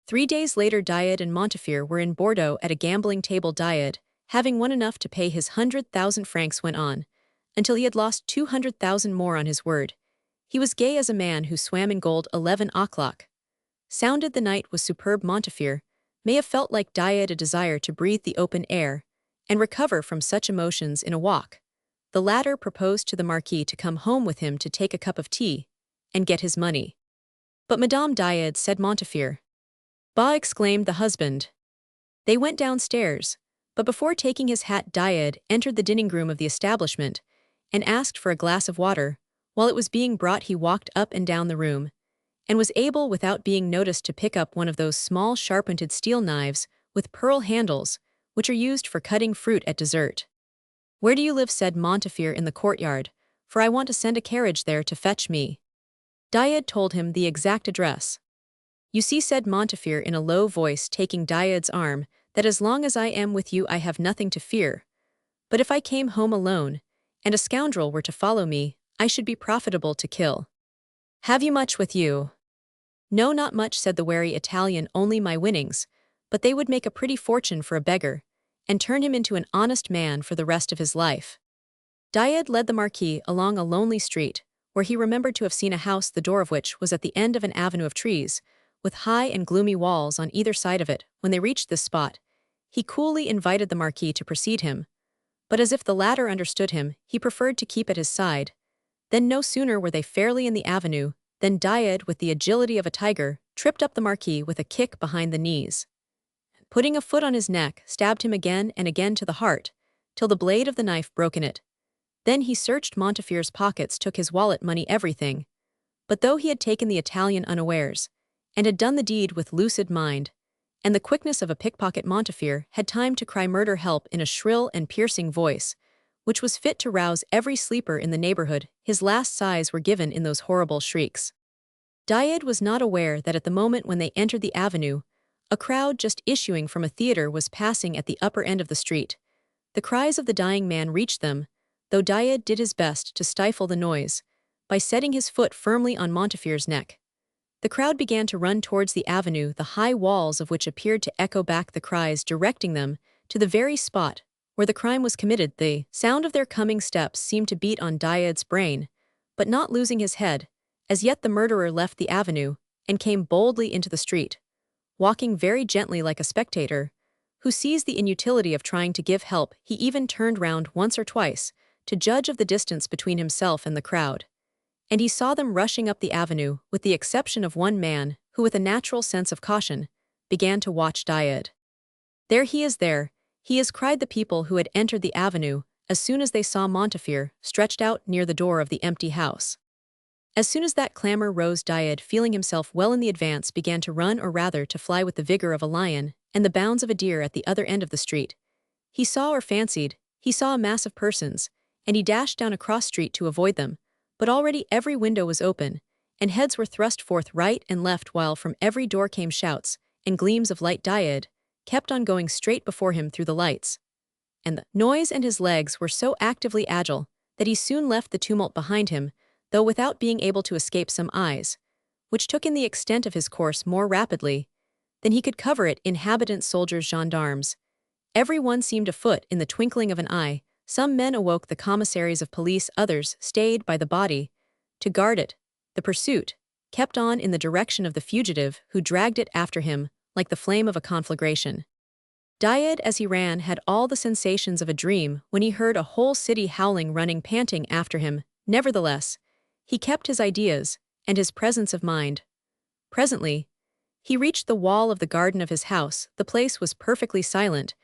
[SPEAKER 1] 3 days later, Diad and Montefiore were in Bordeaux at a gambling table. Diad, having won enough to pay his 100,000 francs, went on until he had lost 200,000 more on his word. He was gay as a man who swam in gold. 11 o'clock sounded. The night was superb. Montefiore may have felt like Diad a desire to breathe the open air and recover from such emotions in a walk. The latter proposed to the Marquis to come home with him to take a cup of tea and get his money. "But Madame Diad," said Montefiore. "Bah!" exclaimed the husband. They went downstairs, but before taking his hat, Diad entered the dining room of the establishment and asked for a glass of water. While it was being brought, he walked up and down the room, and was able without being noticed to pick up one of those small sharp-pointed steel knives with pearl handles which are used for cutting fruit at dessert. "Where do you live?" said Montefiore. "In the courtyard, for I want to send a carriage there to fetch me." Diad told him the exact address. "You see," said Montefiore in a low voice, taking Diad's arm, "that as long as I am with you I have nothing to fear. But if I came home alone, and a scoundrel were to follow me, I should be profitable to kill. Have you much with you?" "No, not much," said the wary Italian, "only my winnings, but they would make a pretty fortune for a beggar, and turn him into an honest man for the rest of his life." Diad led the Marquis along a lonely street, where he remembered to have seen a house, the door of which was at the end of an avenue of trees, with high and gloomy walls on either side of it. When they reached this spot, he coolly invited the Marquis to precede him, but as if the latter understood him, he preferred to keep at his side. Then no sooner were they fairly in the avenue than Diad, with the agility of a tiger, tripped up the Marquis with a kick behind the knees. Putting a foot on his neck, stabbed him again and again to the heart, till the blade of the knife broke in it. Then he searched Montefiore's pockets, took his wallet, money, everything. But though he had taken the Italian unawares, and had done the deed with lucid mind and the quickness of a pickpocket, Montefiore had time to cry "Murder! Help!" in a shrill and piercing voice, which was fit to rouse every sleeper in the neighborhood. His last sighs were given in those horrible shrieks. Diad was not aware that at the moment when they entered the avenue, a crowd just issuing from a theater was passing at the upper end of the street. The cries of the dying man reached them, though Diad did his best to stifle the noise by setting his foot firmly on Montefiore's neck. The crowd began to run towards the avenue, the high walls of which appeared to echo back the cries, directing them to the very spot where the crime was committed. The sound of their coming steps seemed to beat on Diad's brain, but not losing his head, as yet the murderer left the avenue and came boldly into the street, walking very gently like a spectator who sees the inutility of trying to give help. He even turned round once or twice to judge of the distance between himself and the crowd, and he saw them rushing up the avenue, with the exception of one man who, with a natural sense of caution, began to watch Diad. "There he is, there he is," cried the people who had entered the avenue as soon as they saw Montefiore stretched out near the door of the empty house. As soon as that clamor rose, Diad, feeling himself well in the advance, began to run, or rather to fly, with the vigor of a lion and the bounds of a deer at the other end of the street. He saw, or fancied he saw, a mass of persons, and he dashed down a cross street to avoid them, but already every window was open, and heads were thrust forth right and left, while from every door came shouts and gleams of light. Diad kept on going straight before him through the lights and the noise, and his legs were so actively agile that he soon left the tumult behind him, though without being able to escape some eyes, which took in the extent of his course more rapidly. then he could cover it inhabitants, soldiers, gendarmes. Every one seemed afoot in the twinkling of an eye. Some men awoke the commissaries of police, others stayed by the body to guard it. The pursuit kept on in the direction of the fugitive, who dragged it after him like the flame of a conflagration. Died as he ran had all the sensations of a dream when he heard a whole city howling, running, panting after him. Nevertheless, he kept his ideas and his presence of mind. Presently, he reached the wall of the garden of his house. The place was perfectly silent,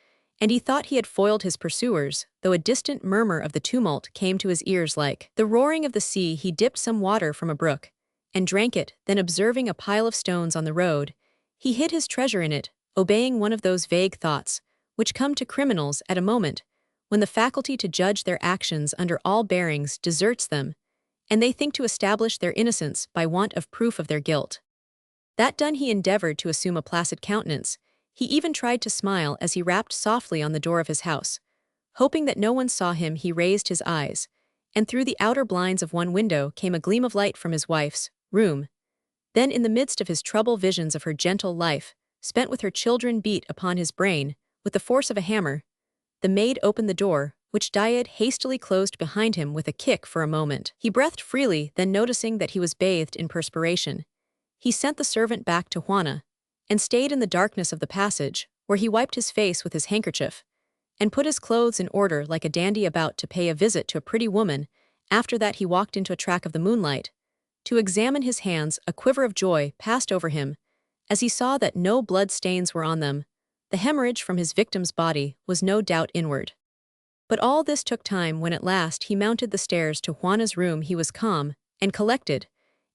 [SPEAKER 1] and he thought he had foiled his pursuers, though a distant murmur of the tumult came to his ears like the roaring of the sea. He dipped some water from a brook and drank it, then observing a pile of stones on the road, he hid his treasure in it, obeying one of those vague thoughts which come to criminals at a moment when the faculty to judge their actions under all bearings deserts them, and they think to establish their innocence by want of proof of their guilt. That done, he endeavored to assume a placid countenance. He even tried to smile as he rapped softly on the door of his house. Hoping that no one saw him, he raised his eyes, and through the outer blinds of one window came a gleam of light from his wife's room. Then, in the midst of his troubled visions of her gentle life, spent with her children, beat upon his brain with the force of a hammer. The maid opened the door, which Died hastily closed behind him with a kick. For a moment he breathed freely, then noticing that he was bathed in perspiration, he sent the servant back to Juana, and stayed in the darkness of the passage, where he wiped his face with his handkerchief, and put his clothes in order like a dandy about to pay a visit to a pretty woman. After that he walked into a track of the moonlight to examine his hands. A quiver of joy passed over him as he saw that no blood stains were on them. The hemorrhage from his victim's body was no doubt inward. But all this took time. When at last he mounted the stairs to Juana's room, he was calm and collected,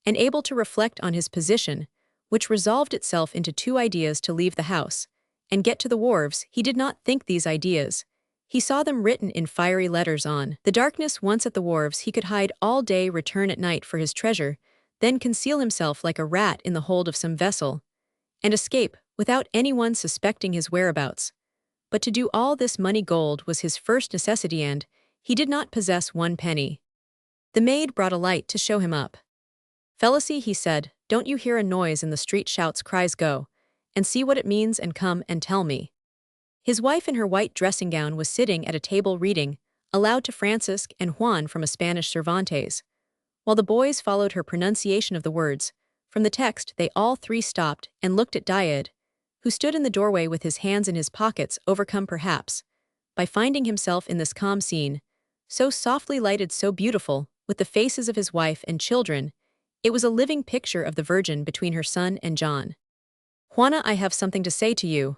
[SPEAKER 1] and able to reflect on his position, which resolved itself into two ideas: to leave the house and get to the wharves. He did not think these ideas. He saw them written in fiery letters on the darkness. Once at the wharves, he could hide all day, return at night for his treasure, then conceal himself like a rat in the hold of some vessel, and escape without anyone suspecting his whereabouts. But to do all this, money, gold, was his first necessity, and he did not possess one penny. The maid brought a light to show him up. "Felicity," he said, "don't you hear a noise in the street? Shouts, cries, go and see what it means and come and tell me." His wife in her white dressing gown was sitting at a table reading aloud to Francis and Juan from a Spanish Cervantes. While the boys followed her pronunciation of the words from the text, they all three stopped and looked at Died, who stood in the doorway with his hands in his pockets, overcome perhaps by finding himself in this calm scene, so softly lighted, so beautiful, with the faces of his wife and children. It was a living picture of the Virgin between her son and John. "Juana, I have something to say to you."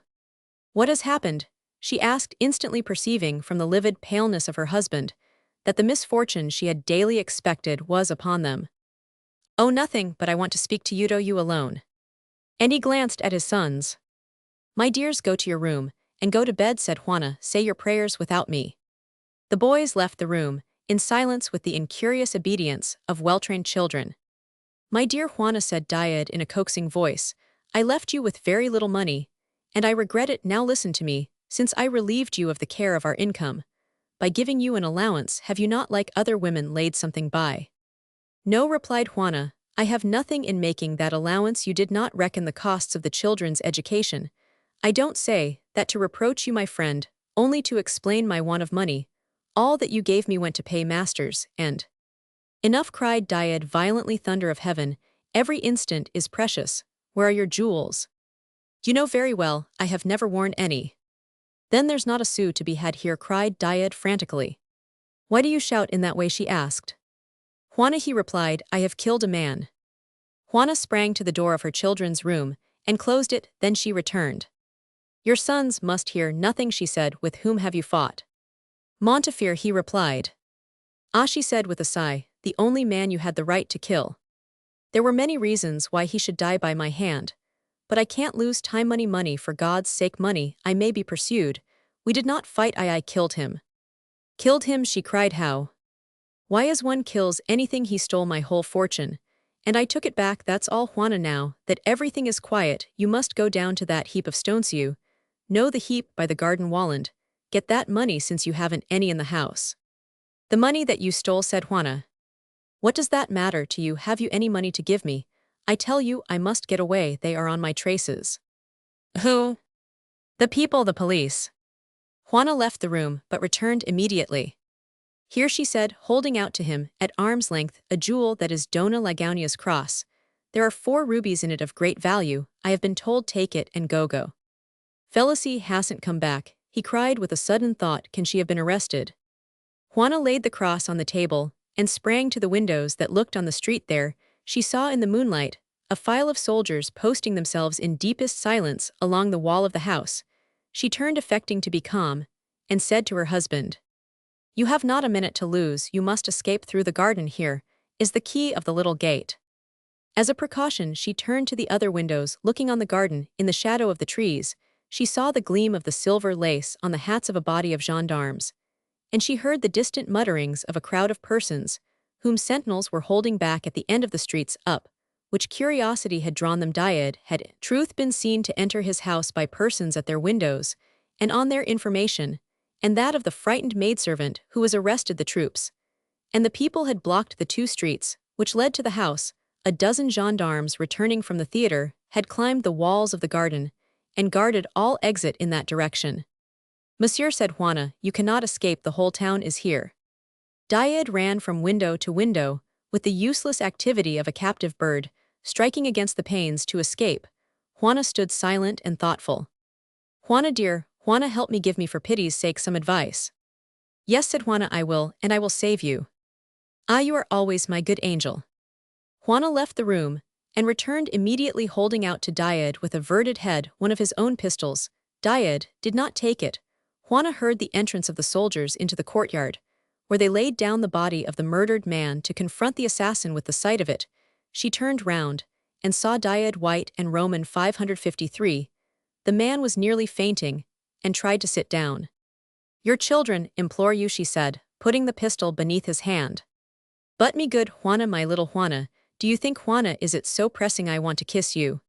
[SPEAKER 1] "What has happened?" she asked, instantly perceiving from the livid paleness of her husband that the misfortune she had daily expected was upon them. "Oh, nothing, but I want to speak to you alone." And he glanced at his sons. "My dears, go to your room and go to bed," said Juana. "Say your prayers without me." The boys left the room in silence with the incurious obedience of well-trained children. "My dear Juana," said Died in a coaxing voice, "I left you with very little money, and I regret it. Now listen to me. Since I relieved you of the care of our income by giving you an allowance, have you not, like other women, laid something by?" "No," replied Juana, "I have nothing in making that allowance. You did not reckon the costs of the children's education. I don't say that to reproach you, my friend, only to explain my want of money. All that you gave me went to pay masters, and—" "Enough," cried Died violently. "Thunder of heaven, every instant is precious. Where are your jewels?" "You know very well, I have never worn any." "Then there's not a sou to be had here," cried Died frantically. "Why do you shout in that way?" she asked. "Juana," he replied, "I have killed a man." Juana sprang to the door of her children's room and closed it, then she returned. "Your sons must hear nothing," she said. "With whom have you fought?" "Montefiore," he replied. "Ah," she said with a sigh, "the only man you had the right to kill. There were many reasons why he should die by my hand, but I can't lose time. Money, for God's sake, money. I may be pursued. We did not fight. I killed him." "Killed him?" she cried. "How?" "Why, as one kills anything. He stole my whole fortune, and I took it back, that's all." "Juana, now that everything is quiet, you must go down to that heap of stones. You know the heap by the garden wall, and get that money, since you haven't any in the house." "The money that you stole," said Juana. "What does that matter to you? Have you any money to give me? I tell you, I must get away. They are on my traces." Who? The people, the police. Juana left the room but returned immediately. Here she said, holding out to him, at arm's length, a jewel that is Dona Lagunia's cross. There are 4 rubies in it of great value. I have been told take it and go. Felicie hasn't come back, he cried with a sudden thought. Can she have been arrested? Juana laid the cross on the table and sprang to the windows that looked on the street. There, she saw in the moonlight a file of soldiers posting themselves in deepest silence along the wall of the house. She turned, affecting to be calm, and said to her husband, "You have not a minute to lose. You must escape through the garden. Here is the key of the little gate." As a precaution, she turned to the other windows, looking on the garden. In the shadow of the trees, she saw the gleam of the silver lace on the hats of a body of gendarmes, and she heard the distant mutterings of a crowd of persons, whom sentinels were holding back at the end of the streets up, which curiosity had drawn them. Died had truth been seen to enter his house by persons at their windows, and on their information, and that of the frightened maidservant who was arrested the troops. And the people had blocked the 2 streets, which led to the house. A dozen gendarmes returning from the theater had climbed the walls of the garden and guarded all exit in that direction. "Monsieur," said Juana, "you cannot escape. The whole town is here." Died ran from window to window, with the useless activity of a captive bird, striking against the panes to escape. Juana stood silent and thoughtful. "Juana dear, Juana, help me, give me for pity's sake some advice." "Yes," said Juana, I will save you." "Ah, you are always my good angel." Juana left the room, and returned immediately, holding out to Died with averted head one of his own pistols. Died did not take it. Juana heard the entrance of the soldiers into the courtyard, where they laid down the body of the murdered man to confront the assassin. With the sight of it, she turned round, and saw Died White and Roman 553. The man was nearly fainting, and tried to sit down. "Your children implore you," she said, putting the pistol beneath his hand. "But me good Juana, my little Juana, do you think, Juana, is it so pressing? I want to kiss you."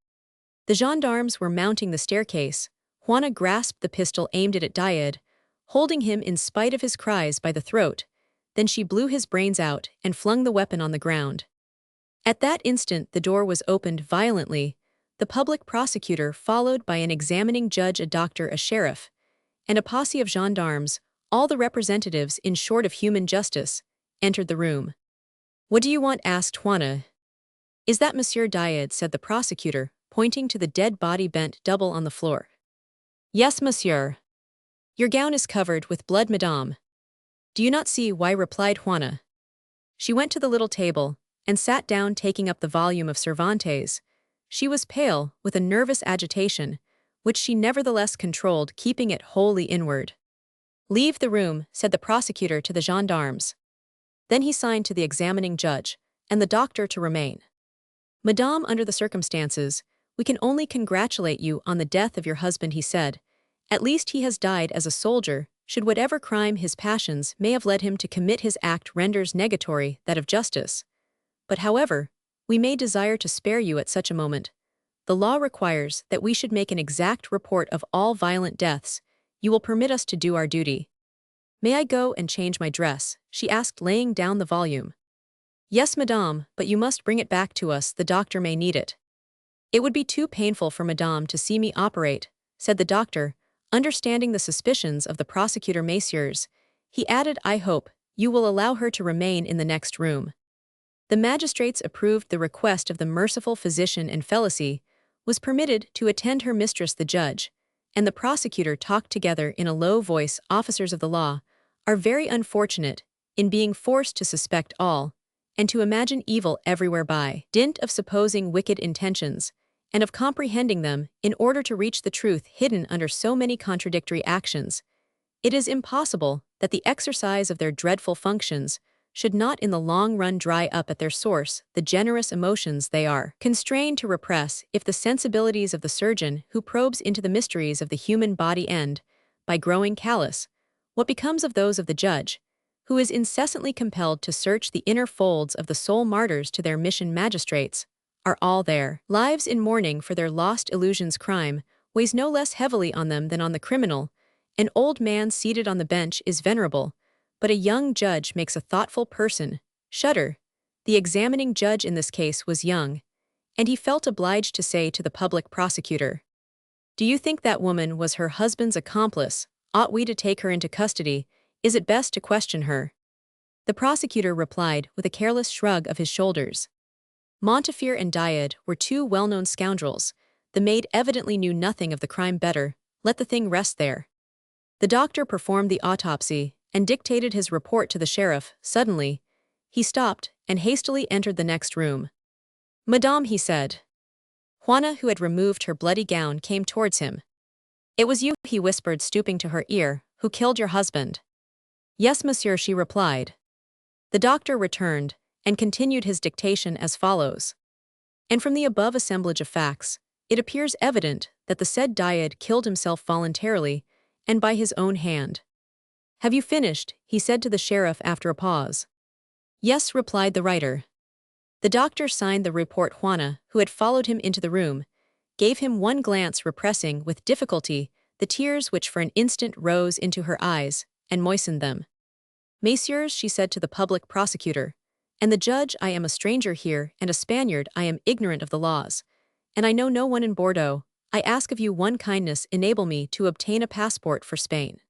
[SPEAKER 1] The gendarmes were mounting the staircase. Juana grasped the pistol aimed at Died, holding him in spite of his cries by the throat. Then she blew his brains out and flung the weapon on the ground. At that instant the door was opened violently. The public prosecutor, followed by an examining judge, a doctor, a sheriff, and a posse of gendarmes, all the representatives, in short, of human justice, entered the room. "What do you want?" asked Juana. "Is that Monsieur Died?" said the prosecutor, pointing to the dead body bent double on the floor. "Yes, monsieur." "Your gown is covered with blood, madame." "Do you not see why?" replied Juana. She went to the little table, and sat down, taking up the volume of Cervantes. She was pale, with a nervous agitation, which she nevertheless controlled, keeping it wholly inward. "Leave the room," said the prosecutor to the gendarmes. Then he signed to the examining judge and the doctor to remain. "Madame, under the circumstances, we can only congratulate you on the death of your husband," he said. "At least he has died as a soldier. Should whatever crime his passions may have led him to commit, his act renders negatory that of justice. But however, we may desire to spare you at such a moment. The law requires that we should make an exact report of all violent deaths. You will permit us to do our duty." "May I go and change my dress?" she asked, laying down the volume. "Yes, madame, but you must bring it back to us. The doctor may need it." "It would be too painful for madame to see me operate," said the doctor, understanding the suspicions of the prosecutor. "Messieurs," he added, "I hope you will allow her to remain in the next room." The magistrates approved the request of the merciful physician, and Felicie was permitted to attend her mistress. The judge and the prosecutor talked together in a low voice. "Officers of the law are very unfortunate in being forced to suspect all, and to imagine evil everywhere by dint of supposing wicked intentions, and of comprehending them in order to reach the truth hidden under so many contradictory actions. It is impossible that the exercise of their dreadful functions should not in the long run dry up at their source the generous emotions they are constrained to repress, if the sensibilities of the surgeon who probes into the mysteries of the human body end by growing callous. What becomes of those of the judge, who is incessantly compelled to search the inner folds of the soul? Martyrs to their mission, magistrates are all their lives in mourning for their lost illusions. Crime weighs no less heavily on them than on the criminal. An old man seated on the bench is venerable, but a young judge makes a thoughtful person shudder. The examining judge in this case was young, and he felt obliged to say to the public prosecutor, Do you think that woman was her husband's accomplice? Ought we to take her into custody? Is it best to question her? The prosecutor replied with a careless shrug of his shoulders. Montefiore and Diade were two well-known scoundrels. The maid evidently knew nothing of the crime better. Let the thing rest there. The doctor performed the autopsy and dictated his report to the sheriff. Suddenly, he stopped and hastily entered the next room. "Madame," he said. Juana, who had removed her bloody gown, came towards him. "It was you," he whispered, stooping to her ear, "who killed your husband." "Yes, monsieur," she replied. The doctor returned and continued his dictation as follows. "And from the above assemblage of facts, it appears evident that the said Diade killed himself voluntarily and by his own hand." "Have you finished?" he said to the sheriff after a pause. "Yes," replied the writer. The doctor signed the report. Juana, who had followed him into the room, gave him one glance, repressing with difficulty the tears which for an instant rose into her eyes and moistened them. "Messieurs," she said to the public prosecutor, "and the judge, I am a stranger here and a Spaniard. I am ignorant of the laws, and I know no one in Bordeaux. I ask of you one kindness: enable me to obtain a passport for Spain."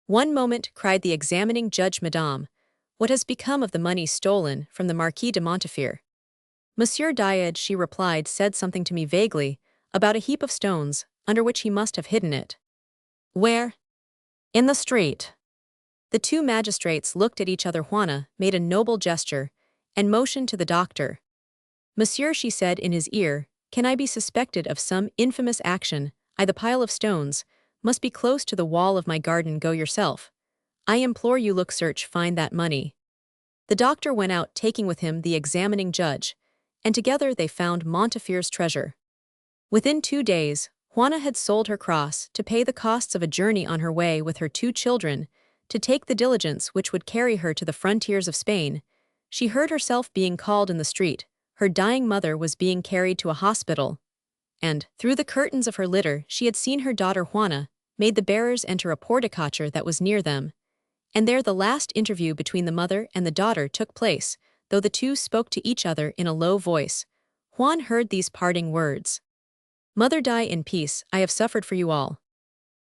[SPEAKER 1] "One moment," cried the examining judge. "Madame, what has become of the money stolen from the Marquis de Montefiore?" "Monsieur Diade," she replied, "said something to me vaguely about a heap of stones under which he must have hidden it." "Where?" "In the street." The two magistrates looked at each other. Juana made a noble gesture and motioned to the doctor. "Monsieur," she said in his ear, "can I be suspected of some infamous action? The pile of stones must be close to the wall of my garden. Go yourself. I implore you, look, search, find that money." The doctor went out, taking with him the examining judge, and together they found Montefiore's treasure. Within 2 days, Juana had sold her cross to pay the costs of a journey on her way with her 2 children, to take the diligence which would carry her to the frontiers of Spain. She heard herself being called in the street. Her dying mother was being carried to a hospital, and, through the curtains of her litter, she had seen her daughter Juana, made the bearers enter a porticacher that was near them. And there the last interview between the mother and the daughter took place. Though the two spoke to each other in a low voice, Juan heard these parting words: "Mother, die in peace. I have suffered for you all.